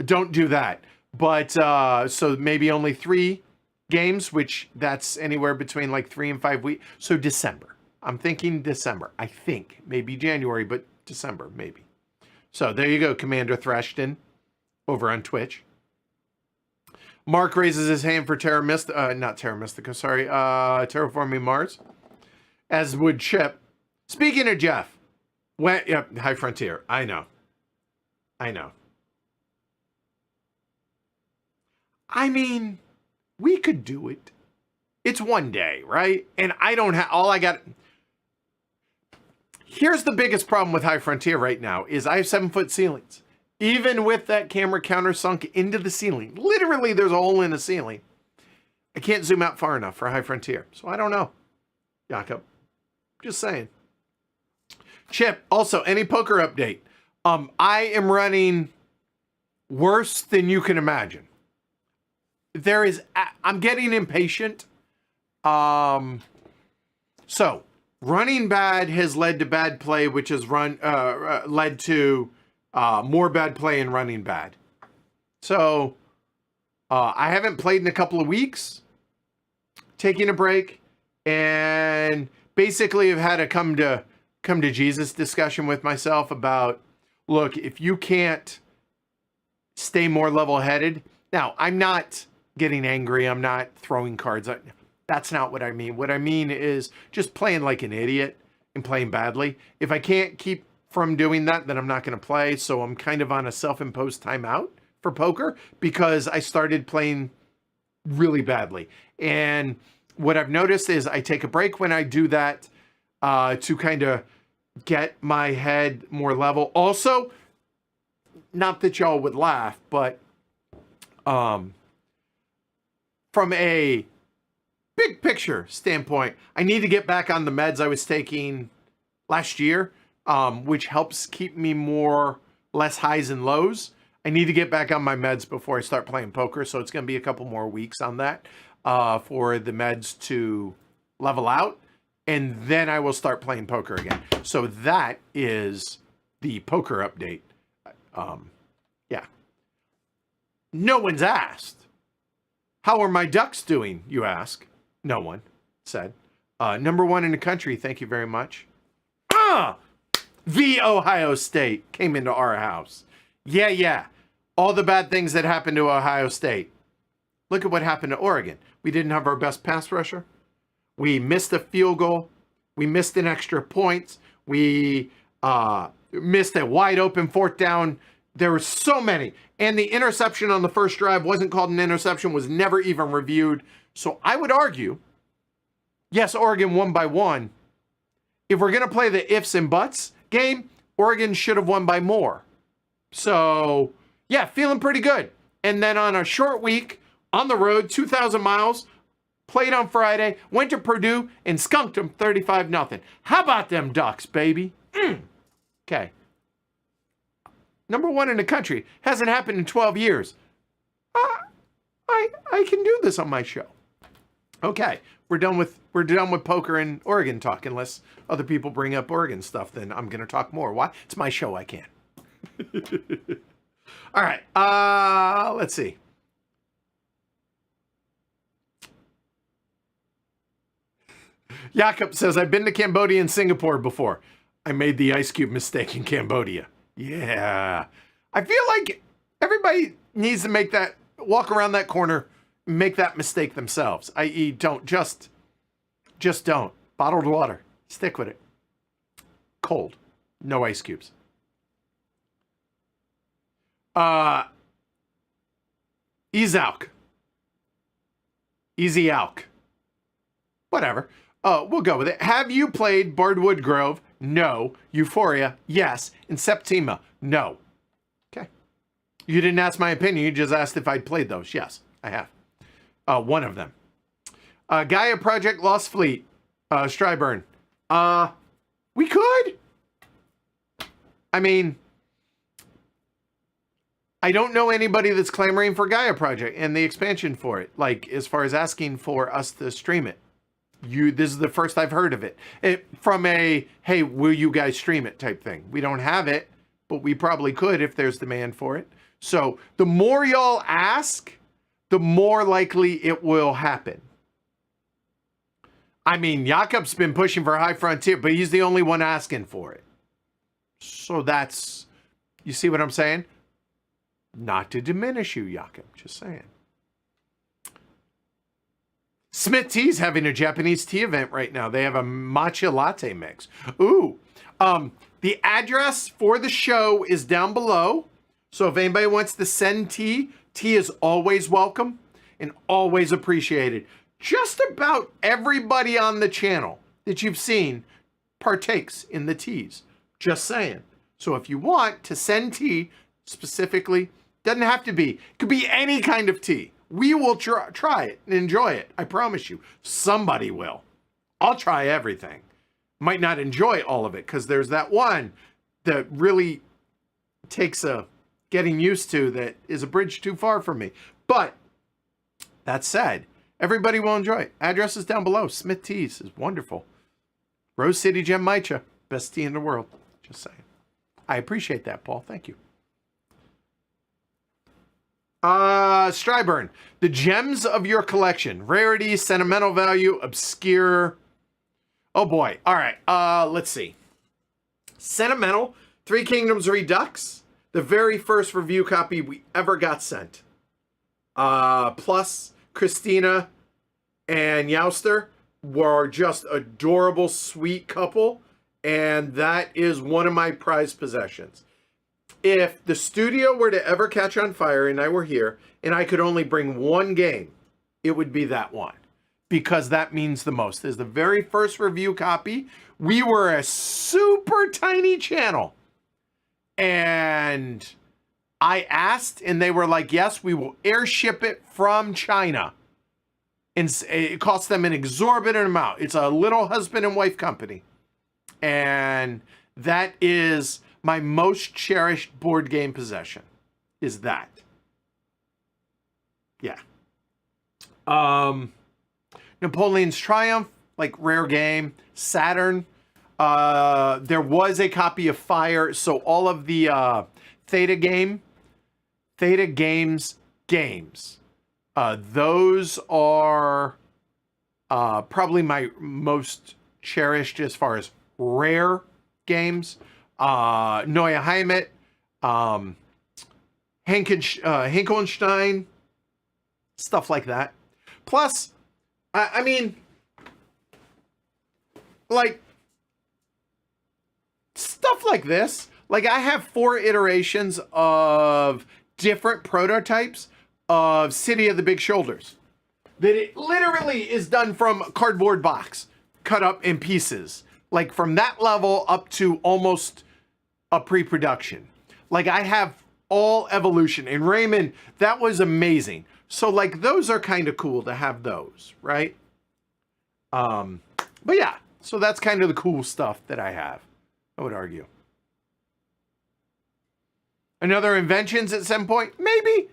Don't do that. But so maybe only 3 games, which that's anywhere between like 3 and 5 weeks. So December. I'm thinking December. I think maybe January, but December maybe. So there you go, Commander Thrashton over on Twitch. Mark raises his hand for not Terra Mystica, sorry, Terraforming Mars. As would Chip. Speaking of Jeff, High Frontier. I know. I mean, we could do it. It's one day, right? And I don't have all I got. Here's the biggest problem with High Frontier right now is I have 7-foot ceilings. Even with that camera countersunk into the ceiling, literally there's a hole in the ceiling. I can't zoom out far enough for High Frontier. So I don't know. Jakob. Just saying. Chip, also, any poker update? I am running worse than you can imagine. I'm getting impatient. So, running bad has led to bad play, which has led to more bad play and running bad. So, I haven't played in a couple of weeks. Taking a break, and basically have had a come to Jesus discussion with myself about, look, if you can't stay more level-headed. Now, I'm not getting angry. I'm not throwing cards. That's not what I mean. What I mean is just playing like an idiot and playing badly. If I can't keep from doing that, then I'm not going to play. So I'm kind of on a self-imposed timeout for poker because I started playing really badly. And what I've noticed is I take a break when I do that to kind of get my head more level. Also, not that y'all would laugh, but from a big picture standpoint, I need to get back on the meds I was taking last year, which helps keep me less highs and lows. I need to get back on my meds before I start playing poker, so it's going to be a couple more weeks on that for the meds to level out, and then I will start playing poker again. So that is the poker update. Yeah. No one's asked. How are my Ducks doing, you ask? No one said. Number 1 in the country, thank you very much. The Ohio State came into our house. Yeah. All the bad things that happened to Ohio State. Look at what happened to Oregon. We didn't have our best pass rusher. We missed a field goal. We missed an extra point. We missed a wide open 4th down. There were so many. And the interception on the first drive wasn't called an interception, was never even reviewed. So I would argue, yes, Oregon won by 1. If we're going to play the ifs and buts game, Oregon should have won by more. So, yeah, feeling pretty good. And then on a short week, on the road, 2,000 miles, played on Friday, went to Purdue, and skunked them 35-0. How about them Ducks, baby? Okay. Number 1 in the country. Hasn't happened in 12 years. I can do this on my show. Okay, we're done with poker and Oregon talk. Unless other people bring up Oregon stuff, then I'm going to talk more. Why? It's my show. I can. All right. Let's see. Jakob says, I've been to Cambodia and Singapore before. I made the ice cube mistake in Cambodia. Yeah. I feel like everybody needs to walk around that corner, make that mistake themselves. I.e., just don't. Bottled water. Stick with it. Cold. No ice cubes. Easy Alk. Whatever. We'll go with it. Have you played Bardwood Grove? No. Euphoria? Yes. And Septima? No. Okay. You didn't ask my opinion. You just asked if I'd played those. Yes, I have. One of them. Gaia Project Lost Fleet. Stryburn. We could. I mean, I don't know anybody that's clamoring for Gaia Project and the expansion for it. Like, as far as asking for us to stream it. This is the first I've heard of it. From a, hey, will you guys stream it type thing. We don't have it, but we probably could if there's demand for it. So the more y'all ask, the more likely it will happen. I mean, Jakob's been pushing for High Frontier, but he's the only one asking for it. So that's, you see what I'm saying? Not to diminish you, Jakob, just saying. Smith Tea's having a Japanese tea event right now. They have a matcha latte mix. Ooh. The address for the show is down below. So if anybody wants to send tea, tea is always welcome and always appreciated. Just about everybody on the channel that you've seen partakes in the teas. Just saying. So if you want to send tea specifically, doesn't have to be. It could be any kind of tea. We will try it and enjoy it. I promise you. Somebody will. I'll try everything. Might not enjoy all of it because there's that one that really takes a getting used to that is a bridge too far for me. But that said, everybody will enjoy it. Address is down below. Smith Teas is wonderful. Rose City Gem Matcha. Best tea in the world. Just saying. I appreciate that, Paul. Thank you. Stryburn. The gems of your collection. Rarity, sentimental value, obscure. Oh boy. All right. Let's see. Sentimental. Three Kingdoms Redux. The very first review copy we ever got sent. Plus, Christina and Youster were just adorable, sweet couple. And that is one of my prized possessions. If the studio were to ever catch on fire and I were here and I could only bring one game, it would be that one. Because that means the most. As the very first review copy, we were a super tiny channel. And I asked and they were like, yes, we will airship it from China. And it costs them an exorbitant amount. It's a little husband and wife company. And that is my most cherished board game possession, is that. Yeah. Napoleon's Triumph, like rare game. Saturn. There was a copy of Fire, so all of the Theta Games games. Those are probably my most cherished as far as rare games. Neue Heimat, Hinkelstein, stuff like that. Plus, I mean, like, stuff like this. Like, I have 4 iterations of different prototypes of City of the Big Shoulders. That it literally is done from a cardboard box, cut up in pieces. Like, from that level up to almost a pre-production. Like, I have all Evolution. And Raymond, that was amazing. So, like, those are kind of cool to have those, right? But yeah, so that's kind of the cool stuff that I have, I would argue. Another inventions at some point? Maybe.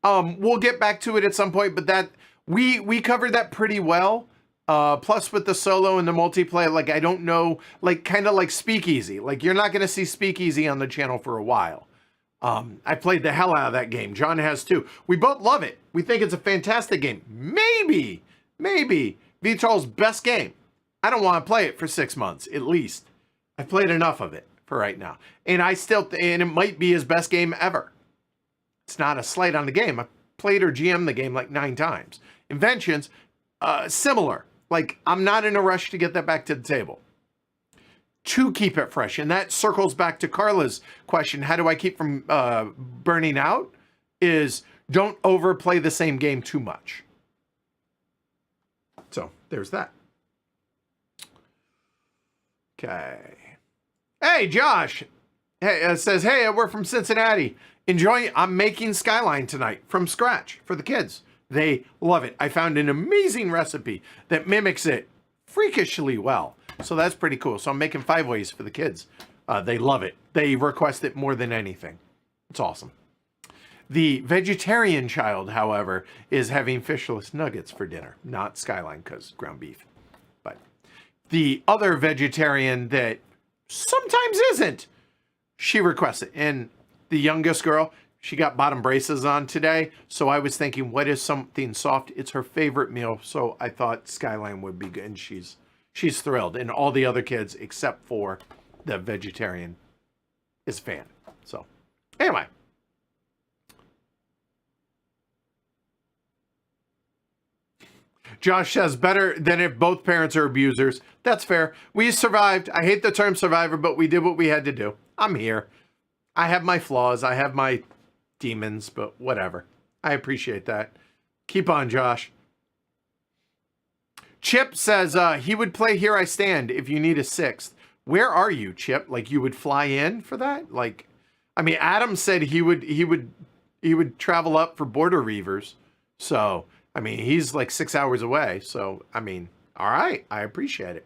We'll get back to it at some point, but that we covered that pretty well. Plus with the solo and the multiplayer, like, I don't know, like, kind of like Speakeasy. Like, you're not going to see Speakeasy on the channel for a while. I played the hell out of that game. John has too. We both love it. We think it's a fantastic game. Maybe Vital's best game I don't want to play it for 6 months, at least. I've played enough of it for right now. And and it might be his best game ever. It's not a slight on the game. I played or GM'd the game like 9 times. Inventions, similar. Like, I'm not in a rush to get that back to the table. To keep it fresh. And that circles back to Carla's question, how do I keep from burning out? Is don't overplay the same game too much. So, there's that. Okay. Hey, Josh. Hey, says, hey, we're from Cincinnati. I'm making Skyline tonight from scratch for the kids. They love it. I found an amazing recipe that mimics it freakishly well. So that's pretty cool. So I'm making 5 ways for the kids. They love it. They request it more than anything. It's awesome. The vegetarian child, however, is having fishless nuggets for dinner. Not Skyline, because ground beef. But the other vegetarian that sometimes isn't, she requests it. And the youngest girl, she got bottom braces on today. So I was thinking, what is something soft? It's her favorite meal. So I thought Skyline would be good. And she's thrilled. And all the other kids, except for the vegetarian, is a fan. So anyway. Josh says, better than if both parents are abusers. That's fair. We survived. I hate the term survivor, but we did what we had to do. I'm here. I have my flaws. I have my demons, but whatever. I appreciate that. Keep on, Josh. Chip says he would play Here I Stand if you need a 6th. Where are you, Chip? Like, you would fly in for that? Like, I mean, Adam said he would travel up for Border Reavers. So, I mean, he's like 6 hours away. So, I mean, all right. I appreciate it.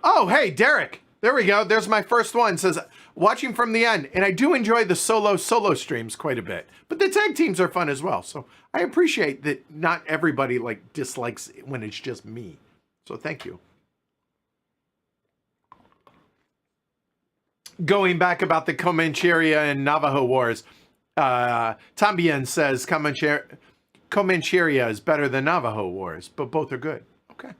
Oh, hey, Derek. There we go. There's my first one. It says, watching from the end. And I do enjoy the solo streams quite a bit. But the tag teams are fun as well. So I appreciate that not everybody like dislikes it when it's just me. So thank you. Going back about the Comancheria and Navajo Wars, Tambien says Comancheria is better than Navajo Wars, but both are good. Okay.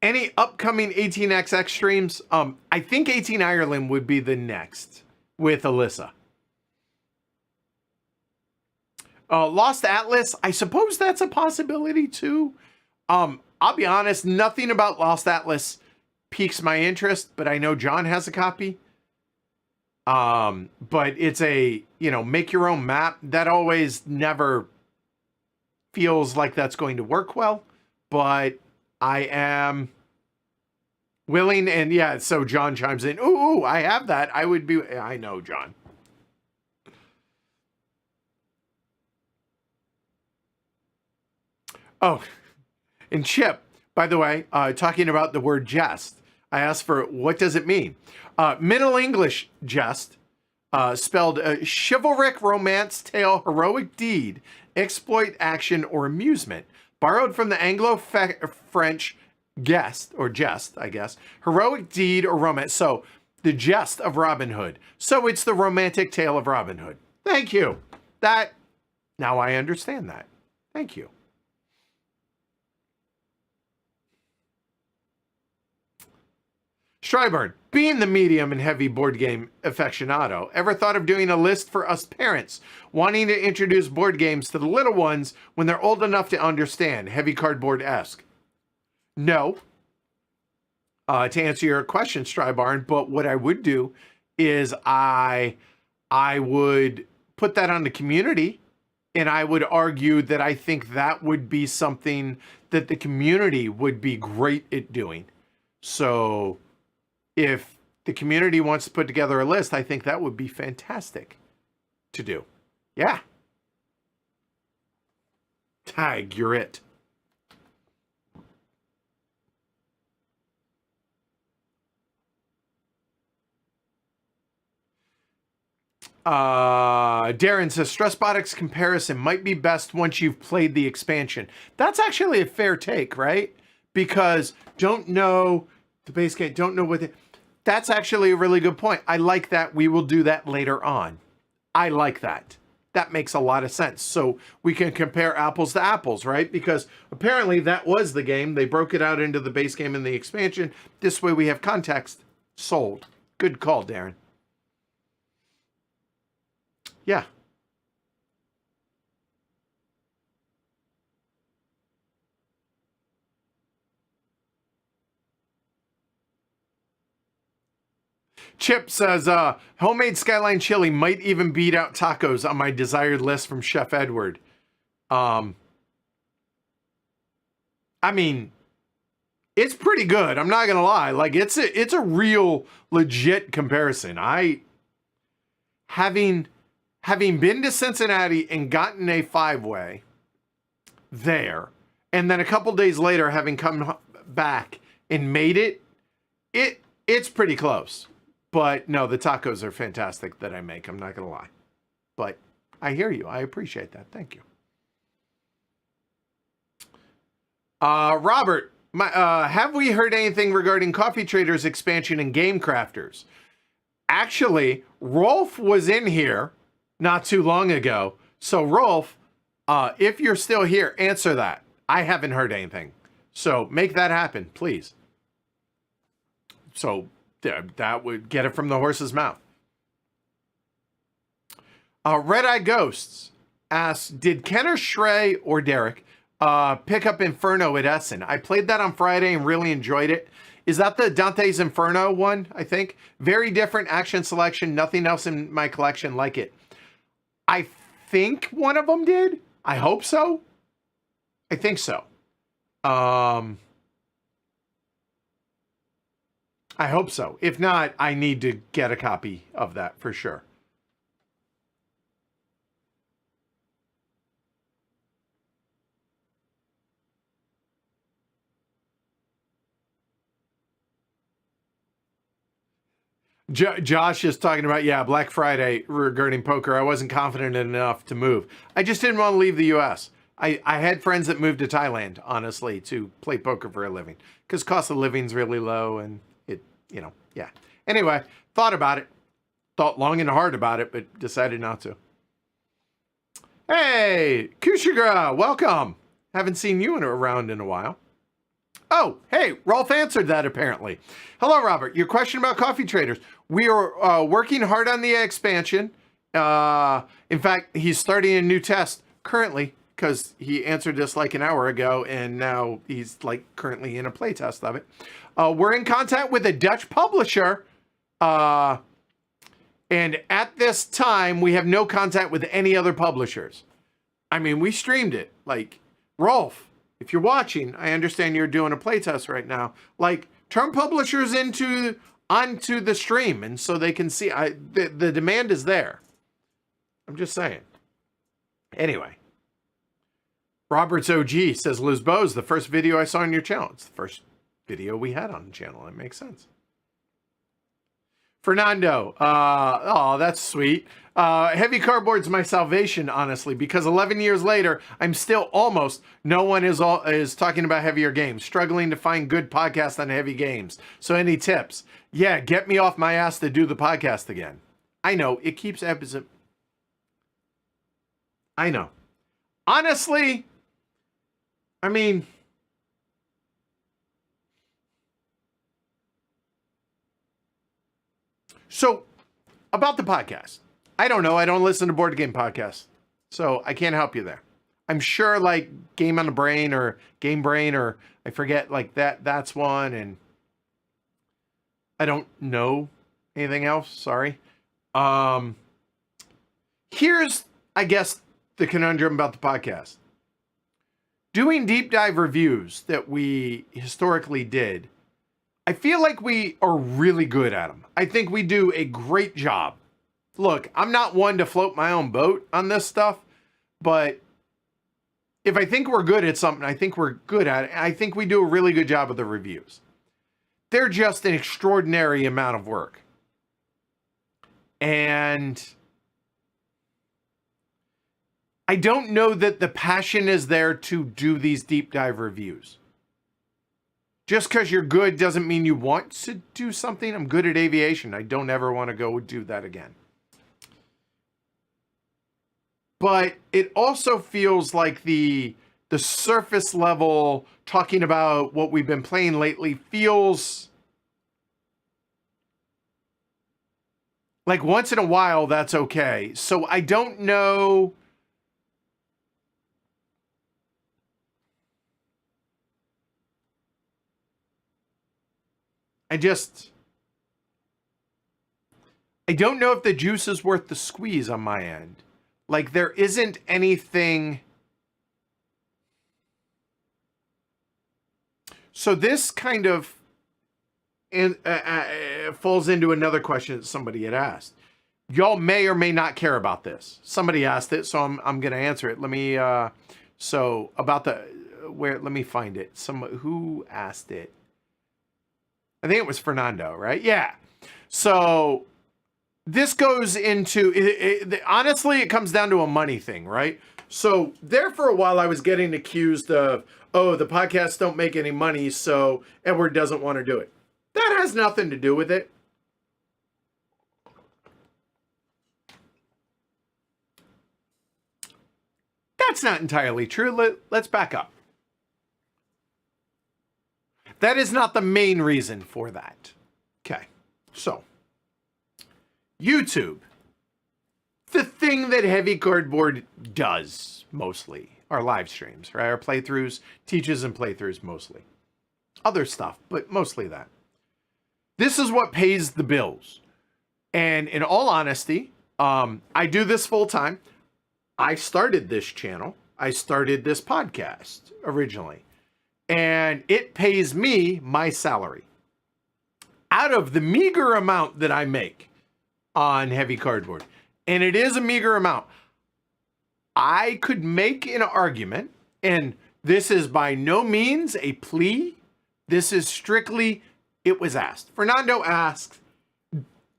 Any upcoming 18XX streams? I think 18 Ireland would be the next with Alyssa. Lost Atlas, I suppose that's a possibility too. I'll be honest, nothing about Lost Atlas piques my interest, but I know John has a copy. But it's a, make your own map. That always never feels like that's going to work well, but I am willing, and yeah, so John chimes in, ooh, I have that. I know, John. Oh, and Chip, by the way, talking about the word jest, I asked for, what does it mean? Middle English jest, spelled chivalric romance tale, heroic deed, exploit, action, or amusement. Borrowed from the Anglo-French jest, I guess. Heroic deed or romance. So, the jest of Robin Hood. So, it's the romantic tale of Robin Hood. Thank you. Now I understand that. Thank you. Stryburn, being the medium and heavy board game aficionado, ever thought of doing a list for us parents wanting to introduce board games to the little ones when they're old enough to understand, heavy cardboard-esque? No. To answer your question, Strybarn, but what I would do is I would put that on the community, and I would argue that I think that would be something that the community would be great at doing. So if the community wants to put together a list, I think that would be fantastic to do. Yeah. Tag, you're it. Darren says Stressbotics comparison might be best once you've played the expansion. That's actually a fair take, right? Because don't know the base game, don't know what that's actually a really good point. I like that. We will do that later on. I like that. that makes a lot of sense. So we can compare apples to apples, right? Because apparently that was the game. They broke it out into the base game and the expansion. This way we have context. Sold. Good call, Darren. Yeah. Chip says, homemade Skyline chili might even beat out tacos on my desired list from Chef Edward. I mean, it's pretty good. I'm not gonna lie. Like it's a real legit comparison. Having been to Cincinnati and gotten a 5-way there, and then a couple days later having come back and made it's pretty close. But no, the tacos are fantastic that I make. I'm not going to lie. But I hear you. I appreciate that. Thank you. Robert, have we heard anything regarding Coffee Traders expansion and Game Crafters? Actually, Rolf was in here not too long ago. So Rolf, if you're still here, answer that. I haven't heard anything. So make that happen, please. So that would get it from the horse's mouth. Red Eye Ghosts asks, did Ken or Shrey or Derek pick up Inferno at Essen? I played that on Friday and really enjoyed it. Is that the Dante's Inferno one, I think? Very different action selection. Nothing else in my collection like it. I think one of them did. I hope so. I think so. I hope so. If not, I need to get a copy of that for sure. Josh is talking about, Black Friday regarding poker. I wasn't confident enough to move. I just didn't want to leave the U.S. I had friends that moved to Thailand, honestly, to play poker for a living. Because cost of living's really low and yeah. Anyway, thought about it. Thought long and hard about it, but decided not to. Hey, Kushigra, welcome. Haven't seen you around in a while. Oh, hey, Rolf answered that apparently. Hello, Robert. Your question about Coffee Traders. We are working hard on the expansion. In fact, he's starting a new test currently because he answered this like an hour ago, and now he's like currently in a play test of it. We're in contact with a Dutch publisher, and at this time, we have no contact with any other publishers. I mean, we streamed it. Like, Rolf, if you're watching, I understand you're doing a playtest right now. Like, turn publishers onto the stream, and so they can see. The demand is there. I'm just saying. Anyway, Robert's OG says, Liz Bowes, the first video I saw on your channel. It's the first video we had on the channel. It makes sense. Fernando, oh, that's sweet. Heavy cardboard's my salvation, honestly, because 11 years later, I'm still almost, no one is talking about heavier games, struggling to find good podcasts on heavy games. So any tips? Yeah, get me off my ass to do the podcast again. I know, it keeps episode. I know. Honestly, I mean, so about the podcast, I don't know. I don't listen to board game podcasts, so I can't help you there. I'm sure like Game on the Brain or Game Brain or I forget like that's one, and I don't know anything else. Sorry. Here's, I guess, the conundrum about the podcast. Doing deep dive reviews that we historically did, I feel like we are really good at them. I think we do a great job. Look, I'm not one to float my own boat on this stuff, but if I think we're good at something, I think we're good at it. I think we do a really good job of the reviews. They're just an extraordinary amount of work. And I don't know that the passion is there to do these deep dive reviews. Just because you're good doesn't mean you want to do something. I'm good at aviation. I don't ever want to go do that again. but it also feels like the surface level talking about what we've been playing lately feels like once in a while that's okay. So I don't know. I don't know if the juice is worth the squeeze on my end. Like there isn't anything. So this kind of falls into another question that somebody had asked. Y'all may or may not care about this. Somebody asked it, so I'm going to answer it. Let me so about the let me find it. Who asked it? I think it was Fernando, right? Yeah. So this goes into honestly, it comes down to a money thing, right? So there for a while, I was getting accused of, oh, the podcasts don't make any money, so Edward doesn't want to do it. That has nothing to do with it. That's not entirely true. Let's back up. That is not the main reason for that. Okay, so YouTube. The thing that Heavy Cardboard does mostly are live streams, right? Our playthroughs, teaches and playthroughs mostly. Other stuff, but mostly that. This is what pays the bills. And in all honesty, I do this full time. I started this channel. I started this podcast originally. And it pays me my salary. Out of the meager amount that I make on Heavy Cardboard, and it is a meager amount, I could make an argument, and this is by no means a plea. This is strictly, it was asked. Fernando asked,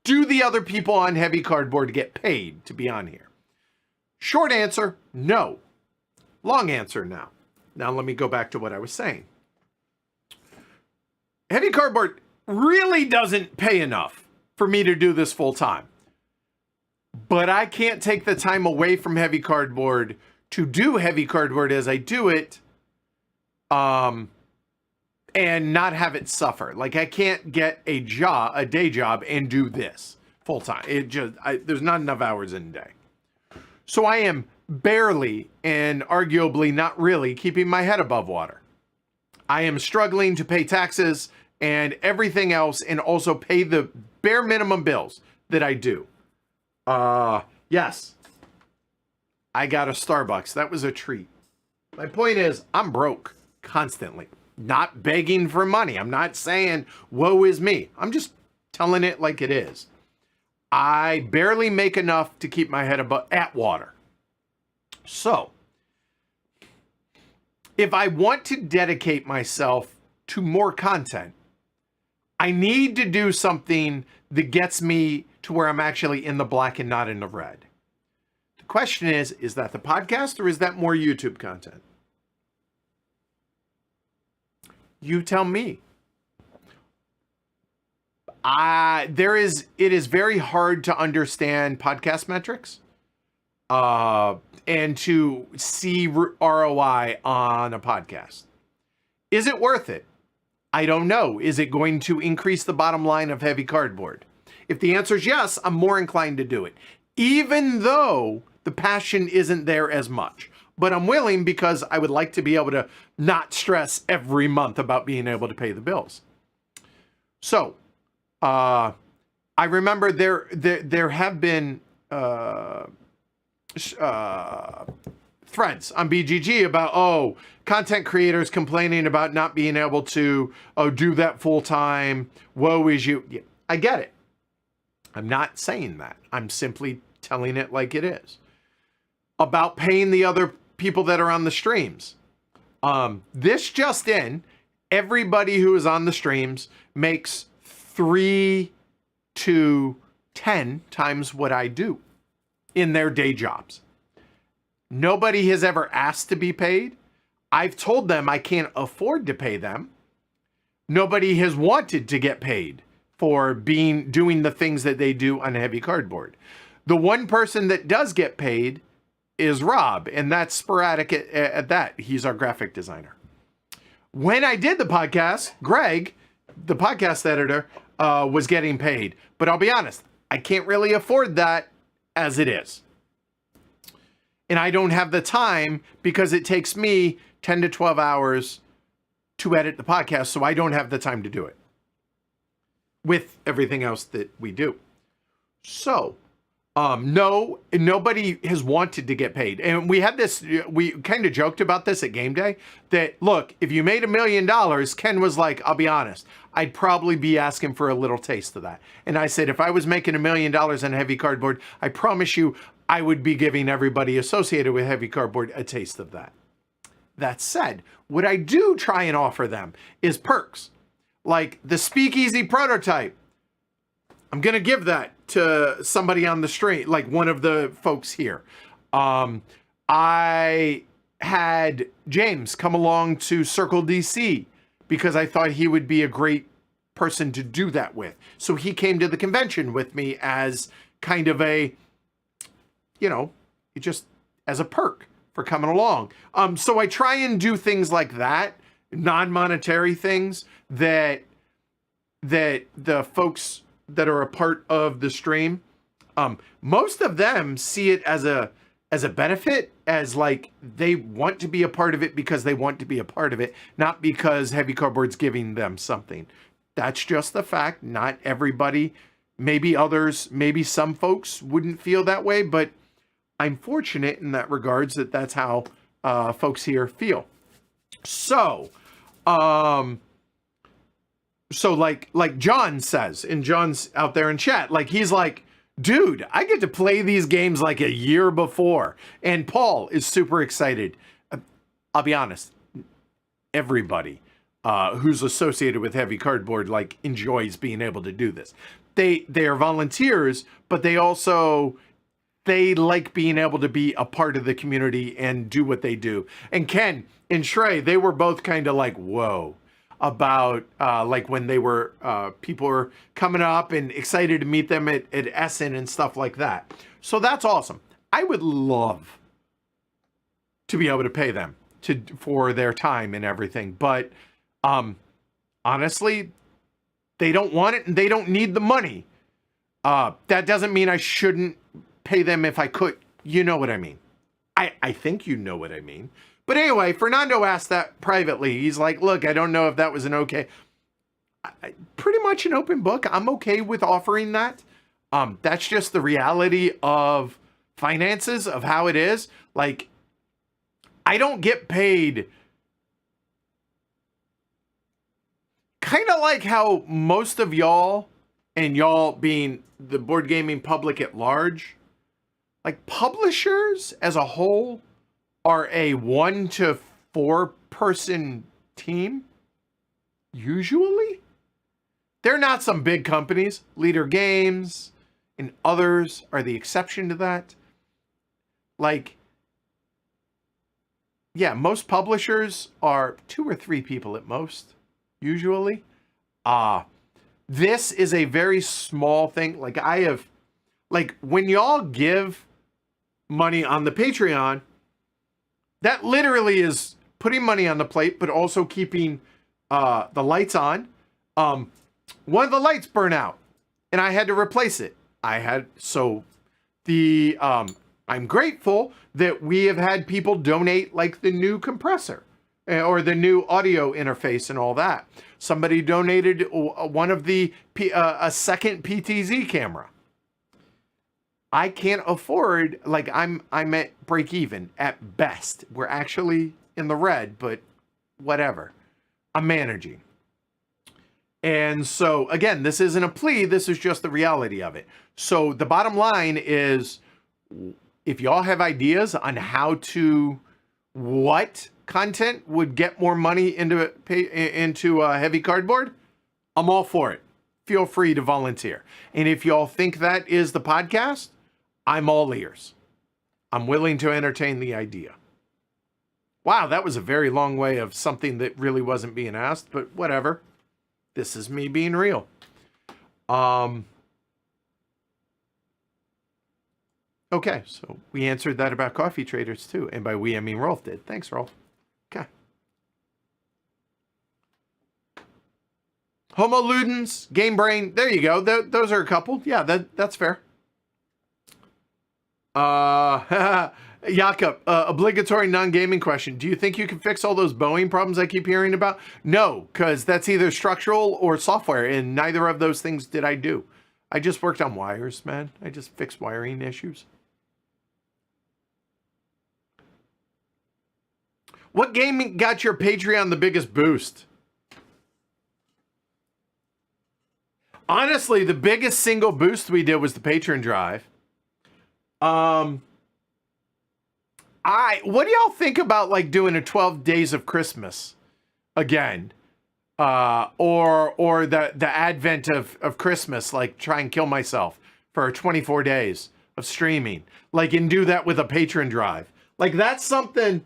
do the other people on Heavy Cardboard get paid to be on here? Short answer, no. Long answer, now. Now let me go back to what I was saying. Heavy Cardboard really doesn't pay enough for me to do this full time. But I can't take the time away from Heavy Cardboard to do Heavy Cardboard as I do it, and not have it suffer. Like I can't get a day job, and do this full time. There's not enough hours in a day. So I am barely and arguably not really keeping my head above water. I am struggling to pay taxes and everything else, and also pay the bare minimum bills that I do. Yes, I got a Starbucks. That was a treat. My point is, I'm broke constantly, not begging for money. I'm not saying, woe is me. I'm just telling it like it is. I barely make enough to keep my head above water. So, if I want to dedicate myself to more content, I need to do something that gets me to where I'm actually in the black and not in the red. The question is that the podcast, or is that more YouTube content? You tell me. It is very hard to understand podcast metrics, and to see ROI on a podcast. Is it worth it? I don't know. Is it going to increase the bottom line of Heavy Cardboard? If the answer is yes, I'm more inclined to do it, even though the passion isn't there as much. But I'm willing, because I would like to be able to not stress every month about being able to pay the bills. So, I remember there have been threads on BGG about, content creators complaining about not being able to do that full time. Woe is you. Yeah, I get it. I'm not saying that. I'm simply telling it like it is. About paying the other people that are on the streams. This just in, everybody who is on the streams makes 3 to 10 times what I do in their day jobs. Nobody has ever asked to be paid. I've told them I can't afford to pay them. Nobody has wanted to get paid for doing the things that they do on Heavy Cardboard. The one person that does get paid is Rob, and that's sporadic at that. He's our graphic designer. When I did the podcast, Greg, the podcast editor, was getting paid. But I'll be honest, I can't really afford that as it is. And I don't have the time because it takes me 10 to 12 hours to edit the podcast, so I don't have the time to do it with everything else that we do. So, no, nobody has wanted to get paid. And we had this, we kind of joked about this at game day, that look, if you made $1 million, Ken was like, I'll be honest, I'd probably be asking for a little taste of that. And I said, if I was making $1 million on Heavy Cardboard, I promise you, I would be giving everybody associated with Heavy Cardboard a taste of that. That said, what I do try and offer them is perks, like the Speakeasy prototype. I'm going to give that to somebody on the street, like one of the folks here. I had James come along to Circle DC because I thought he would be a great person to do that with. So he came to the convention with me as kind of a, just as a perk for coming along. So I try and do things like that, non-monetary things that the folks that are a part of the stream, most of them see it as a benefit, as like they want to be a part of it because they want to be a part of it, not because Heavy Cardboard's giving them something. That's just the fact. Not everybody, maybe others, maybe some folks wouldn't feel that way, but I'm fortunate in that regards that that's how folks here feel. So, like John says, and John's out there in chat, like he's like, dude, I get to play these games like a year before. And Paul is super excited. I'll be honest, everybody who's associated with Heavy Cardboard like enjoys being able to do this. They are volunteers, but they like being able to be a part of the community and do what they do. And Ken and Shrey, they were both kind of like, whoa, about like when they were, people were coming up and excited to meet them at Essen and stuff like that. So that's awesome. I would love to be able to pay them for their time and everything. But honestly, they don't want it and they don't need the money. That doesn't mean I shouldn't pay them if I could. You know what I mean. I think you know what I mean. But anyway, Fernando asked that privately. He's like, look, I don't know if that was an okay. Pretty much an open book. I'm okay with offering that. That's just the reality of finances, of how it is. Like, I don't get paid. Kind of like how most of y'all, and y'all being the board gaming public at large, like publishers as a whole are a 1 to 4 person team. Usually, they're not some big companies. Leader Games and others are the exception to that. Like, yeah, most publishers are 2 or 3 people at most, usually. This is a very small thing. Like when y'all give money on the Patreon, that literally is putting money on the plate, but also keeping the lights on. One of the lights burned out and I had to replace it. I'm grateful that we have had people donate like the new compressor or the new audio interface and all that. Somebody donated one of a second PTZ camera. I can't afford, like I'm at break even at best. We're actually in the red, but whatever. I'm managing. And so again, this isn't a plea. This is just the reality of it. So the bottom line is, if y'all have ideas on what content would get more money into Heavy Cardboard, I'm all for it. Feel free to volunteer. And if y'all think that is the podcast, I'm all ears. I'm willing to entertain the idea. Wow, that was a very long way of something that really wasn't being asked, but whatever. This is me being real. Okay, so we answered that about coffee traders too. And by we, I mean Rolf did. Thanks, Rolf. Okay. Homo Ludens, Game Brain. There you go. Those are a couple. Yeah, that's fair. Jakob, obligatory non-gaming question. Do you think you can fix all those Boeing problems I keep hearing about? No, because that's either structural or software, and neither of those things did I do. I just worked on wires, man. I just fixed wiring issues. What game got your Patreon the biggest boost? Honestly, the biggest single boost we did was the Patreon drive. What do y'all think about like doing a 12 Days of Christmas again? Or the advent of Christmas, like try and kill myself for 24 days of streaming, like, and do that with a Patreon drive. Like, that's something.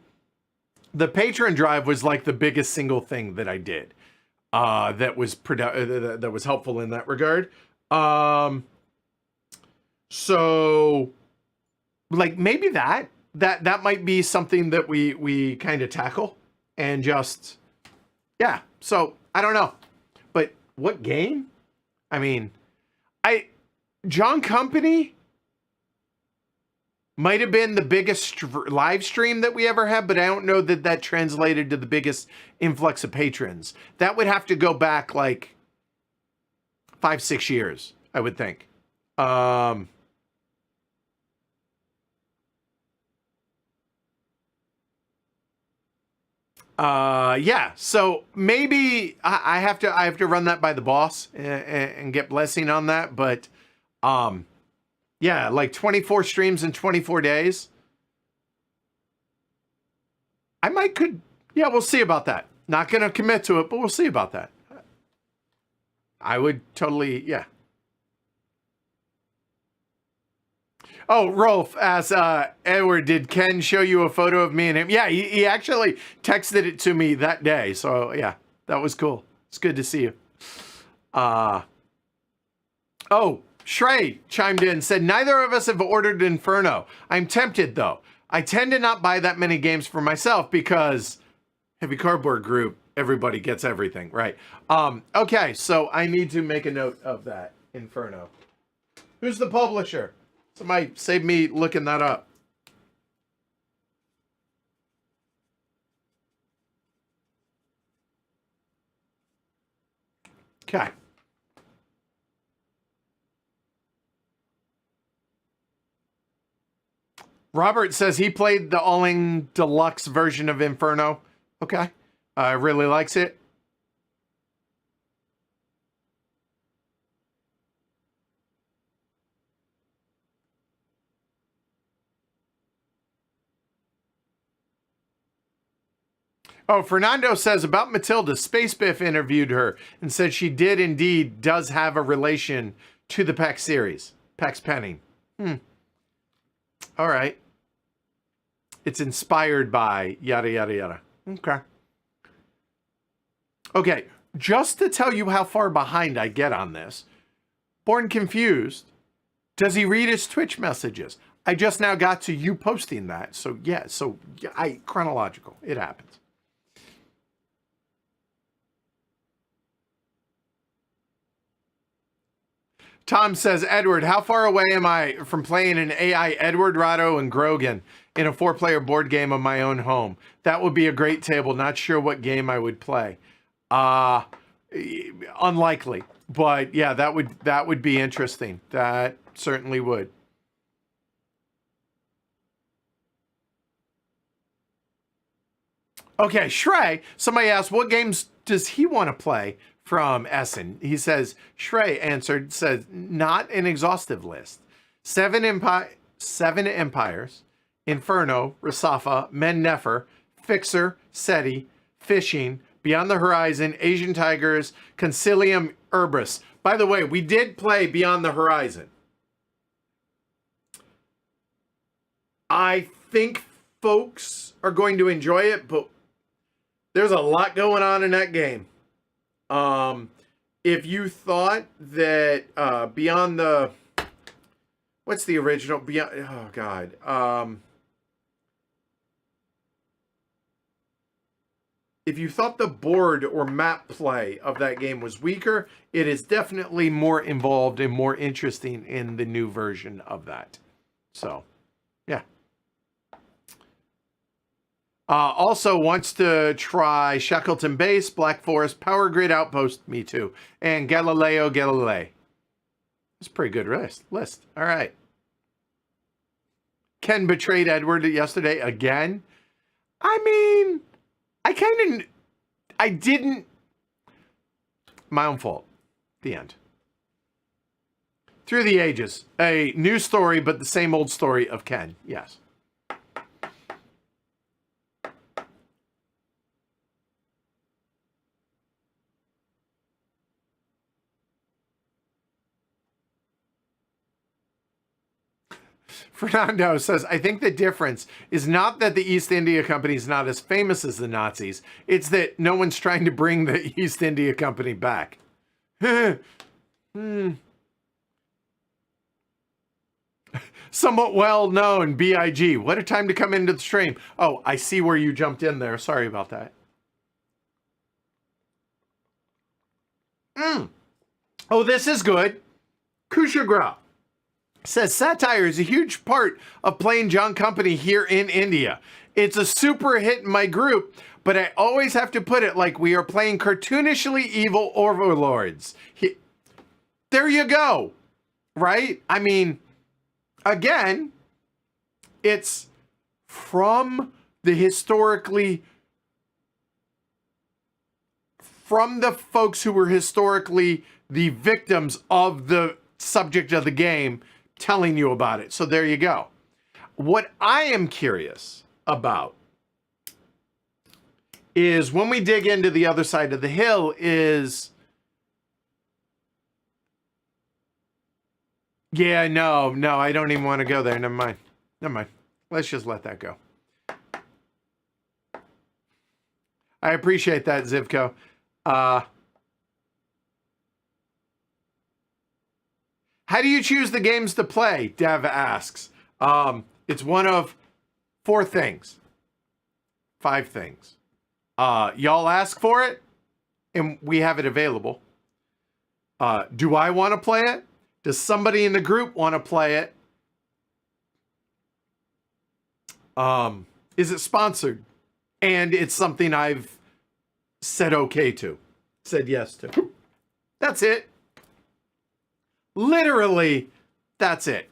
The Patreon drive was like the biggest single thing that I did. That was helpful in that regard. So like maybe that might be something that we kind of tackle and just, yeah. So I don't know, but what game? I mean, John Company might have been the biggest live stream that we ever had, but I don't know that translated to the biggest influx of patrons. That would have to go back like 5-6 years, I would think. Yeah, so maybe I have to run that by the boss and get blessing on that, but yeah, like 24 streams in 24 days. Yeah, we'll see about that. Not going to commit to it, but we'll see about that. I would totally, yeah. Oh, Rolf asks, Edward, did Ken show you a photo of me and him? Yeah, he actually texted it to me that day. So, yeah, that was cool. It's good to see you. Oh, Shrey chimed in and said, neither of us have ordered Inferno. I'm tempted, though. I tend to not buy that many games for myself because Heavy Cardboard Group, everybody gets everything, right? Okay, so I need to make a note of that. Inferno. Who's the publisher? Somebody save me looking that up. Okay. Robert says he played the all-in deluxe version of Inferno. Okay. Really likes it. Oh, Fernando says about Matilda, Space Biff interviewed her and said she does have a relation to the PAX series. PAX Penning. All right. It's inspired by yada, yada, yada. Okay. Okay, just to tell you how far behind I get on this, Born Confused, does he read his Twitch messages? I just now got to you posting that. So, yeah, chronological. It happens. Tom says, Edward, how far away am I from playing an AI Edward, Rado, and Grogan in a 4-player board game of my own home? That would be a great table. Not sure what game I would play. Unlikely. But yeah, that would be interesting. That certainly would. Okay, Shrey, somebody asked, what games does he want to play from Essen? He says, Shrey answered, says, not an exhaustive list. Seven Empires, Inferno, Rasafa, Men Nefer, Fixer, SETI, Fishing, Beyond the Horizon, Asian Tigers, Concilium Urbis. By the way, we did play Beyond the Horizon. I think folks are going to enjoy it, but there's a lot going on in that game. If you thought that Beyond the What's the original? Beyond, oh God. If you thought the board or map play of that game was weaker, it is definitely more involved and more interesting in the new version of that. So, yeah. Also wants to try Shackleton Base, Black Forest, Power Grid Outpost, me too, and Galileo Galilei. It's a pretty good list. All right. Ken betrayed Edward yesterday again. I mean, I didn't. My own fault. The end. Through the Ages. A new story, but the same old story of Ken. Yes. Fernando says, I think the difference is not that the East India Company is not as famous as the Nazis. It's that no one's trying to bring the East India Company back. Somewhat well known, BIG. What a time to come into the stream. Oh, I see where you jumped in there. Sorry about that. Oh, this is good. Kushagra says satire is a huge part of playing John Company here in India. It's a super hit in my group, but I always have to put it like we are playing cartoonishly evil overlords. There you go. Right? I mean, again, it's from the folks who were historically the victims of the subject of the game telling you about it. So there you go. What I am curious about is when we dig into the other side of the hill is, yeah, no, I don't even want to go there. Never mind. Let's just let that go. I appreciate that, Zivko. How do you choose the games to play? Dev asks. It's one of 5 things. Y'all ask for it, and we have it available. Do I want to play it? Does somebody in the group want to play it? Is it sponsored? And it's something I've said okay to, said yes to. That's it. Literally, that's it.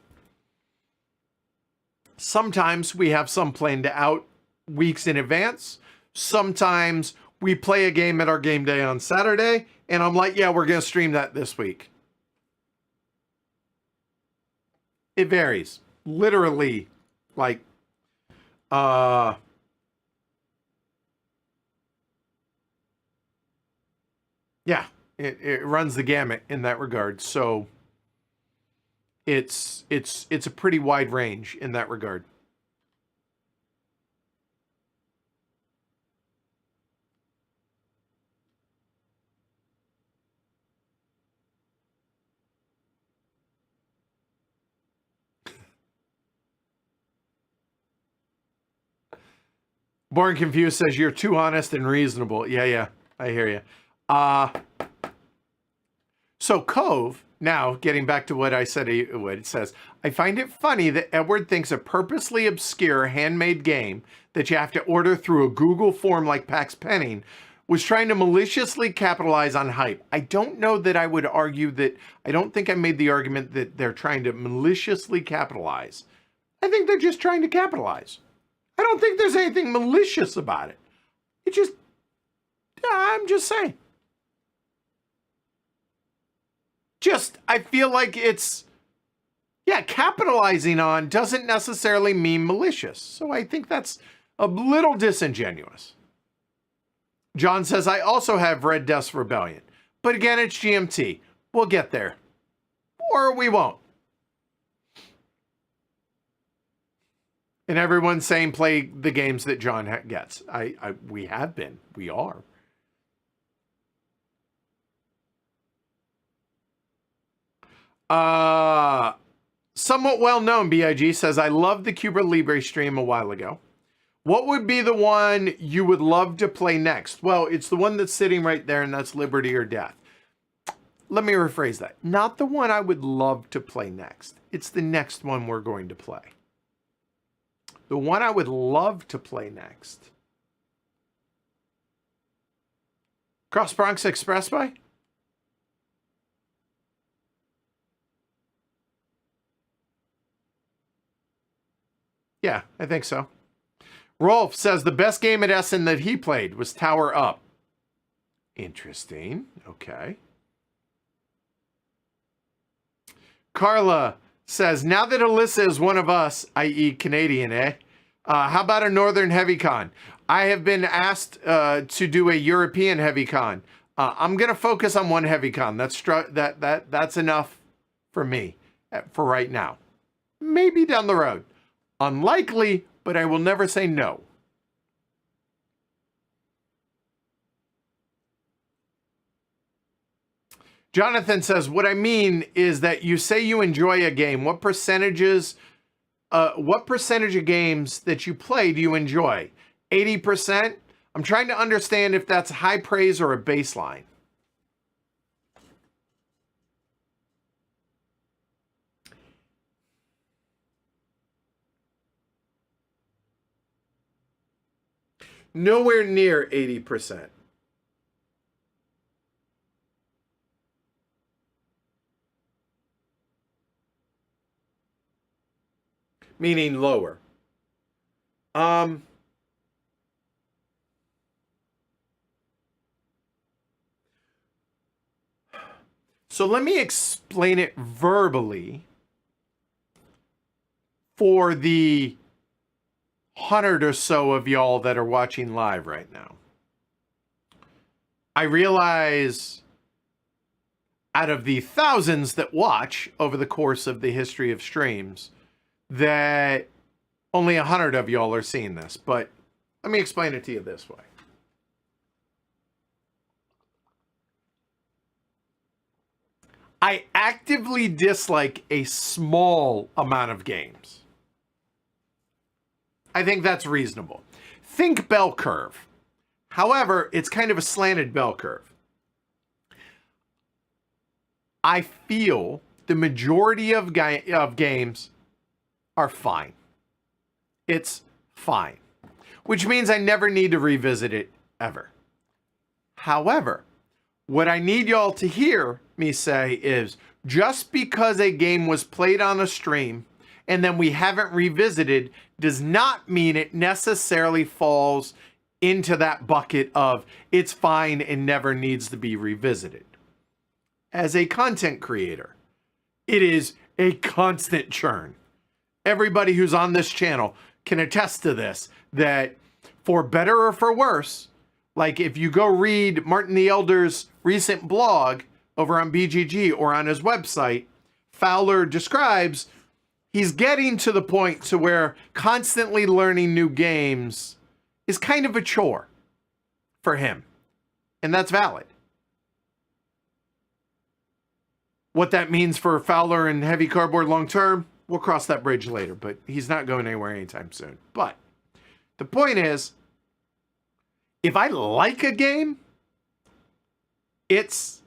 Sometimes we have some planned out weeks in advance. Sometimes we play a game at our game day on Saturday, and I'm like, yeah, we're going to stream that this week. It varies. Literally, like, yeah, it runs the gamut in that regard. So it's a pretty wide range in that regard. Born Confused says you're too honest and reasonable. Yeah, I hear you. So Cove, now getting back to what I said, what it says, I find it funny that Edward thinks a purposely obscure handmade game that you have to order through a Google form like Pax Penning was trying to maliciously capitalize on hype. I don't know that I would argue that, I don't think I made the argument that they're trying to maliciously capitalize. I think they're just trying to capitalize. I don't think there's anything malicious about it. I'm just saying. I feel like it's, capitalizing on doesn't necessarily mean malicious. So I think that's a little disingenuous. John says, I also have Red Death's Rebellion. But again, it's GMT. We'll get there. Or we won't. And everyone's saying play the games that John gets. We have been. We are. Somewhat well-known, BIG says, I loved the Cuba Libre stream a while ago. What would be the one you would love to play next? Well, it's the one that's sitting right there, and that's Liberty or Death. Let me rephrase that. Not the one I would love to play next. It's the next one we're going to play. The one I would love to play next. Cross Bronx Expressway? Yeah, I think so. Rolf says the best game at Essen that he played was Tower Up. Interesting. Okay. Carla says, now that Alyssa is one of us, i.e. Canadian, how about a Northern Heavy Con? I have been asked to do a European Heavy Con. I'm going to focus on one Heavy Con. That's enough for me for right now. Maybe down the road. Unlikely, but I will never say no. Jonathan says, what I mean is that you say you enjoy a game. What percentage of games that you play do you enjoy? 80%? I'm trying to understand if that's high praise or a baseline. Nowhere near 80%. Meaning lower. So let me explain it verbally for the 100 or so of y'all that are watching live right now. I realize out of the thousands that watch over the course of the history of streams that only 100 of y'all are seeing this, but let me explain it to you this way. I actively dislike a small amount of games. I think that's reasonable. Think bell curve. However, it's kind of a slanted bell curve. I feel the majority of games are fine. It's fine. Which means I never need to revisit it ever. However, what I need y'all to hear me say is just because a game was played on a stream and then we haven't revisited does not mean it necessarily falls into that bucket of it's fine and never needs to be revisited. As a content creator, it is a constant churn. Everybody who's on this channel can attest to this, that for better or for worse, like if you go read Martin the Elder's recent blog over on BGG or on his website, Fowler describes he's getting to the point to where constantly learning new games is kind of a chore for him. And that's valid. What that means for Fowler and Heavy Cardboard long term, we'll cross that bridge later, but he's not going anywhere anytime soon. But the point is, if I like a game, it's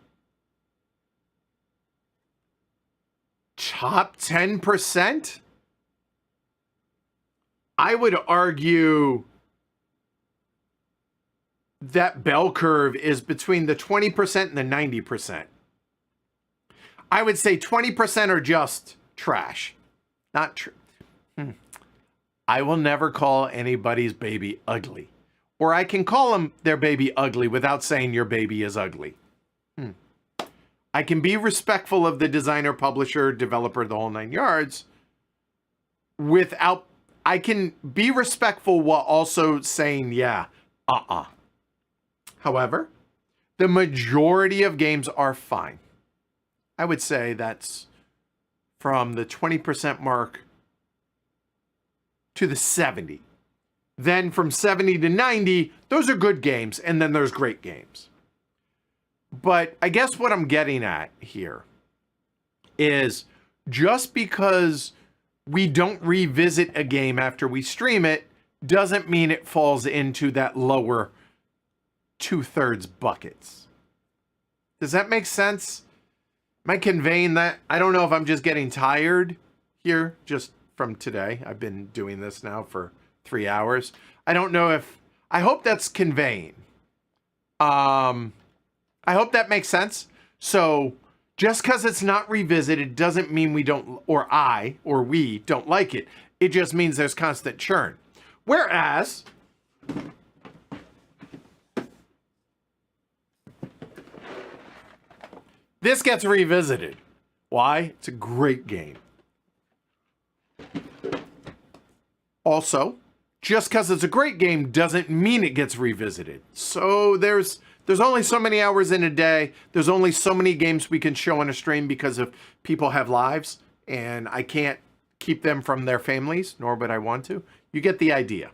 top 10%. I would argue that bell curve is between the 20% and the 90%. I would say 20% are just trash. Not true. I will never call anybody's baby ugly. Or I can call them their baby ugly without saying your baby is ugly. I can be respectful of the designer, publisher, developer, the whole 9 yards without, I can be respectful while also saying, yeah, However, the majority of games are fine. I would say that's from the 20% mark to the 70. Then from 70 to 90, those are good games, and then there's great games. But I guess what I'm getting at here is, just because we don't revisit a game after we stream it doesn't mean it falls into that lower 2/3 buckets. Does that make sense? Am I conveying that? I don't know if I'm just getting tired here just from today. I've been doing this now for 3 hours. I don't know if, I hope that's conveying. I hope that makes sense. So just because it's not revisited doesn't mean we don't, or we don't like it. It just means there's constant churn. Whereas this gets revisited. Why? It's a great game. Also, just because it's a great game doesn't mean it gets revisited. So there's only so many hours in a day. There's only so many games we can show on a stream because of people have lives, and I can't keep them from their families, nor would I want to. You get the idea.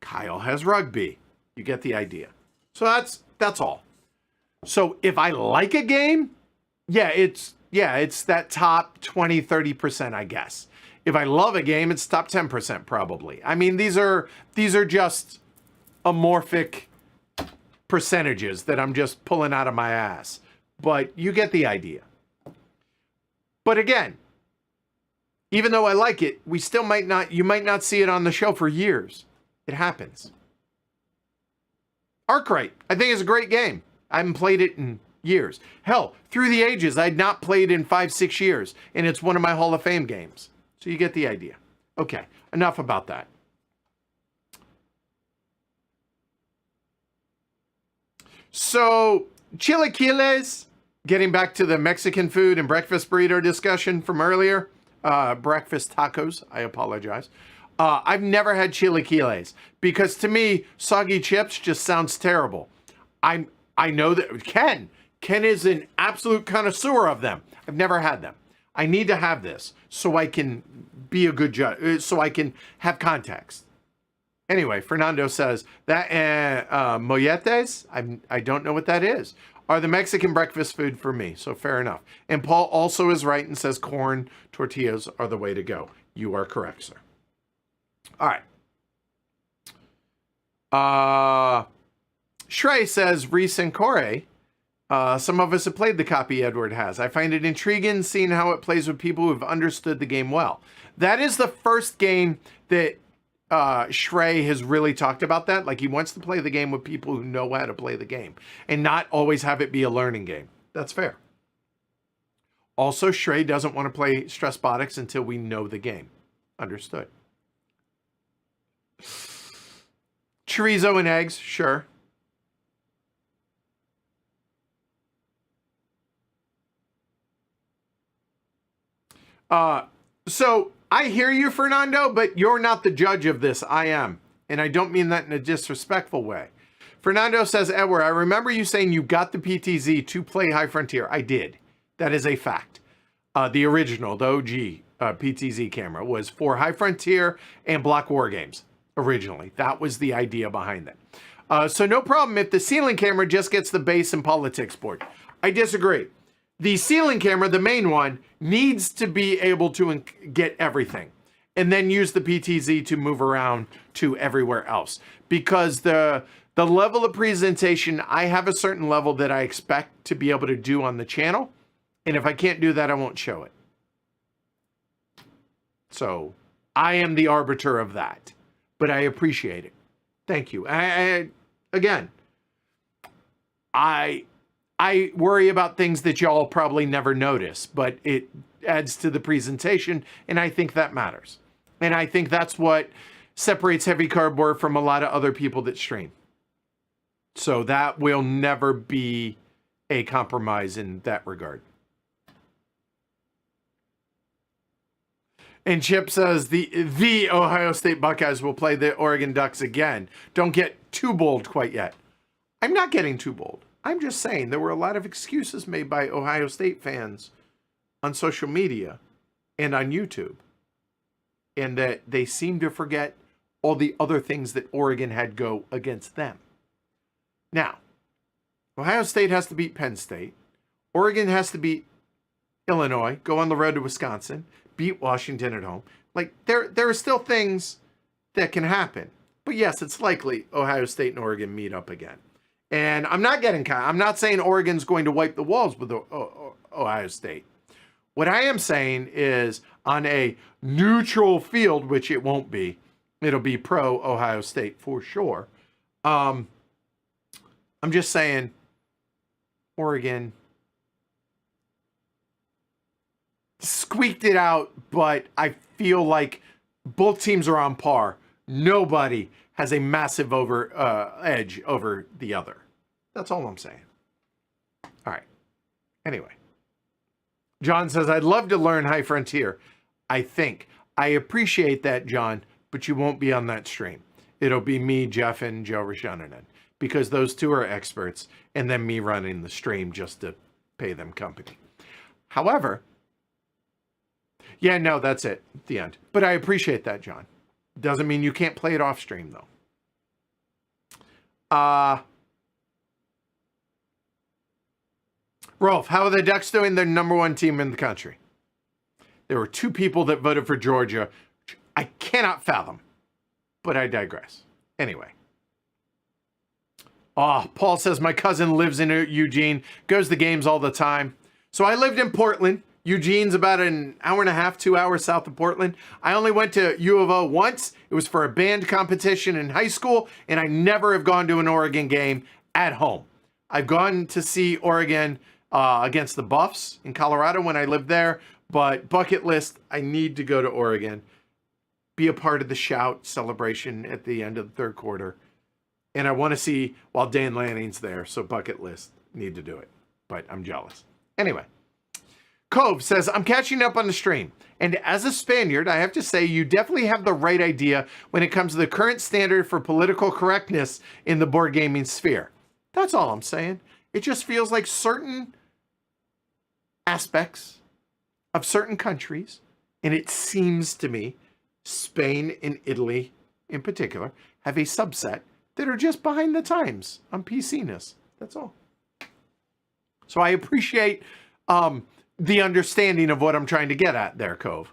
Kyle has rugby. You get the idea. So that's all. So if I like a game, it's that top 20, 30%, I guess. If I love a game, it's top 10% probably. I mean, these are just amorphic percentages that I'm just pulling out of my ass. But you get the idea. But again, even though I like it, you might not see it on the show for years. It happens. Arkwright, I think is a great game. I haven't played it in years. Hell, Through the Ages, I'd not played in 5-6 years, and it's one of my Hall of Fame games. So you get the idea. Okay, enough about that. So, chilaquiles, getting back to the Mexican food and breakfast burrito discussion from earlier. Breakfast tacos, I apologize. I've never had chilaquiles because to me, soggy chips just sounds terrible. I know that Ken is an absolute connoisseur of them. I've never had them. I need to have this so I can be a good judge, so I can have context. Anyway, Fernando says that molletes, I don't know what that is, are the Mexican breakfast food for me. So fair enough. And Paul also is right and says corn tortillas are the way to go. You are correct, sir. All right. Shrey says Reese and Corey. Some of us have played the copy Edward has. I find it intriguing seeing how it plays with people who've understood the game well. That is the first game that Shrey has really talked about that. Like he wants to play the game with people who know how to play the game and not always have it be a learning game. That's fair. Also, Shrey doesn't want to play Stressbotics until we know the game. Understood. Chorizo and eggs, sure. So I hear you, Fernando, but you're not the judge of this. I am. And I don't mean that in a disrespectful way. Fernando says, Edward, I remember you saying you got the PTZ to play High Frontier. I did. That is a fact. The original, the OG PTZ camera was for High Frontier and Block War Games originally. That was the idea behind that. So no problem if the ceiling camera just gets the base and politics board. I disagree. The ceiling camera, the main one, needs to be able to get everything and then use the PTZ to move around to everywhere else. Because the level of presentation, I have a certain level that I expect to be able to do on the channel. And if I can't do that, I won't show it. So I am the arbiter of that. But I appreciate it. Thank you. Again, I worry about things that y'all probably never notice, but it adds to the presentation, and I think that matters. And I think that's what separates Heavy Cardboard from a lot of other people that stream. So that will never be a compromise in that regard. And Chip says the Ohio State Buckeyes will play the Oregon Ducks again. Don't get too bold quite yet. I'm not getting too bold. I'm just saying there were a lot of excuses made by Ohio State fans on social media and on YouTube. And that they seem to forget all the other things that Oregon had go against them. Now, Ohio State has to beat Penn State. Oregon has to beat Illinois, go on the road to Wisconsin, beat Washington at home. Like there are still things that can happen. But yes, it's likely Ohio State and Oregon meet up again. And I'm not saying Oregon's going to wipe the walls with Ohio State. What I am saying is on a neutral field, which it won't be, it'll be pro Ohio State for sure. I'm just saying Oregon squeaked it out, but I feel like both teams are on par. Nobody has a massive edge over the other. That's all I'm saying. All right. Anyway. John says, I'd love to learn High Frontier. I appreciate that, John, but you won't be on that stream. It'll be me, Jeff, and Joe Rashanen, because those two are experts, and then me running the stream just to pay them company. However, yeah, no, that's it. The end. But I appreciate that, John. Doesn't mean you can't play it off stream, though. Rolf, how are the Ducks doing? They're number one team in the country. There were 2 people that voted for Georgia. I cannot fathom, but I digress. Anyway. Paul says, my cousin lives in Eugene, goes to games all the time. So I lived in Portland. Eugene's about an hour and a half, 2 hours south of Portland. I only went to U of O once. It was for a band competition in high school, and I never have gone to an Oregon game at home. I've gone to see Oregon against the Buffs in Colorado when I lived there, but bucket list, I need to go to Oregon, be a part of the shout celebration at the end of the third quarter, and I want to see while Dan Lanning's there, so bucket list, need to do it, but I'm jealous. Anyway, Cove says, I'm catching up on the stream, and as a Spaniard, I have to say you definitely have the right idea when it comes to the current standard for political correctness in the board gaming sphere. That's all I'm saying. It just feels like certain aspects of certain countries, and it seems to me Spain and Italy in particular have a subset that are just behind the times on PC-ness. That's all. So I appreciate the understanding of what I'm trying to get at there, Cove.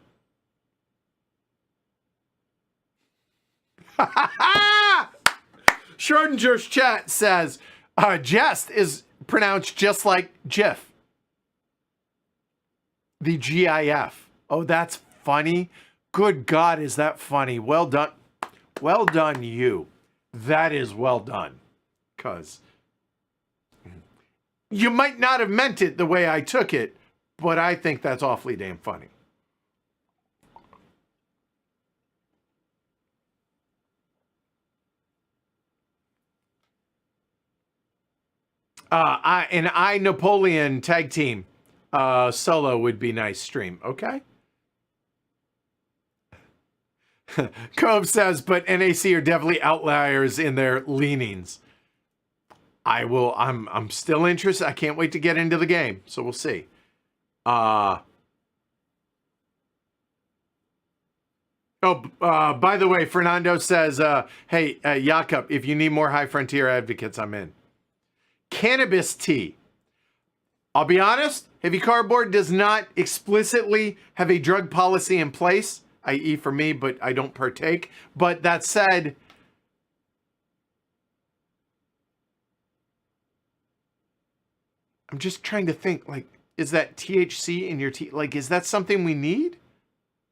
Schrodinger's chat says, jest is pronounced just like GIF. The GIF. Oh, that's funny. Good God, is that funny? Well done. Well done, you. That is well done. Because you might not have meant it the way I took it, but I think that's awfully damn funny. I Napoleon tag team solo would be nice stream. Okay. Cove says, but NAC are definitely outliers in their leanings. I'm still interested. I can't wait to get into the game. So we'll see. By the way, Fernando says, hey, Jakob, if you need more High Frontier advocates, I'm in. Cannabis tea. I'll be honest, Heavy Cardboard does not explicitly have a drug policy in place, i.e. for me, but I don't partake. But that said, I'm just trying to think, like, is that THC in your tea? Like, is that something we need?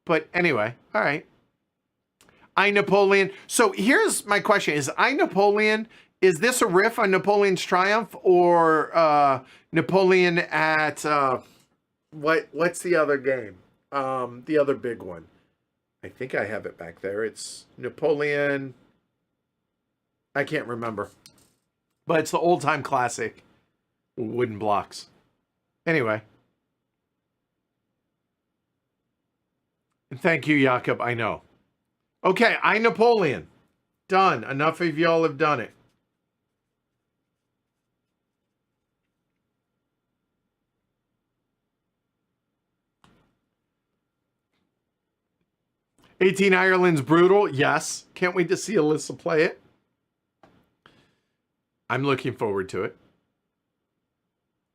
But anyway, all right. I Napoleon. So here's my question. Is I Napoleon, is this a riff on Napoleon's Triumph or Napoleon at, what's the other game? The other big one. I think I have it back there. It's Napoleon. I can't remember. But it's the old-time classic. Wooden blocks. Anyway. And thank you, Jakob. I know. Okay, I Napoleon. Done. Enough of y'all have done it. '18 Ireland's brutal. Yes. Can't wait to see Alyssa play it. I'm looking forward to it.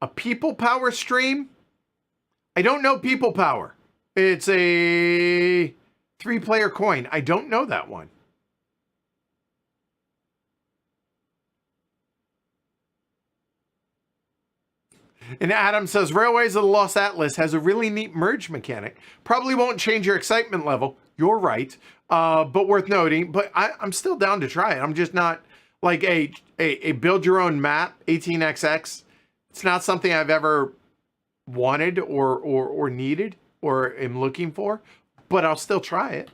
A people power stream? I don't know People Power. It's a 3-player coin. I don't know that one. And Adam says, Railways of the Lost Atlas has a really neat merge mechanic. Probably won't change your excitement level. You're right. But worth noting. But I'm still down to try it. I'm just not like a build your own map, 18xx. It's not something I've ever wanted or needed or am looking for. But I'll still try it.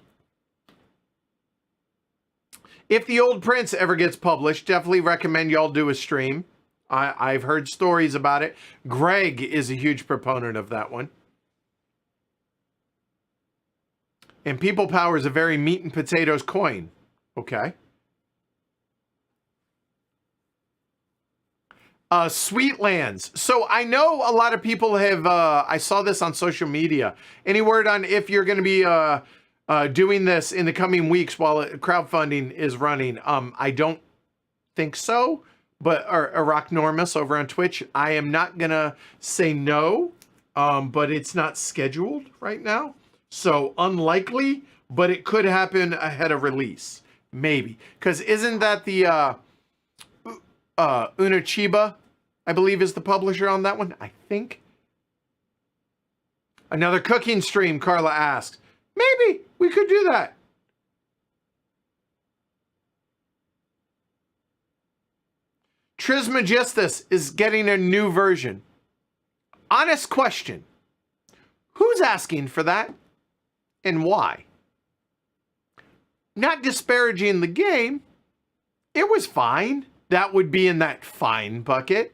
If The Old Prince ever gets published, definitely recommend y'all do a stream. I've heard stories about it. Greg is a huge proponent of that one. And People Power is a very meat and potatoes coin. Okay. Sweetlands. So I know a lot of people have, I saw this on social media. Any word on if you're going to be doing this in the coming weeks while crowdfunding is running? I don't think so. But Arachnormus over on Twitch, I am not gonna say no, but it's not scheduled right now, so unlikely. But it could happen ahead of release, maybe. Because isn't that the Unochiba, I believe, is the publisher on that one? I think. Another cooking stream, Carla asks. Maybe we could do that. Trismegistus is getting a new version. Honest question. Who's asking for that and why? Not disparaging the game. It was fine. That would be in that fine bucket.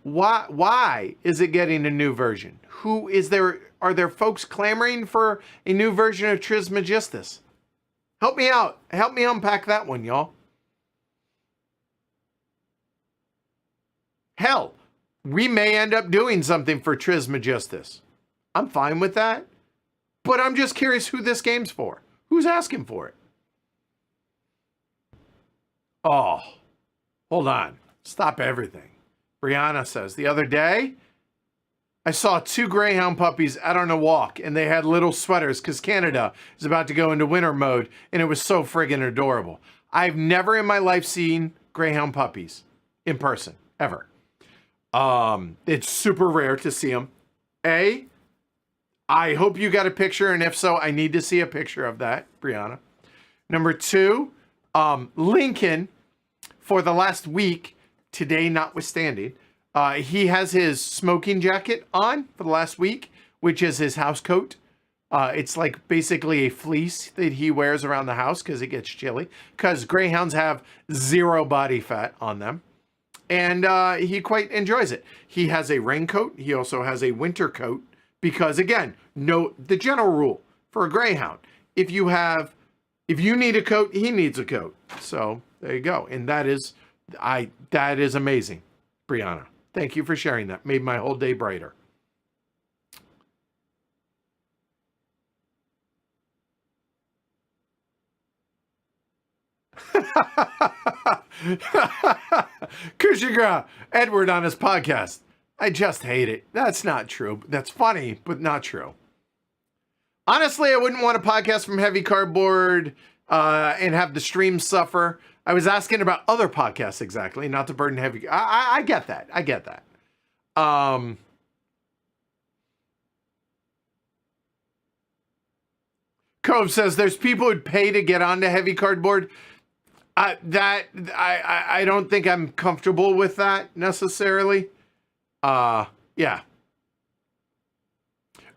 Why is it getting a new version? Who is there? Are there folks clamoring for a new version of Trismegistus? Help me out. Help me unpack that one, y'all. Hell, we may end up doing something for Trismegistus. I'm fine with that. But I'm just curious who this game's for. Who's asking for it? Oh, hold on. Stop everything. Brianna says, the other day, I saw 2 greyhound puppies out on a walk, and they had little sweaters because Canada is about to go into winter mode, and it was so friggin' adorable. I've never in my life seen greyhound puppies in person, ever. It's super rare to see them. I hope you got a picture, and if so, I need to see a picture of that, Brianna. Number 2, Lincoln, for the last week, today notwithstanding, he has his smoking jacket on for the last week, which is his house coat. It's like basically a fleece that he wears around the house because it gets chilly, because greyhounds have 0 body fat on them. And he quite enjoys it. He has a raincoat. He also has a winter coat because, again, the general rule for a greyhound, if you need a coat, he needs a coat. So there you go. And that is amazing, Brianna. Thank you for sharing that. Made my whole day brighter. Kushigra Edward on his podcast. I just hate it. That's not true. That's funny, but not true. Honestly, I wouldn't want a podcast from Heavy Cardboard and have the stream suffer. I was asking about other podcasts exactly, not to burden Heavy. I get that. I get that. Cove says there's people who'd pay to get onto Heavy Cardboard. I don't think I'm comfortable with that necessarily. Yeah.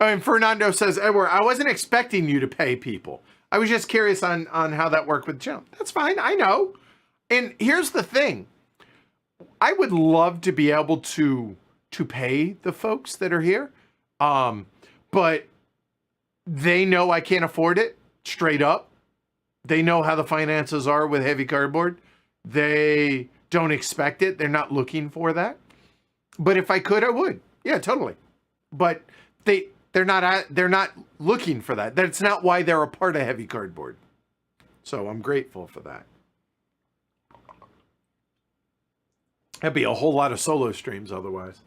I mean, Fernando says, Edward, I wasn't expecting you to pay people. I was just curious on how that worked with Jim. That's fine. I know. And here's the thing. I would love to be able to pay the folks that are here. But they know I can't afford it straight up. They know how the finances are with Heavy Cardboard. They don't expect it. They're not looking for that. But if I could, I would. Yeah, totally. But they're not looking for that. That's not why they're a part of Heavy Cardboard. So I'm grateful for that. That'd be a whole lot of solo streams otherwise.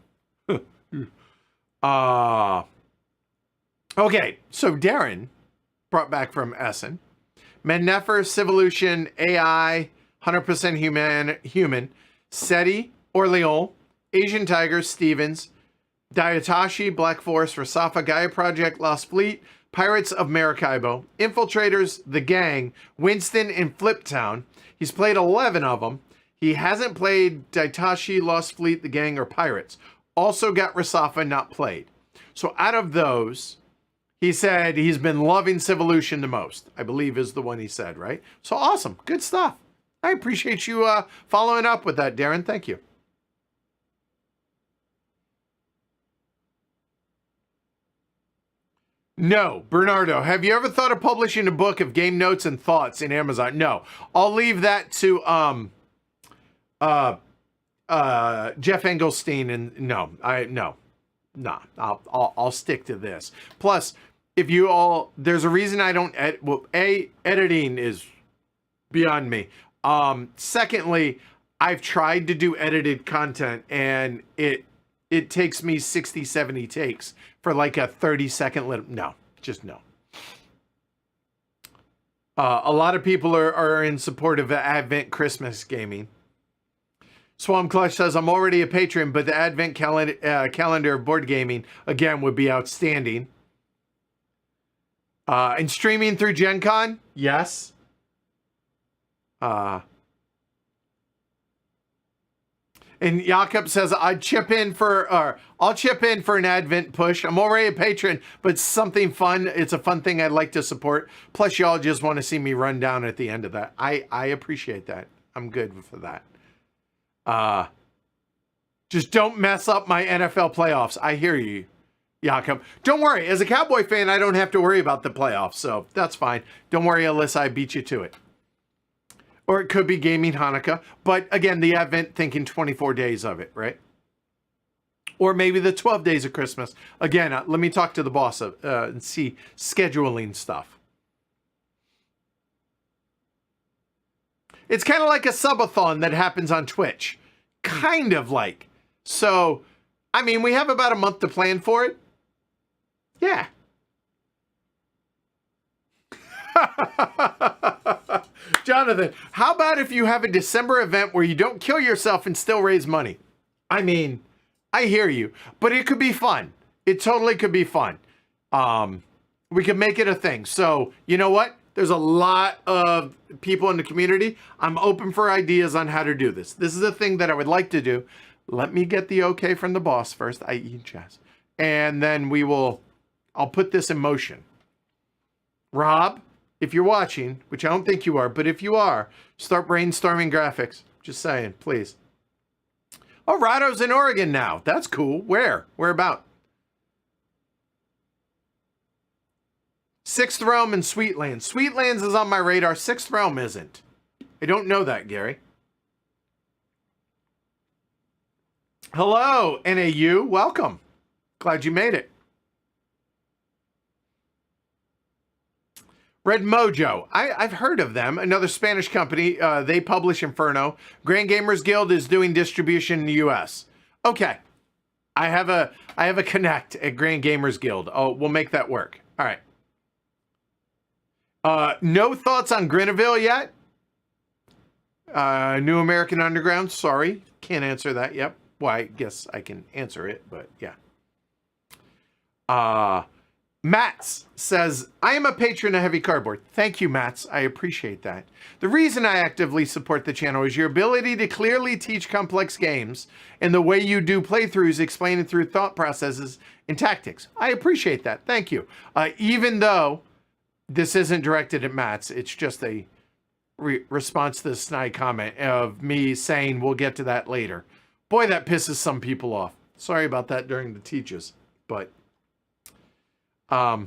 Uh, okay, so Darren brought back from Essen. Mennefer, Civolution, AI, 100% human, SETI, Orleans, Asian Tigers, Stevens, Diatashi, Black Forest, Rasafa, Gaia Project, Lost Fleet, Pirates of Maracaibo, Infiltrators, The Gang, Winston, and Fliptown. He's played 11 of them. He hasn't played Daitashi, Lost Fleet, The Gang, or Pirates. Also got Rasafa, not played. So out of those, he said he's been loving Civolution the most, I believe is the one he said, right? So awesome. Good stuff. I appreciate you following up with that, Darren. Thank you. No. Bernardo, have you ever thought of publishing a book of game notes and thoughts in Amazon? No. I'll leave that to Jeff Engelstein, and no. I'll stick to this. Plus, if you all, there's a reason I don't edit. Well, editing is beyond me. Secondly, I've tried to do edited content, and it takes me 60, 70 takes for like a 30-second no, just no. A lot of people are in support of Advent Christmas gaming. Swam Clutch says, I'm already a patron, but the Advent calendar of board gaming, again, would be outstanding. And streaming through Gen Con? Yes. And Jakob says, I'll chip in for an Advent push. I'm already a patron, but it's something fun. It's a fun thing I'd like to support. Plus, y'all just want to see me run down at the end of that. I appreciate that. I'm good for that. Just don't mess up my NFL playoffs. I hear you, Jakob. Don't worry. As a Cowboy fan, I don't have to worry about the playoffs, so that's fine. Don't worry, Alyssa. I beat you to it. Or it could be Gaming Hanukkah. But again, the Advent, thinking 24 days of it, right? Or maybe the 12 days of Christmas. Again, let me talk to the boss and see scheduling stuff. It's kind of like a subathon that happens on Twitch. Kind of like. So, I mean, we have about a month to plan for it. Yeah. Jonathan, how about if you have a December event where you don't kill yourself and still raise money? I mean, I hear you, but it could be fun. It totally could be fun. We could make it a thing. So, you know what? There's a lot of people in the community. I'm open for ideas on how to do this. This is a thing that I would like to do. Let me get the okay from the boss first, i.e. Chess. And then I'll put this in motion. Rob, if you're watching, which I don't think you are, but if you are, start brainstorming graphics. Just saying, please. Oh, Rado's in Oregon now. That's cool. Where? Whereabout? Sixth Realm and Sweetlands. Sweetlands is on my radar. Sixth Realm isn't. I don't know that, Gary. Hello, NAU. Welcome. Glad you made it. Red Mojo. I've heard of them. Another Spanish company. They publish Inferno. Grand Gamers Guild is doing distribution in the U.S. Okay. I have a connect at Grand Gamers Guild. Oh, we'll make that work. All right. No thoughts on Grineville yet? New American Underground. Sorry. Can't answer that yet. Well, I guess I can answer it, but yeah. Mats says, I am a patron of Heavy Cardboard. Thank you, Mats. I appreciate that. The reason I actively support the channel is your ability to clearly teach complex games and the way you do playthroughs, explaining through thought processes and tactics. I appreciate that. Thank you. Even though this isn't directed at Mats, it's just a response to the snide comment of me saying we'll get to that later. Boy, that pisses some people off. Sorry about that during the teaches, but all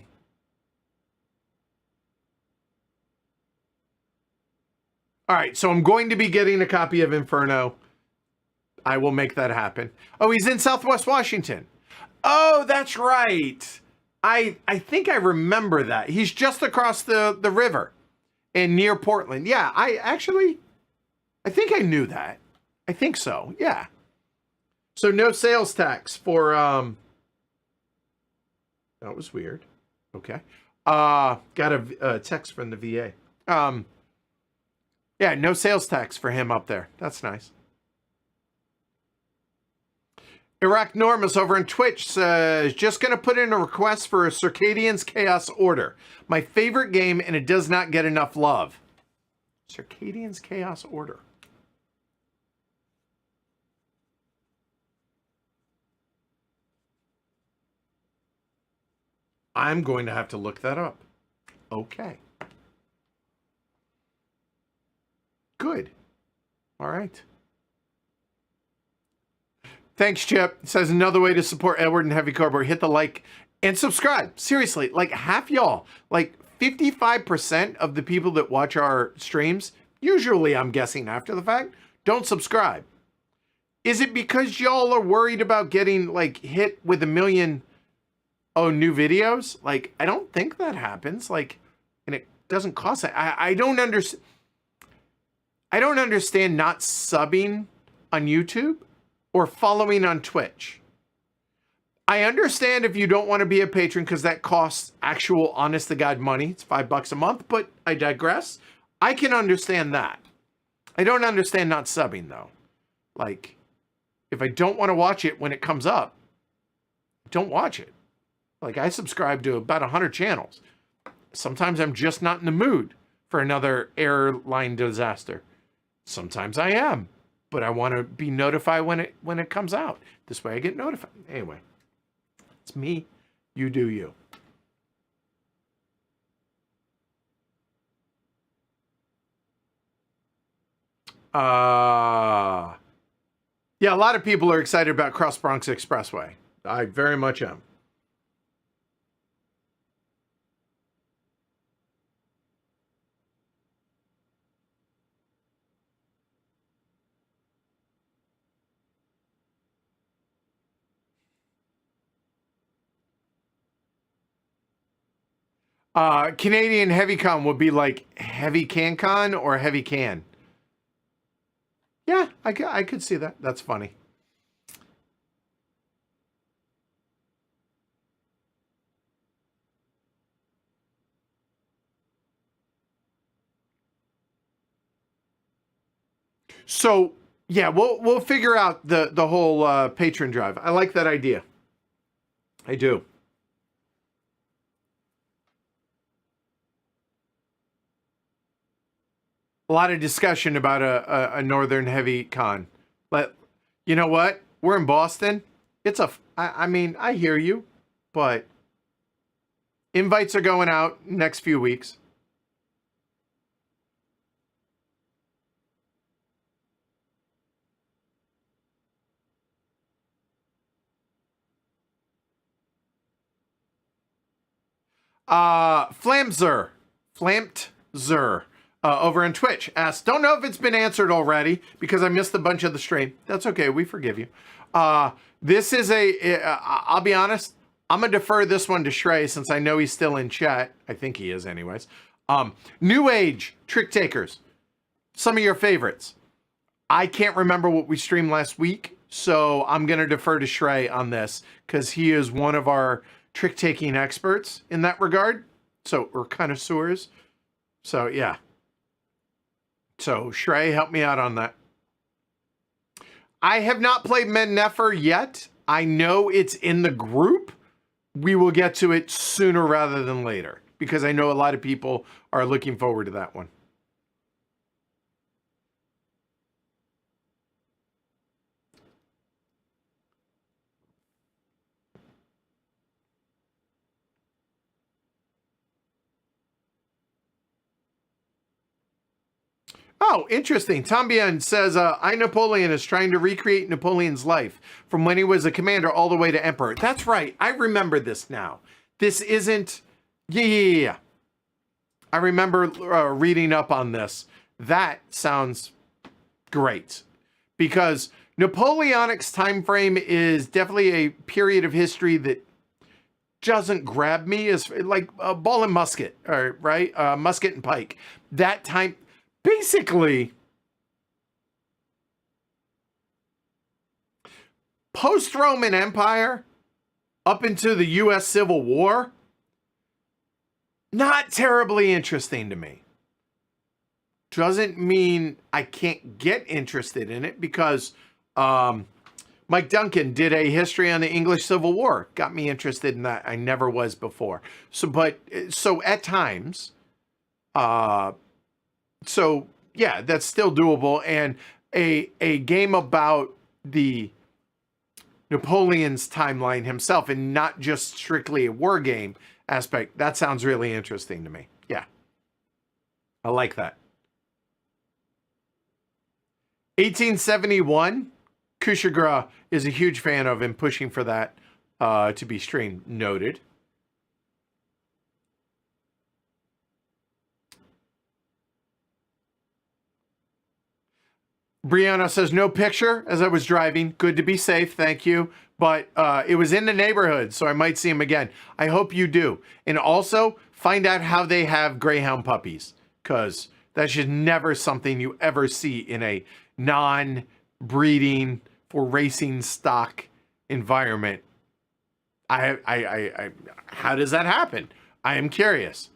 right, so I'm going to be getting a copy of Inferno. I will make that happen. Oh, he's in Southwest Washington. Oh, that's right. I think I remember that. He's just across the river and near Portland. Yeah, I think I knew that. I think so, yeah. So no sales tax for That was weird. Okay. Got a text from the VA. Yeah, no sales tax for him up there. That's nice. Iraq Normus over on Twitch says, just going to put in a request for a Circadian's Chaos Order. My favorite game, and it does not get enough love. Circadian's Chaos Order. I'm going to have to look that up. Okay. Good. All right. Thanks, Chip. It says another way to support Edward and Heavy Cardboard. Hit the like and subscribe. Seriously, like half y'all, like 55% of the people that watch our streams, usually I'm guessing after the fact, don't subscribe. Is it because y'all are worried about getting like hit with 1 million new videos? Like, I don't think that happens. Like, and it doesn't cost it. I don't understand. I don't understand not subbing on YouTube or following on Twitch. I understand if you don't want to be a patron because that costs actual honest to God money. It's $5 a month, but I digress. I can understand that. I don't understand not subbing though. Like, if I don't want to watch it when it comes up, don't watch it. Like, I subscribe to about 100 channels. Sometimes I'm just not in the mood for another airline disaster. Sometimes I am, but I want to be notified when it comes out. This way I get notified. Anyway, it's me. You do you. Yeah, a lot of people are excited about Cross Bronx Expressway. I very much am. Canadian Heavy Con would be like Heavy CanCon or Heavy Can. Yeah, I could see that. That's funny. So yeah, we'll figure out the whole patron drive. I like that idea. I do. A lot of discussion about a Northern Heavy Con. But you know what? We're in Boston. I mean, I hear you, but invites are going out next few weeks. Flamzer over on Twitch asked, don't know if it's been answered already because I missed a bunch of the stream. That's okay. We forgive you. This is I'll be honest. I'm going to defer this one to Shrey since I know he's still in chat. I think he is anyways. New Age Trick Takers. Some of your favorites. I can't remember what we streamed last week, so I'm going to defer to Shrey on this because he is one of our trick-taking experts in that regard. So we're connoisseurs. So yeah. So Shrey, help me out on that. I have not played Men Nefer yet. I know it's in the group. We will get to it sooner rather than later because I know a lot of people are looking forward to that one. Oh, interesting. Tombian says, I, Napoleon, is trying to recreate Napoleon's life from when he was a commander all the way to emperor. That's right. I remember this now. This isn't... Yeah. I remember reading up on this. That sounds great. Because Napoleonic's time frame is definitely a period of history that doesn't grab me as like ball and musket, or right? Musket and pike. That time... Basically, post-Roman Empire, up into the U.S. Civil War, not terribly interesting to me. Doesn't mean I can't get interested in it, because Mike Duncan did a history on the English Civil War. Got me interested in that. I never was before. So at times, so yeah, that's still doable. And a game about the Napoleon's timeline himself, and not just strictly a war game aspect, that sounds really interesting to me. Yeah, I like that. 1871, Kushagra is a huge fan of and pushing for that to be streamed. Noted. Brianna says, no picture as I was driving. Good to be safe. Thank you. But it was in the neighborhood, so I might see him again. I hope you do. And also, find out how they have greyhound puppies, because that's just never something you ever see in a non-breeding for racing stock environment. How does that happen? I am curious.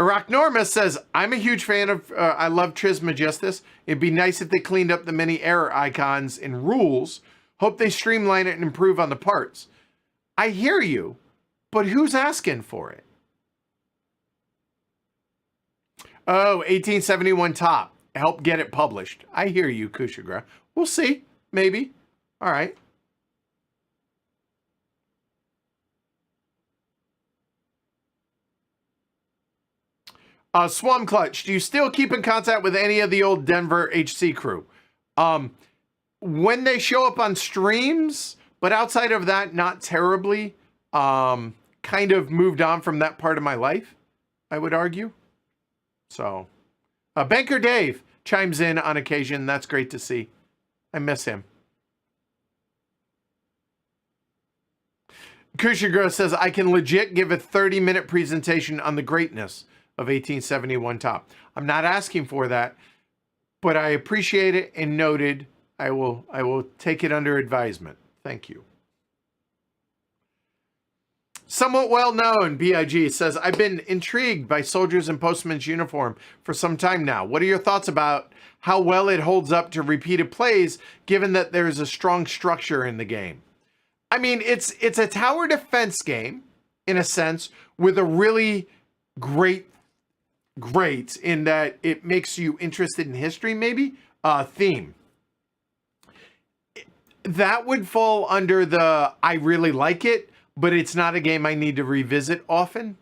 Iraq Norma says, I'm a huge fan of, I love Trismegistus. It'd be nice if they cleaned up the many error icons and rules. Hope they streamline it and improve on the parts. I hear you, but who's asking for it? Oh, 1871 top. Help get it published. I hear you, Kushagra. We'll see. Maybe. All right. Swam Clutch, do you still keep in contact with any of the old Denver HC crew? When they show up on streams, but outside of that, not terribly. Kind of moved on from that part of my life, I would argue. So, Banker Dave chimes in on occasion. That's great to see. I miss him. Kushagra says, I can legit give a 30-minute presentation on the greatness of 1871 top. I'm not asking for that, but I appreciate it and noted. I will take it under advisement. Thank you. Somewhat well known, BIG says, I've been intrigued by Soldiers and Postmen's uniform for some time now. What are your thoughts about how well it holds up to repeated plays, given that there's a strong structure in the game? I mean, it's a tower defense game, in a sense, with a really great in that it makes you interested in history, maybe, theme. That would fall under the, I really like it, but it's not a game I need to revisit often.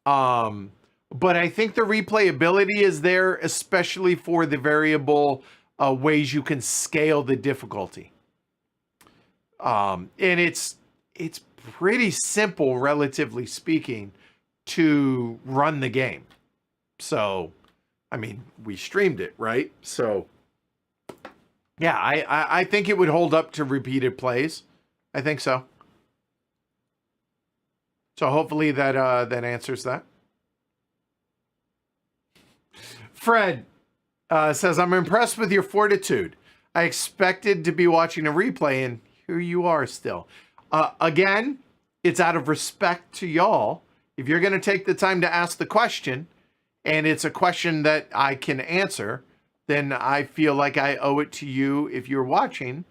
But I think the replayability is there, especially for the variable ways you can scale the difficulty. And it's pretty simple, relatively speaking, to run the game. So, I mean, we streamed it, right? So, yeah, I think it would hold up to repeated plays. I think so. So hopefully that answers that. Fred says, I'm impressed with your fortitude. I expected to be watching a replay, and here you are still. Again, it's out of respect to y'all. If you're going to take the time to ask the question, and it's a question that I can answer, then I feel like I owe it to you, if you're watching,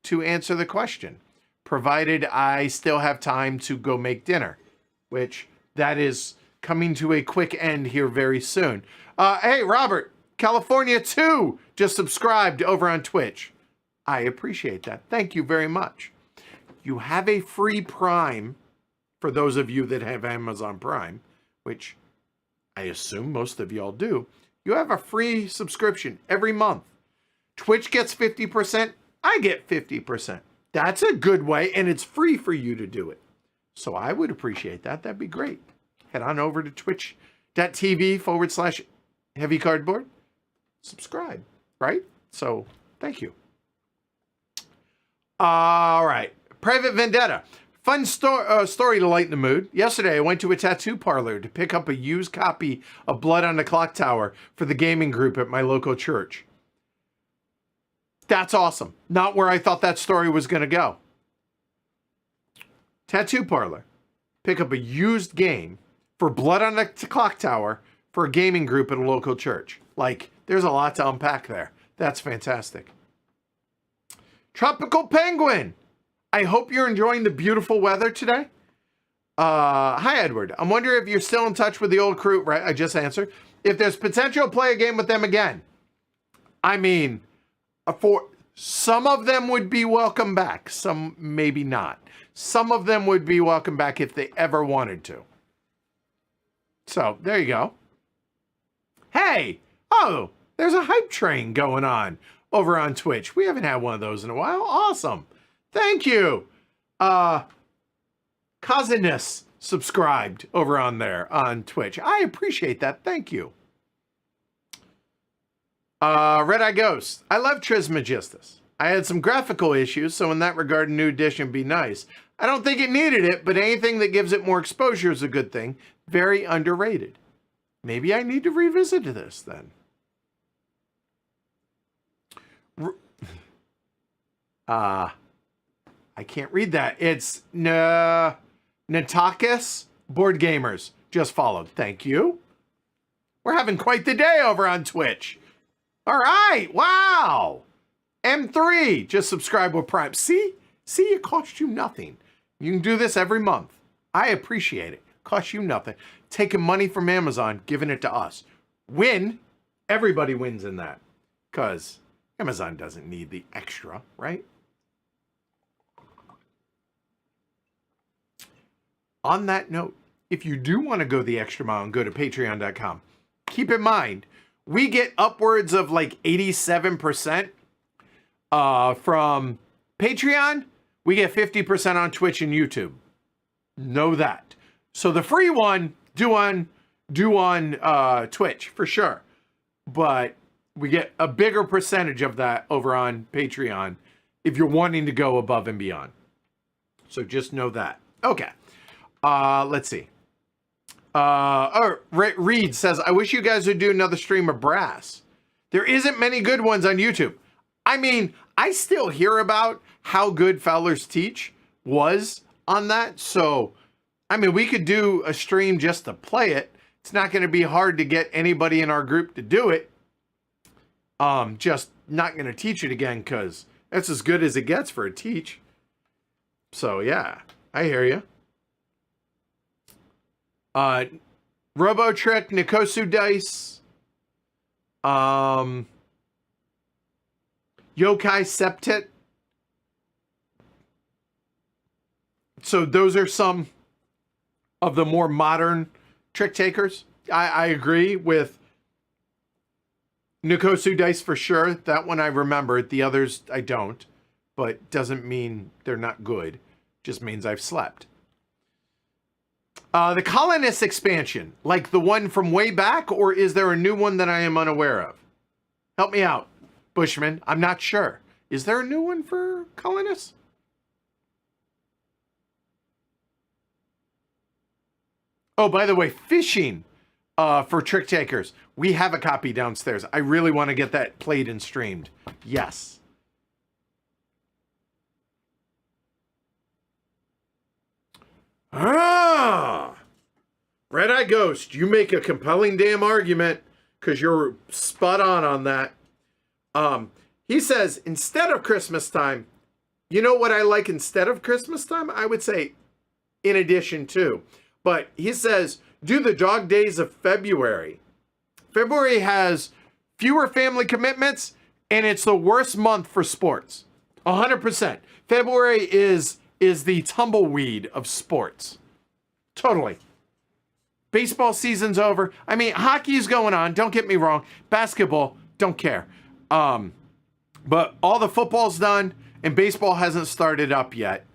to answer the question, provided I still have time to go make dinner, which that is coming to a quick end here very soon. Hey, Robert, California 2 just subscribed over on Twitch. I appreciate that. Thank you very much. You have a free Prime for those of you that have Amazon Prime, which I assume most of y'all do. You have a free subscription every month. Twitch gets 50%. I get 50%. That's a good way, and it's free for you to do it. So I would appreciate that. That'd be great. Head on over to twitch.tv/Heavy Cardboard. Subscribe, right? So thank you. All right. Private Vendetta. Fun story to lighten the mood. Yesterday, I went to a tattoo parlor to pick up a used copy of Blood on the Clock Tower for the gaming group at my local church. That's awesome. Not where I thought that story was going to go. Tattoo parlor. Pick up a used game for Blood on the Clock Tower for a gaming group at a local church. Like, there's a lot to unpack there. That's fantastic. Tropical Penguin. I hope you're enjoying the beautiful weather today. Hi, Edward. I'm wondering if you're still in touch with the old crew. Right, I just answered. If there's potential, play a game with them again. I mean, for some of them would be welcome back. Some maybe not. Some of them would be welcome back if they ever wanted to. So, there you go. Hey! Oh, there's a hype train going on over on Twitch. We haven't had one of those in a while. Awesome. Thank you. Cousiness subscribed over on there on Twitch. I appreciate that. Thank you. Red Eye Ghost. I love Trismegistus. I had some graphical issues, so in that regard, a new edition would be nice. I don't think it needed it, but anything that gives it more exposure is a good thing. Very underrated. Maybe I need to revisit this then. I can't read that. It's Natakis Board Gamers. Just followed. Thank you. We're having quite the day over on Twitch. All right. Wow. M3. Just subscribe with Prime. See, it costs you nothing. You can do this every month. I appreciate it. Costs you nothing. Taking money from Amazon, giving it to us. Win. Everybody wins in that. Because Amazon doesn't need the extra, right? On that note, if you do want to go the extra mile and go to patreon.com, keep in mind, we get upwards of like 87% from Patreon. We get 50% on Twitch and YouTube. Know that. So the free one, do on Twitch for sure. But we get a bigger percentage of that over on Patreon if you're wanting to go above and beyond. So just know that. Okay. Let's see. Reed says, I wish you guys would do another stream of Brass. There isn't many good ones on YouTube. I mean, I still hear about how good Fowler's Teach was on that. So, I mean, we could do a stream just to play it. It's not going to be hard to get anybody in our group to do it. Just not going to teach it again because that's as good as it gets for a teach. So, yeah, I hear you. Robotrick, Nikosu Dice, Yokai Septet. So those are some of the more modern trick takers. I agree with Nikosu Dice for sure. That one I remember. The others I don't. But doesn't mean they're not good. Just means I've slept. The Colonist expansion, like the one from way back, or is there a new one that I am unaware of? Help me out, Bushman. I'm not sure. Is there a new one for Colonists? Oh, by the way, fishing for trick takers. We have a copy downstairs. I really want to get that played and streamed. Yes. Red Eye Ghost, you make a compelling damn argument because you're spot on that. He says, instead of Christmas time, you know what I like instead of Christmas time? I would say in addition to. But he says, do the dog days of February. February has fewer family commitments, and it's the worst month for sports. 100%. February is the tumbleweed of sports. Totally. Baseball season's over. I mean, hockey's going on. Don't get me wrong. Basketball, don't care. But all the football's done, and baseball hasn't started up yet.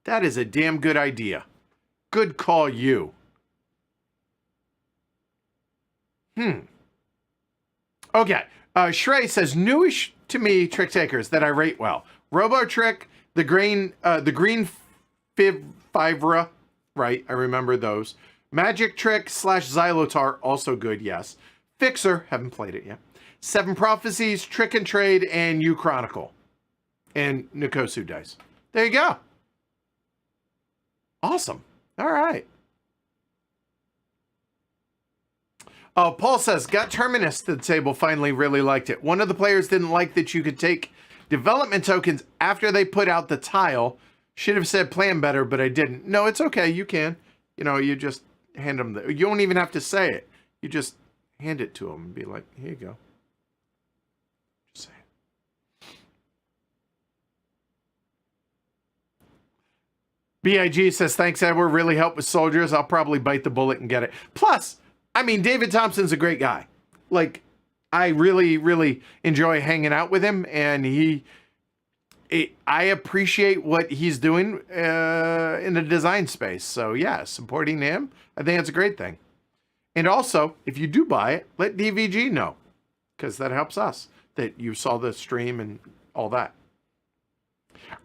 That is a damn good idea. Good call, you. Okay. Shrey says, newish to me trick takers that I rate well. Robo Trick, the green Fivra, right? I remember those. Magic Trick / Xylotar, also good, yes. Fixer, haven't played it yet. Seven Prophecies, Trick and Trade, and U Chronicle. And Nikosu Dice. There you go. Awesome. All right. Oh, Paul says, got Terminus to the table, finally really liked it. One of the players didn't like that you could take development tokens after they put out the tile. Should have said plan better, but I didn't. No, it's okay. You can. You know, you just hand them you don't even have to say it. You just hand it to them and be like, here you go. Just say it. BIG says, thanks, Edward. Really helped with soldiers. I'll probably bite the bullet and get it. Plus, I mean, David Thompson's a great guy. Like, I really, really enjoy hanging out with him, and I appreciate what he's doing in the design space. So yeah, supporting him, I think it's a great thing. And also, if you do buy it, let DVG know, because that helps us that you saw the stream and all that.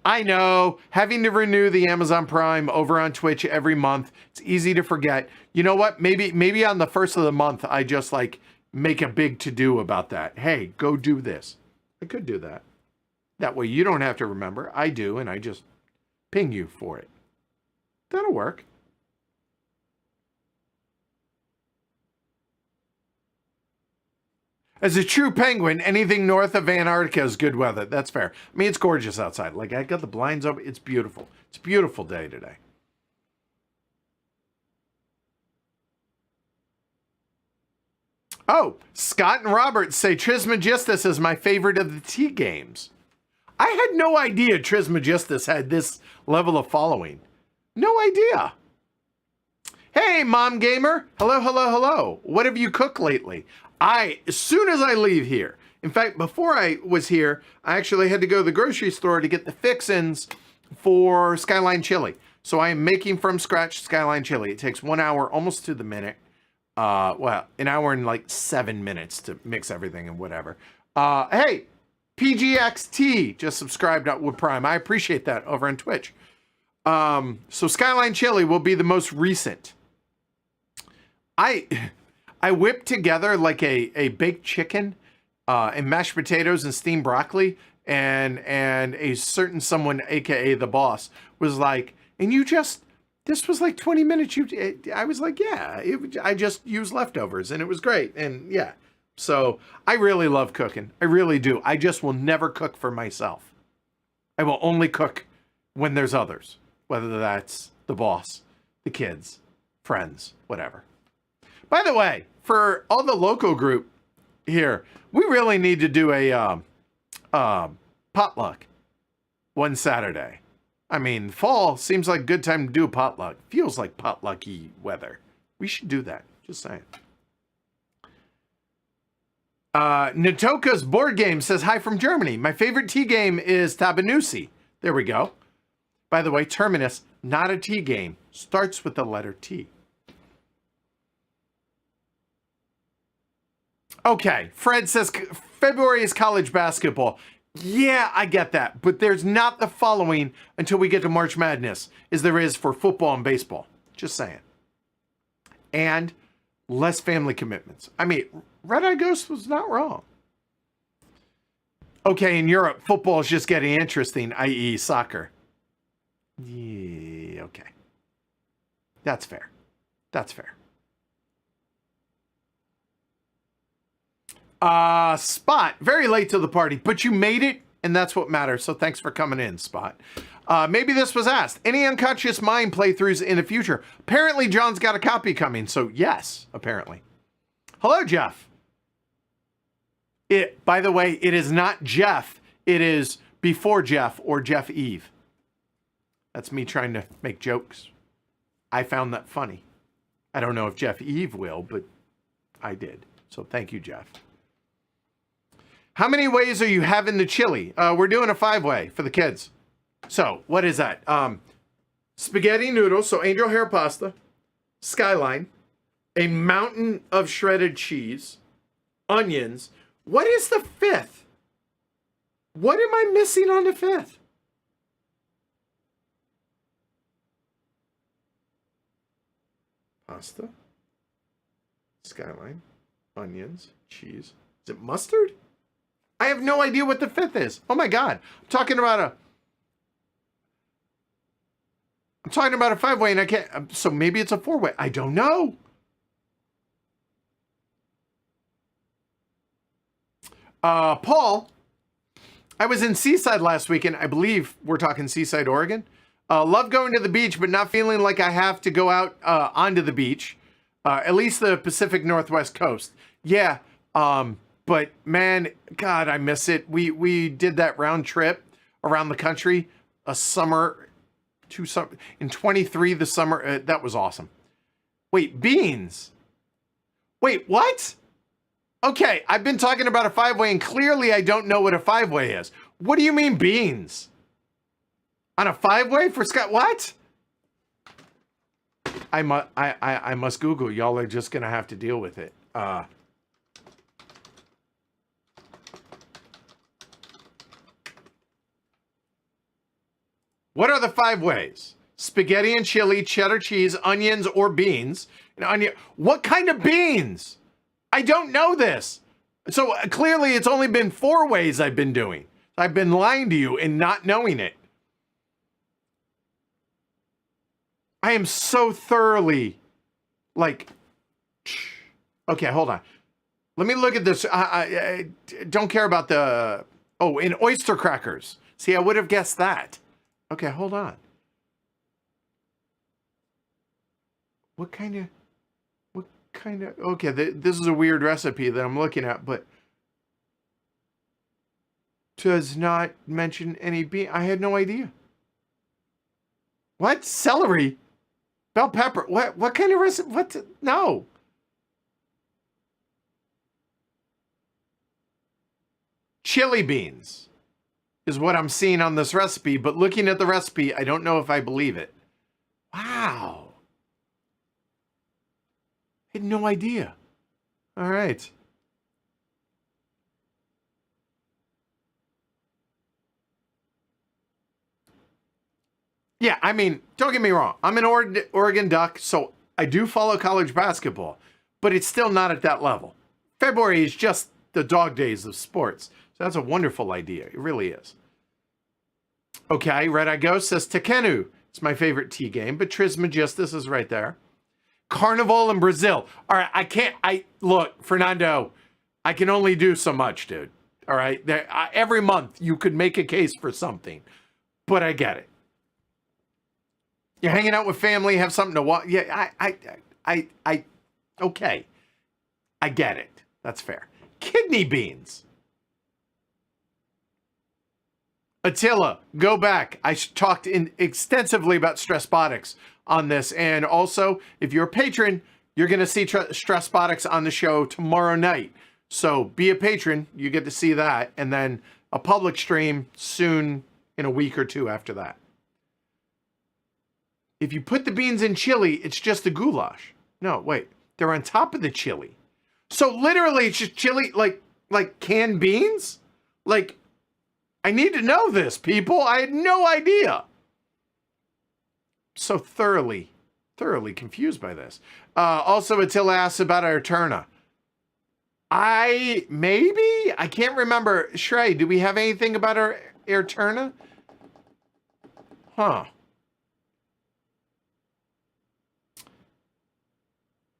I know, having to renew the Amazon Prime over on Twitch every month, it's easy to forget. You know what? Maybe on the first of the month, I just like make a big to-do about that. Hey, go do this. I could do that. That way you don't have to remember. I do, and I just ping you for it. That'll work. As a true penguin, anything north of Antarctica is good weather. That's fair. I mean, it's gorgeous outside. Like, I got the blinds open. It's beautiful. It's a beautiful day today. Oh, Scott and Robert say Trismegistus is my favorite of the tea games. I had no idea Trismegistus had this level of following. No idea. Hey, Mom Gamer. Hello, hello, hello. What have you cooked lately? As soon as I leave here, in fact, before I was here, I actually had to go to the grocery store to get the fixins for Skyline Chili. So I am making from scratch Skyline Chili. It takes 1 hour, almost to the minute. Well, an hour and like 7 minutes to mix everything and whatever. Hey, PGXT just subscribed with Prime. I appreciate that over on Twitch. So Skyline Chili will be the most recent. I whipped together like a baked chicken and mashed potatoes and steamed broccoli, and a certain someone, aka the boss, was like, and this was like 20 minutes. I was like, yeah, I just used leftovers and it was great. And yeah, so I really love cooking. I really do. I just will never cook for myself. I will only cook when there's others, whether that's the boss, the kids, friends, whatever. By the way, for all the local group here, we really need to do a potluck one Saturday. I mean, fall seems like a good time to do a potluck. Feels like potlucky weather. We should do that. Just saying. Natoka's board game says, hi from Germany. My favorite tea game is Tabanusi. There we go. By the way, Terminus, not a tea game. Starts with the letter T. Okay, Fred says February is college basketball. Yeah, I get that, but there's not the following until we get to March Madness as there is for football and baseball. Just saying. And less family commitments. I mean, Red Eye Ghost was not wrong. Okay, in Europe, football is just getting interesting, i.e. soccer. Yeah, okay. That's fair. That's fair. Spot, very late to the party, but you made it, and that's what matters. So thanks for coming in, Spot. Maybe this was asked. Any Unconscious Mind playthroughs in the future? Apparently, John's got a copy coming, so yes, apparently. Hello, Jeff. By the way, it is not Jeff. It is before Jeff or Jeff Eve. That's me trying to make jokes. I found that funny. I don't know if Jeff Eve will, but I did. So thank you, Jeff. How many ways are you having the chili? We're doing a 5-way for the kids. So what is that? Spaghetti noodles, so angel hair pasta, Skyline, a mountain of shredded cheese, onions. What is the 5th? What am I missing on the 5th? Pasta, Skyline, onions, cheese. Is it mustard? I have no idea what the 5th is. Oh my God. I'm I'm talking about a 5-way and I can't. So maybe it's a 4-way. I don't know. Paul, I was in Seaside last weekend. I believe we're talking Seaside, Oregon. Love going to the beach, but not feeling like I have to go out onto the beach. At least the Pacific Northwest coast. Yeah. But man, God, I miss it. We did that round trip around the country, a summer, in 23, the summer. That was awesome. Wait, beans. Wait, what? Okay, I've been talking about a 5-way and clearly I don't know what a 5-way is. What do you mean beans? On a 5-way for Scott? What? I must Google. Y'all are just gonna have to deal with it. What are the 5 ways? Spaghetti and chili, cheddar cheese, onions, or beans. What kind of beans? I don't know this. So clearly it's only been 4 ways I've been doing. I've been lying to you and not knowing it. I am so thoroughly like, okay, hold on. Let me look at this. I don't care about the, in oyster crackers. See, I would have guessed that. Okay, hold on. What kind of, okay, this is a weird recipe that I'm looking at, but does not mention any bean. I had no idea. What? Celery? Bell pepper? What kind of recipe? No. Chili beans is what I'm seeing on this recipe, but looking at the recipe, I don't know if I believe it. Wow. I had no idea. All right. Yeah, I mean, don't get me wrong. I'm an Oregon Duck, so I do follow college basketball, but it's still not at that level. February is just the dog days of sports. So that's a wonderful idea. It really is. Okay, Red Eye Ghost says Tequenu. It's my favorite tea game, but Trismegistus is right there. Carnival in Brazil. All right, look, Fernando, I can only do so much, dude. All right, every month you could make a case for something, but I get it. You're hanging out with family, have something to watch. Yeah, okay. I get it. That's fair. Kidney beans. Attila, go back. I talked extensively about Stressbotics on this. And also, if you're a patron, you're going to see Stressbotics on the show tomorrow night. So be a patron. You get to see that. And then a public stream soon in a week or 2 after that. If you put the beans in chili, it's just a goulash. No, wait. They're on top of the chili. So literally, it's just chili, like canned beans? Like, I need to know this, people. I had no idea. So thoroughly confused by this. Also, Attila asks about Arterna. I can't remember. Shrey, do we have anything about our Arterna? Huh.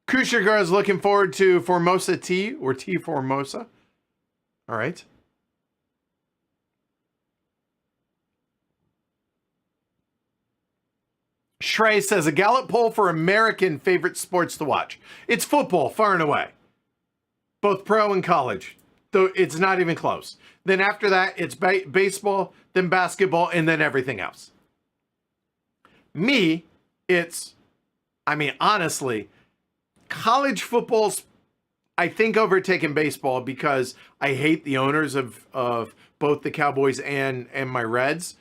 Kushigar is looking forward to Formosa tea or tea Formosa. All right. Shrey says a Gallup poll for American favorite sports to watch. It's football, far and away. Both pro and college. Though it's not even close. Then after that, it's baseball, then basketball, and then everything else. Me, honestly, college football's, I think, overtaken baseball because I hate the owners of both the Cowboys and my Reds.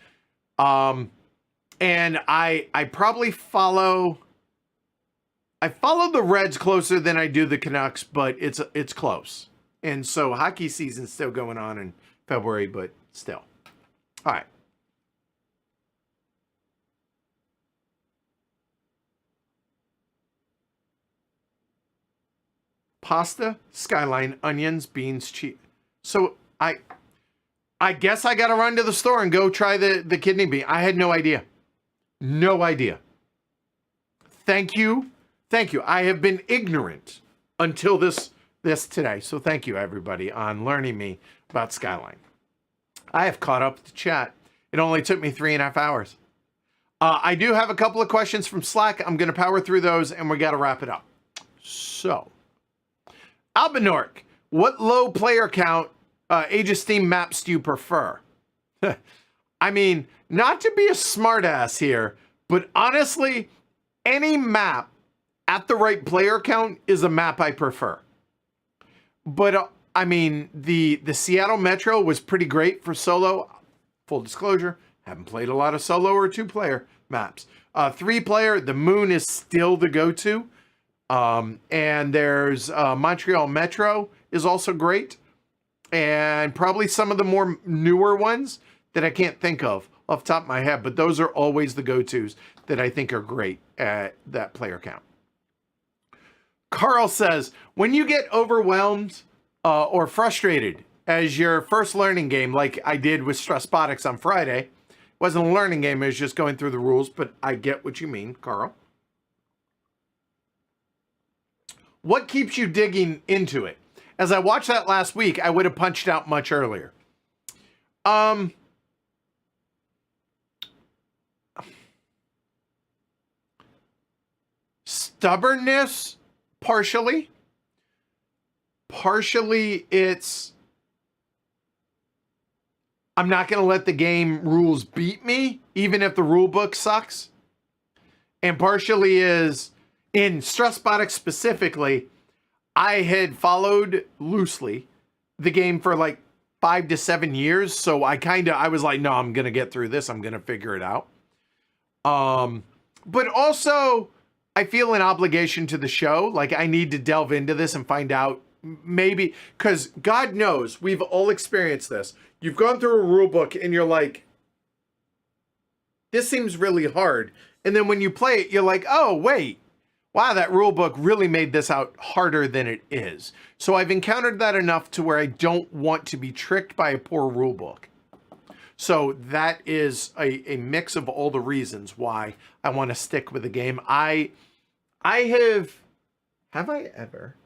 And I probably follow the Reds closer than I do the Canucks, but it's close. And so hockey season's still going on in February, but still. All right. Pasta, skyline, onions, beans, cheese. So I guess I got to run to the store and go try the kidney bean. I had no idea. No idea. thank you. Thank you. I have been ignorant until this today. So thank you, everybody, on learning me about Skyline. I have caught up to chat. It only took me 3.5 hours. I do have a couple of questions from Slack. I'm going to power through those, and we got to wrap it up. So, Albinork, what low player count Age of Steam maps do you prefer? I mean, not to be a smartass here, but honestly, any map at the right player count is a map I prefer. But I mean, the Seattle Metro was pretty great for solo. Full disclosure, haven't played a lot of solo or 2-player maps. 3-player, the Moon is still the go-to. And there's Montreal Metro is also great. And probably some of the more newer ones that I can't think of off the top of my head, but those are always the go-tos that I think are great at that player count. Carl says, when you get overwhelmed or frustrated as your first learning game, like I did with Stressbotics on Friday, wasn't a learning game, it was just going through the rules, but I get what you mean, Carl. What keeps you digging into it? As I watched that last week, I would have punched out much earlier. Stubbornness, partially. Partially, it's I'm not going to let the game rules beat me, even if the rule book sucks. And partially is, in Stressbotics specifically, I had followed loosely the game for like 5 to 7 years. So I was like, no, I'm going to get through this. I'm going to figure it out. But also, I feel an obligation to the show. Like, I need to delve into this and find out maybe, because God knows we've all experienced this. You've gone through a rule book and you're like, this seems really hard. And then when you play it, you're like, oh, wait, wow, that rule book really made this out harder than it is. So I've encountered that enough to where I don't want to be tricked by a poor rule book. So that is a mix of all the reasons why I want to stick with the game. Have I ever?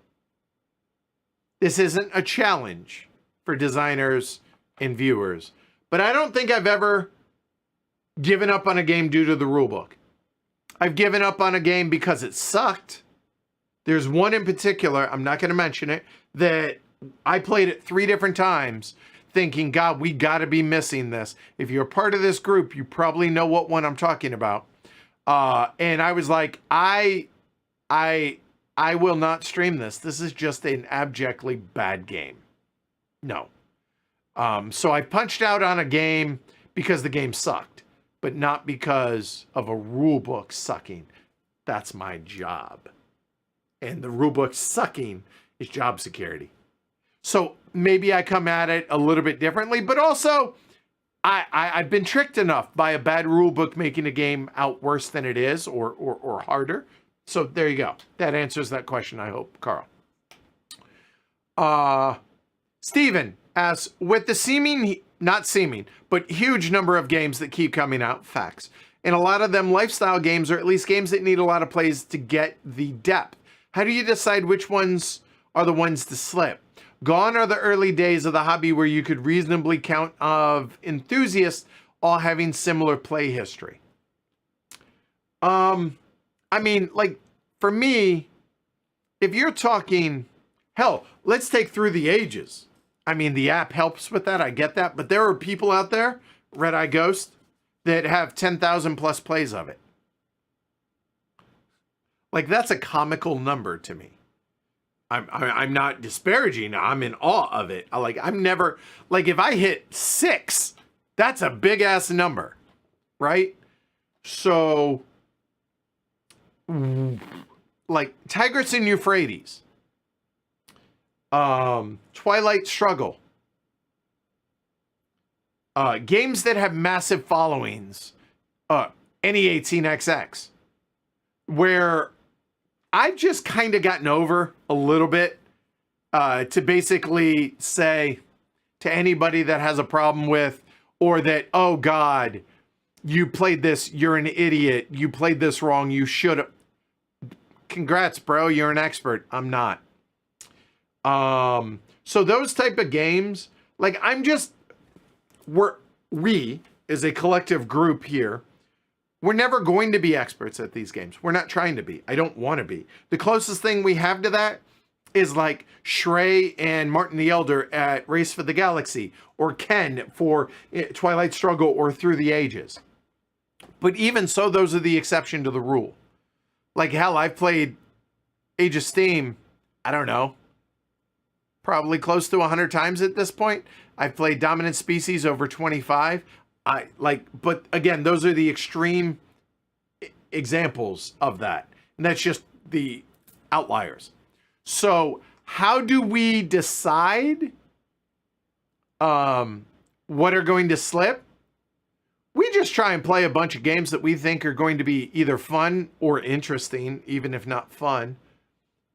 This isn't a challenge for designers and viewers, but I don't think I've ever given up on a game due to the rulebook. I've given up on a game because it sucked. There's one in particular, I'm not going to mention it, that I played it 3 different times thinking, God, we got to be missing this. If you're part of this group, you probably know what one I'm talking about. And I was like, I will not stream this. This is just an abjectly bad game. No. So I punched out on a game because the game sucked, but not because of a rule book sucking. That's my job. And the rule book sucking is job security. So maybe I come at it a little bit differently, but also I've been tricked enough by a bad rule book making a game out worse than it is or harder. So there you go. That answers that question, I hope, Carl. Steven asks, with the not seeming, but huge number of games that keep coming out, facts, and a lot of them lifestyle games, or at least games that need a lot of plays to get the depth, how do you decide which ones are the ones to slip? Gone are the early days of the hobby where you could reasonably count of enthusiasts all having similar play history. I mean, like, for me, if you're talking, hell, let's take Through the Ages. I mean, the app helps with that. I get that. But there are people out there, Red Eye Ghost, that have 10,000 plus plays of it. Like, that's a comical number to me. I'm not disparaging. I'm in awe of it. I'm never, like, if I hit 6, that's a big ass number, right? So, like, Tigris and Euphrates, Twilight Struggle, games that have massive followings, NE18XX, where I've just kind of gotten over a little bit to basically say to anybody that has a problem with, or that, oh God, you played this, you're an idiot, you played this wrong, you should have. congrats, bro. You're an expert. I'm not. So those type of games, like we as a collective group here, we're never going to be experts at these games. We're not trying to be. I don't want to be. The closest thing we have to that is like Shrey and Martin the Elder at Race for the Galaxy, or Ken for Twilight Struggle or Through the Ages. But even so, those are the exception to the rule. Like, hell, I've played Age of Steam, I don't know, probably close to 100 times at this point. I've played Dominant Species over 25. But again, those are the extreme examples of that. And that's just the outliers. So how do we decide what are going to slip? We just try and play a bunch of games that we think are going to be either fun or interesting, even if not fun,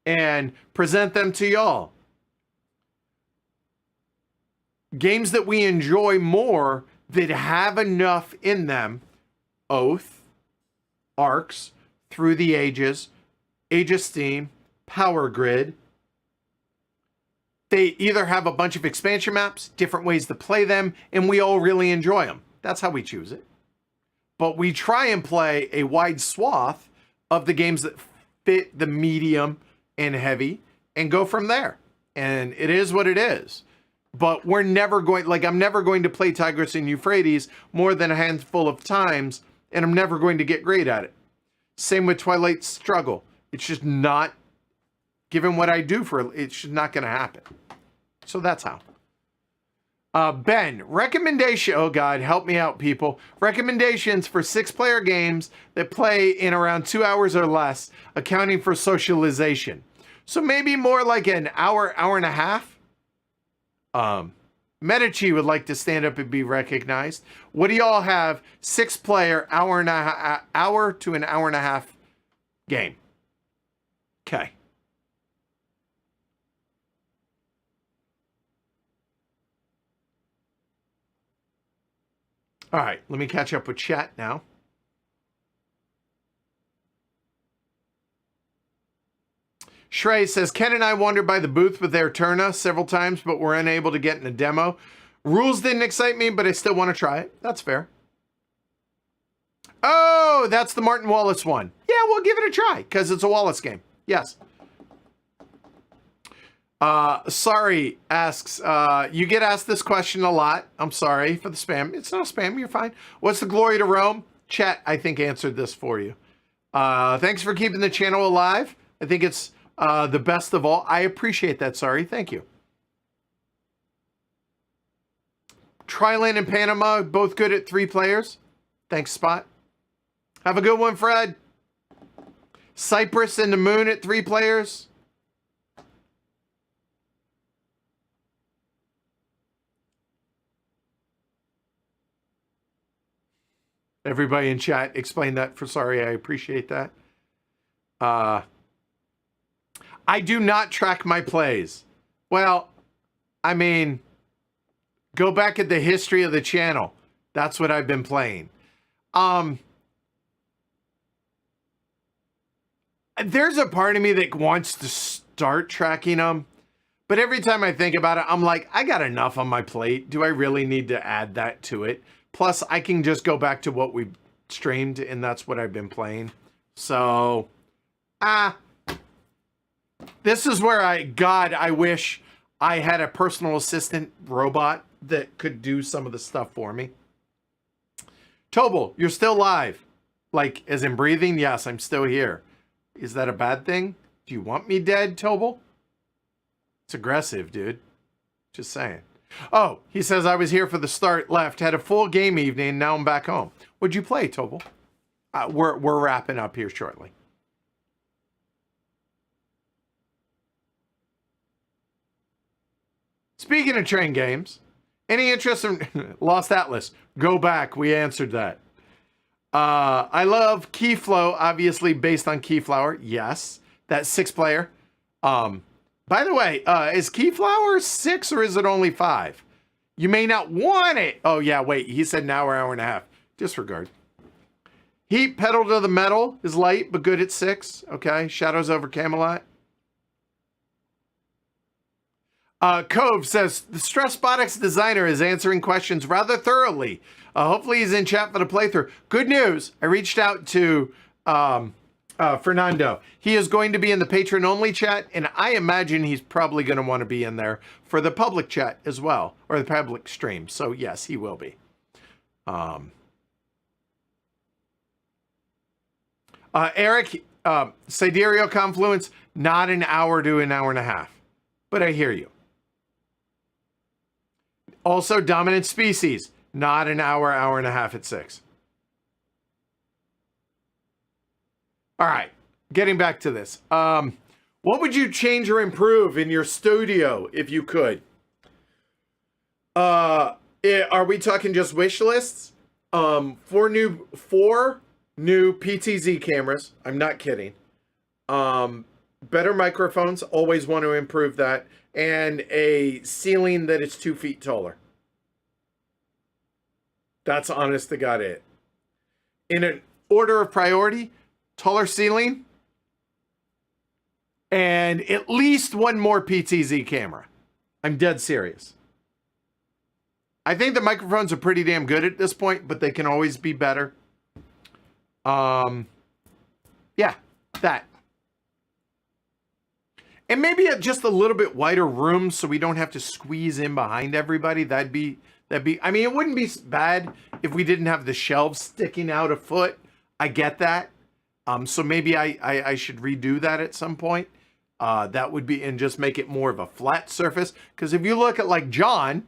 and present them to y'all. Games that we enjoy more that have enough in them: Oath, Arcs, Through the Ages, Age of Steam, Power Grid. They either have a bunch of expansion maps, different ways to play them, and we all really enjoy them. That's how we choose it. But we try and play a wide swath of the games that fit the medium and heavy and go from there. And it is what it is. But we're never going, like, I'm never going to play Tigris and Euphrates more than a handful of times, and I'm never going to get great at it. Same with Twilight Struggle. It's just not, given what I do for it, it's just not going to happen. So that's how. Ben, recommendation. Oh God, help me out, people. Recommendations for 6-player games that play in around 2 hours or less, accounting for socialization. So maybe more like an hour, hour and a half. Medici would like to stand up and be recognized. What do y'all have? 6-player, hour to an hour and a half game. Okay. All right, let me catch up with chat now. Shrey says, Ken and I wandered by the booth with Airturna several times, but were unable to get in a demo. Rules didn't excite me, but I still want to try it. That's fair. Oh, that's the Martin Wallace one. Yeah, we'll give it a try, because it's a Wallace game. Yes. Sorry asks, you get asked this question a lot. I'm sorry for the spam. It's not spam. You're fine. What's the glory to Rome? Chat, I think, answered this for you. Thanks for keeping the channel alive. I think it's the best of all. I appreciate that. Sorry. Thank you. Triland and Panama, both good at 3 players. Thanks, Spot. Have a good one, Fred. Cypress and the Moon at 3 players. Everybody in chat explain that for sorry. I appreciate that. I do not track my plays. Well, I mean, go back at the history of the channel. That's what I've been playing. There's a part of me that wants to start tracking them. But every time I think about it, I'm like, I got enough on my plate. Do I really need to add that to it? Plus, I can just go back to what we've streamed, and that's what I've been playing. So, this is where I wish I had a personal assistant robot that could do some of the stuff for me. Tobal, you're still live. Like, as in breathing? Yes, I'm still here. Is that a bad thing? Do you want me dead, Tobal? It's aggressive, dude. Just saying. Oh, he says, I was here for the start, left, had a full game evening, now I'm back home. What'd you play, Tobal? We're wrapping up here shortly. Speaking of train games, any interest in Lost Atlas? Go back, we answered that. I love Keyflow, obviously based on Keyflower. Yes, that 6-player. By the way, is Keyflower 6 or is it only 5? You may not want it. Oh, yeah, wait. He said an hour, hour and a half. Disregard. Heat pedal to the metal is light, but good at 6. Okay. Shadows over Camelot. Cove says, the Stressbotics designer is answering questions rather thoroughly. Hopefully he's in chat for the playthrough. Good news. I reached out to Fernando. He is going to be in the patron-only chat, and I imagine he's probably going to want to be in there for the public chat as well, or the public stream. So, yes, he will be. Eric, Sidereal Confluence, not an hour to an hour and a half. But I hear you. Also, Dominant Species, not an hour, hour and a half at 6. All right, getting back to this. What would you change or improve in your studio if you could? Are we talking just wish lists? 4 new PTZ cameras. I'm not kidding. Better microphones. Always want to improve that. And a ceiling that is 2 feet taller. That's honest to God it. In an order of priority, taller ceiling, and at least 1 more PTZ camera. I'm dead serious. I think the microphones are pretty damn good at this point, but they can always be better. Yeah, that. And maybe just a little bit wider room so we don't have to squeeze in behind everybody. That'd be, I mean, it wouldn't be bad if we didn't have the shelves sticking out a foot. I get that. So maybe I should redo that at some point. That would be, and just make it more of a flat surface. Because if you look at like John,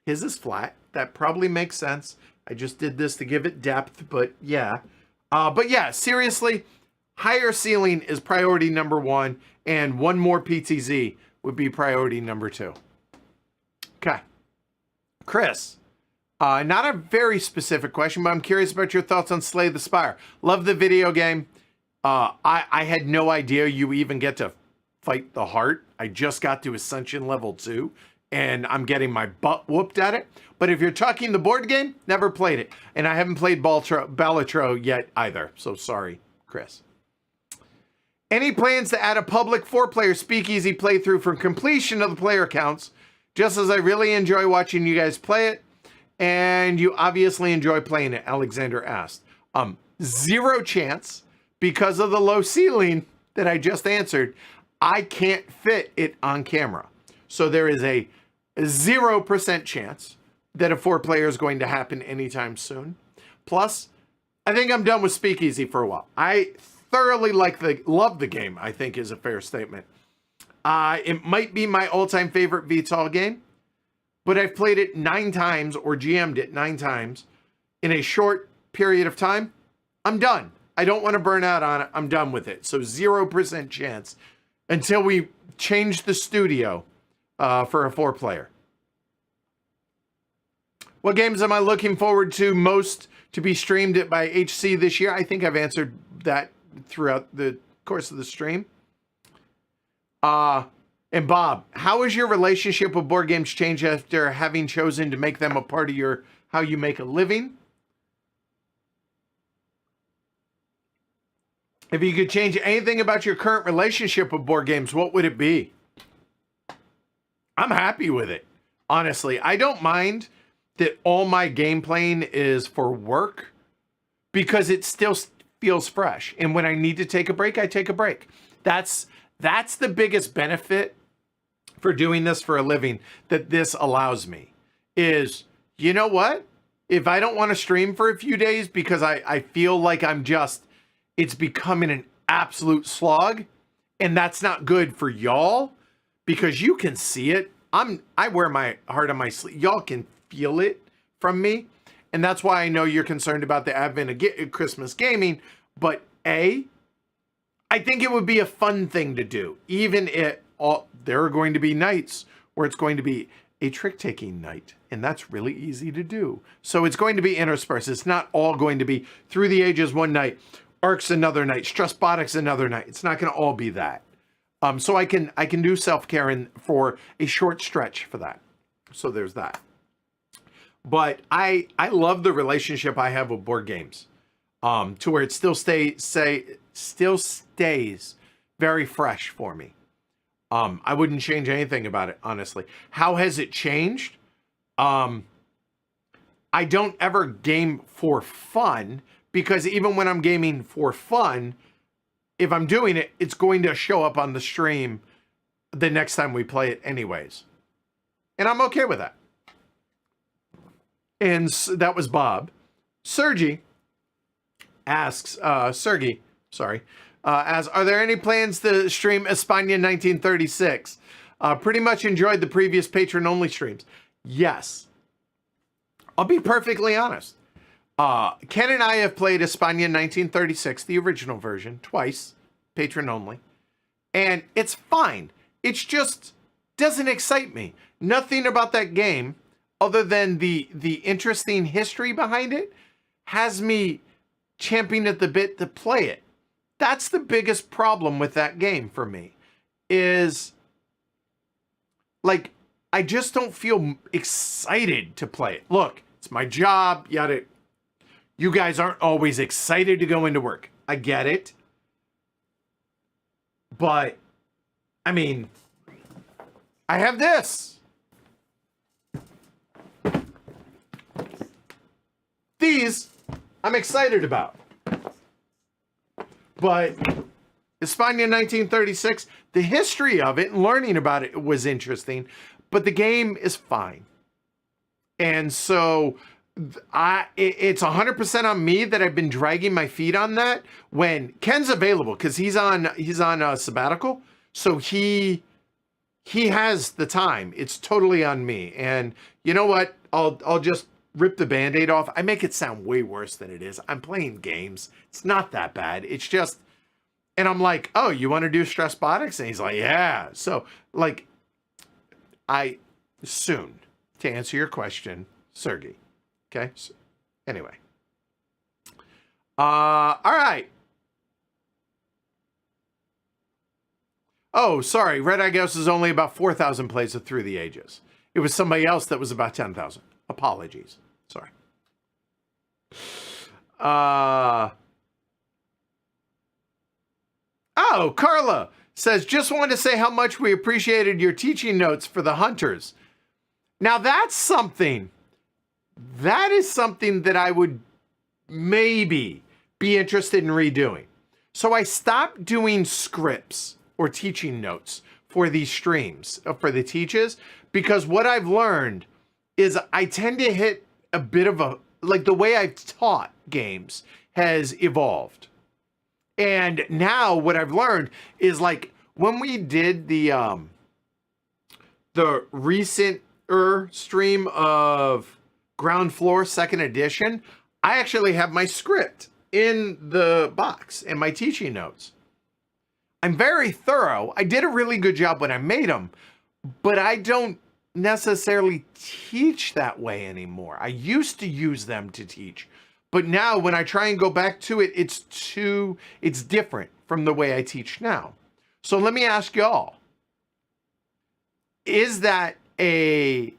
his is flat. That probably makes sense. I just did this to give it depth, but yeah. But yeah, seriously, higher ceiling is priority number 1, and 1 more PTZ would be priority number 2. Okay. Chris, not a very specific question, but I'm curious about your thoughts on Slay the Spire. Love the video game. I had no idea you even get to fight the heart. I just got to Ascension level 2, and I'm getting my butt whooped at it. But if you're talking the board game, never played it. And I haven't played Balatro yet either. So sorry, Chris. Any plans to add a public 4-player speakeasy playthrough for completion of the player counts? Just as I really enjoy watching you guys play it, and you obviously enjoy playing it, Alexander asked. 0 chance, because of the low ceiling that I just answered. I can't fit it on camera. So there is a 0% chance that a 4-player is going to happen anytime soon. Plus, I think I'm done with Speakeasy for a while. I thoroughly love the game, I think is a fair statement. It might be my all-time favorite VTOL game, but I've played it 9 times or GM'd it 9 times in a short period of time. I'm done. I don't want to burn out on it. I'm done with it. So 0% chance until we change the studio for a 4-player. What games am I looking forward to most to be streamed by HC this year? I think I've answered that throughout the course of the stream. And Bob, how has your relationship with board games changed after having chosen to make them a part of your how you make a living? If you could change anything about your current relationship with board games, what would it be? I'm happy with it. Honestly, I don't mind that all my game playing is for work because it still feels fresh. And when I need to take a break, I take a break. That's the biggest benefit for doing this for a living that this allows me is, you know what? If I don't want to stream for a few days because I feel like it's becoming an absolute slog, and that's not good for y'all because you can see it. I wear my heart on my sleeve. Y'all can feel it from me. And that's why I know you're concerned about the advent of Christmas gaming. But I think it would be a fun thing to do. Even if there are going to be nights where it's going to be a trick-taking night. And that's really easy to do. So it's going to be interspersed. It's not all going to be Through the Ages one night, Arcs another night, Stressbotics another night. It's not going to all be that. So I can do self-care for a short stretch for that. So there's that. But I love the relationship I have with board games. to where it still stays very fresh for me. I wouldn't change anything about it, honestly. How has it changed? I don't ever game for fun, because even when I'm gaming for fun, if I'm doing it, it's going to show up on the stream the next time we play it anyways. And I'm okay with that. And that was Bob. Sergi asks, Sergey, sorry, asks, are there any plans to stream España 1936? Pretty much enjoyed the previous patron-only streams. Yes. I'll be perfectly honest. Ken and I have played España 1936, the original version, twice, patron-only. And it's fine. It's just doesn't excite me. Nothing about that game, other than the interesting history behind it, has me champing at the bit to play it. That's the biggest problem with that game for me, is like, I just don't feel excited to play it. Look, it's my job, yada. You guys aren't always excited to go into work. I get it. But, I mean, I have this. These, I'm excited about. But España 1936, the history of it and learning about it was interesting, but the game is fine. And so it's 100% on me that I've been dragging my feet on that. When Ken's available, because he's on sabbatical, so he has the time. It's totally on me. And you know what? I'll just rip the Band-Aid off. I make it sound way worse than it is. I'm playing games. It's not that bad. It's just, and I'm like, oh, you want to do Stressbotics? And he's like, yeah. So like, soon, to answer your question, Sergey. Okay. So, anyway. All right. Oh, sorry. Red Eye Ghost is only about 4,000 plays of Through the Ages. It was somebody else that was about 10,000. Apologies. Sorry. Oh, Carla says, just wanted to say how much we appreciated your teaching notes for the hunters. Now that's something. That is something that I would maybe be interested in redoing. So I stopped doing scripts or teaching notes for these streams, for the teaches, because what I've learned is I tend to hit a bit of a, like the way I've taught games has evolved. And now what I've learned is, like, when we did the recent stream of Ground Floor 2nd edition, I actually have my script in the box and my teaching notes. I'm very thorough. I did a really good job when I made them, but I don't necessarily teach that way anymore. I used to use them to teach, but now when I try and go back to it, it's different from the way I teach now. So let me ask y'all, is that a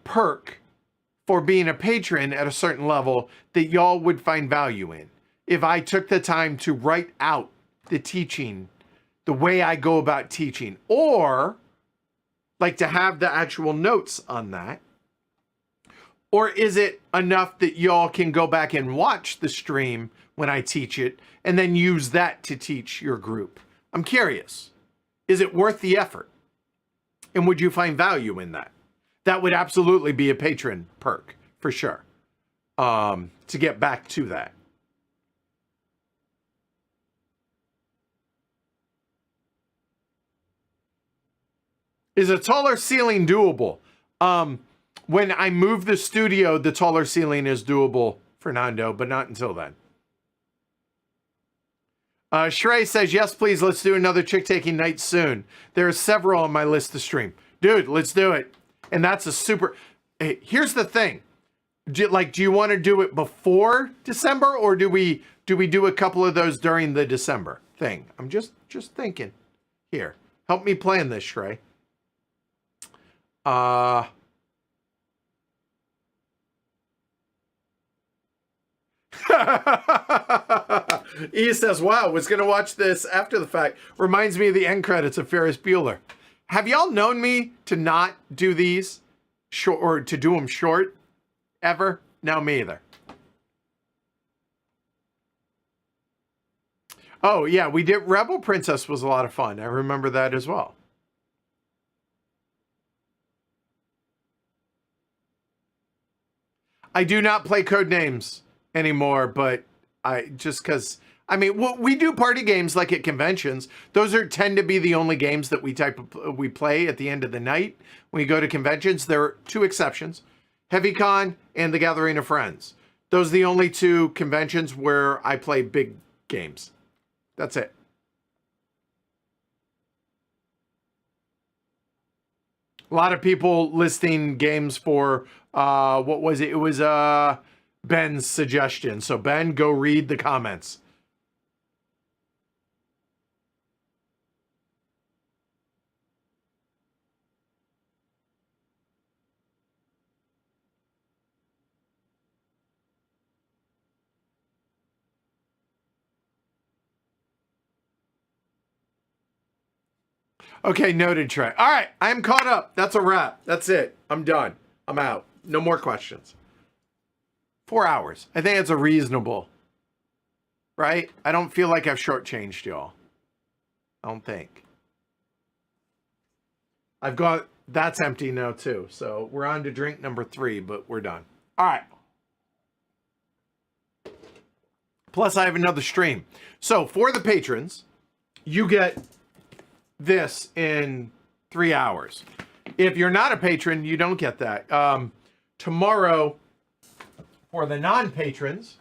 perk for being a patron at a certain level that y'all would find value in? If I took the time to write out the teaching, the way I go about teaching, or like to have the actual notes on that? Or is it enough that y'all can go back and watch the stream when I teach it and then use that to teach your group? I'm curious. Is it worth the effort? And would you find value in that? That would absolutely be a patron perk for sure. To get back to that. Is a taller ceiling doable? When I move the studio, the taller ceiling is doable, Fernando, but not until then. Shrey says, yes, please, let's do another Chick Taking Night soon. There are several on my list to stream. Dude, let's do it. And that's a super... Hey, here's the thing. Do you want to do it before December, or do we do a couple of those during the December thing? I'm just thinking. Here, help me plan this, Shrey. E says, wow, was going to watch this after the fact. Reminds me of the end credits of Ferris Bueller. Have y'all known me to not do these short, or to do them short ever? No, me either. Oh, yeah, we did. Rebel Princess was a lot of fun. I remember that as well. I do not play Codenames anymore, but just because, I mean, we do party games like at conventions. Those tend to be the only games that we play at the end of the night. When we go to conventions, there are two exceptions, HeavyCon and the Gathering of Friends. Those are the only two conventions where I play big games. That's it. A lot of people listing games for, what was it? It was Ben's suggestion. So Ben, go read the comments. Okay, noted, Trey. All right, I'm caught up. That's a wrap. That's it. I'm done. I'm out. No more questions. 4 hours. I think it's a reasonable, right? I don't feel like I've shortchanged y'all. I don't think. I've got, that's empty now too. So we're on to drink number 3, but we're done. All right. Plus I have another stream. So for the patrons, you get this in 3 hours. If you're not a patron, you don't get that. Tomorrow, for the non-patrons,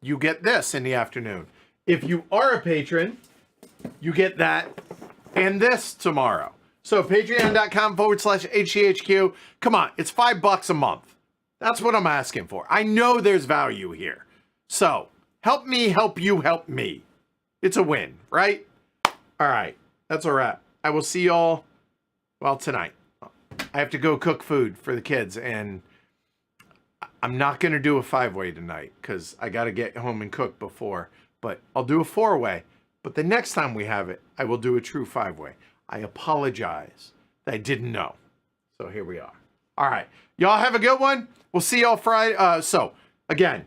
you get this in the afternoon. If you are a patron, you get that and this tomorrow. So patreon.com/HCHQ. Come on, it's $5 a month. That's what I'm asking for. I know there's value here. So help me, help you, help me. It's a win, right? All right. That's a wrap. I will see y'all, well, tonight. I have to go cook food for the kids, and I'm not going to do a 5-way tonight because I got to get home and cook before. But I'll do a 4-way. But the next time we have it, I will do a true 5-way. I apologize that I didn't know. So here we are. All right. Y'all have a good one. We'll see y'all Friday. So, again,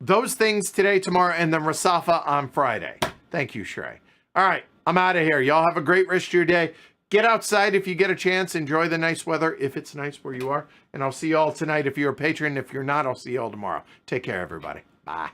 those things today, tomorrow, and then Rasafa on Friday. Thank you, Shrey. All right. I'm out of here. Y'all have a great rest of your day. Get outside if you get a chance. Enjoy the nice weather if it's nice where you are. And I'll see y'all tonight if you're a patron. If you're not, I'll see y'all tomorrow. Take care, everybody. Bye.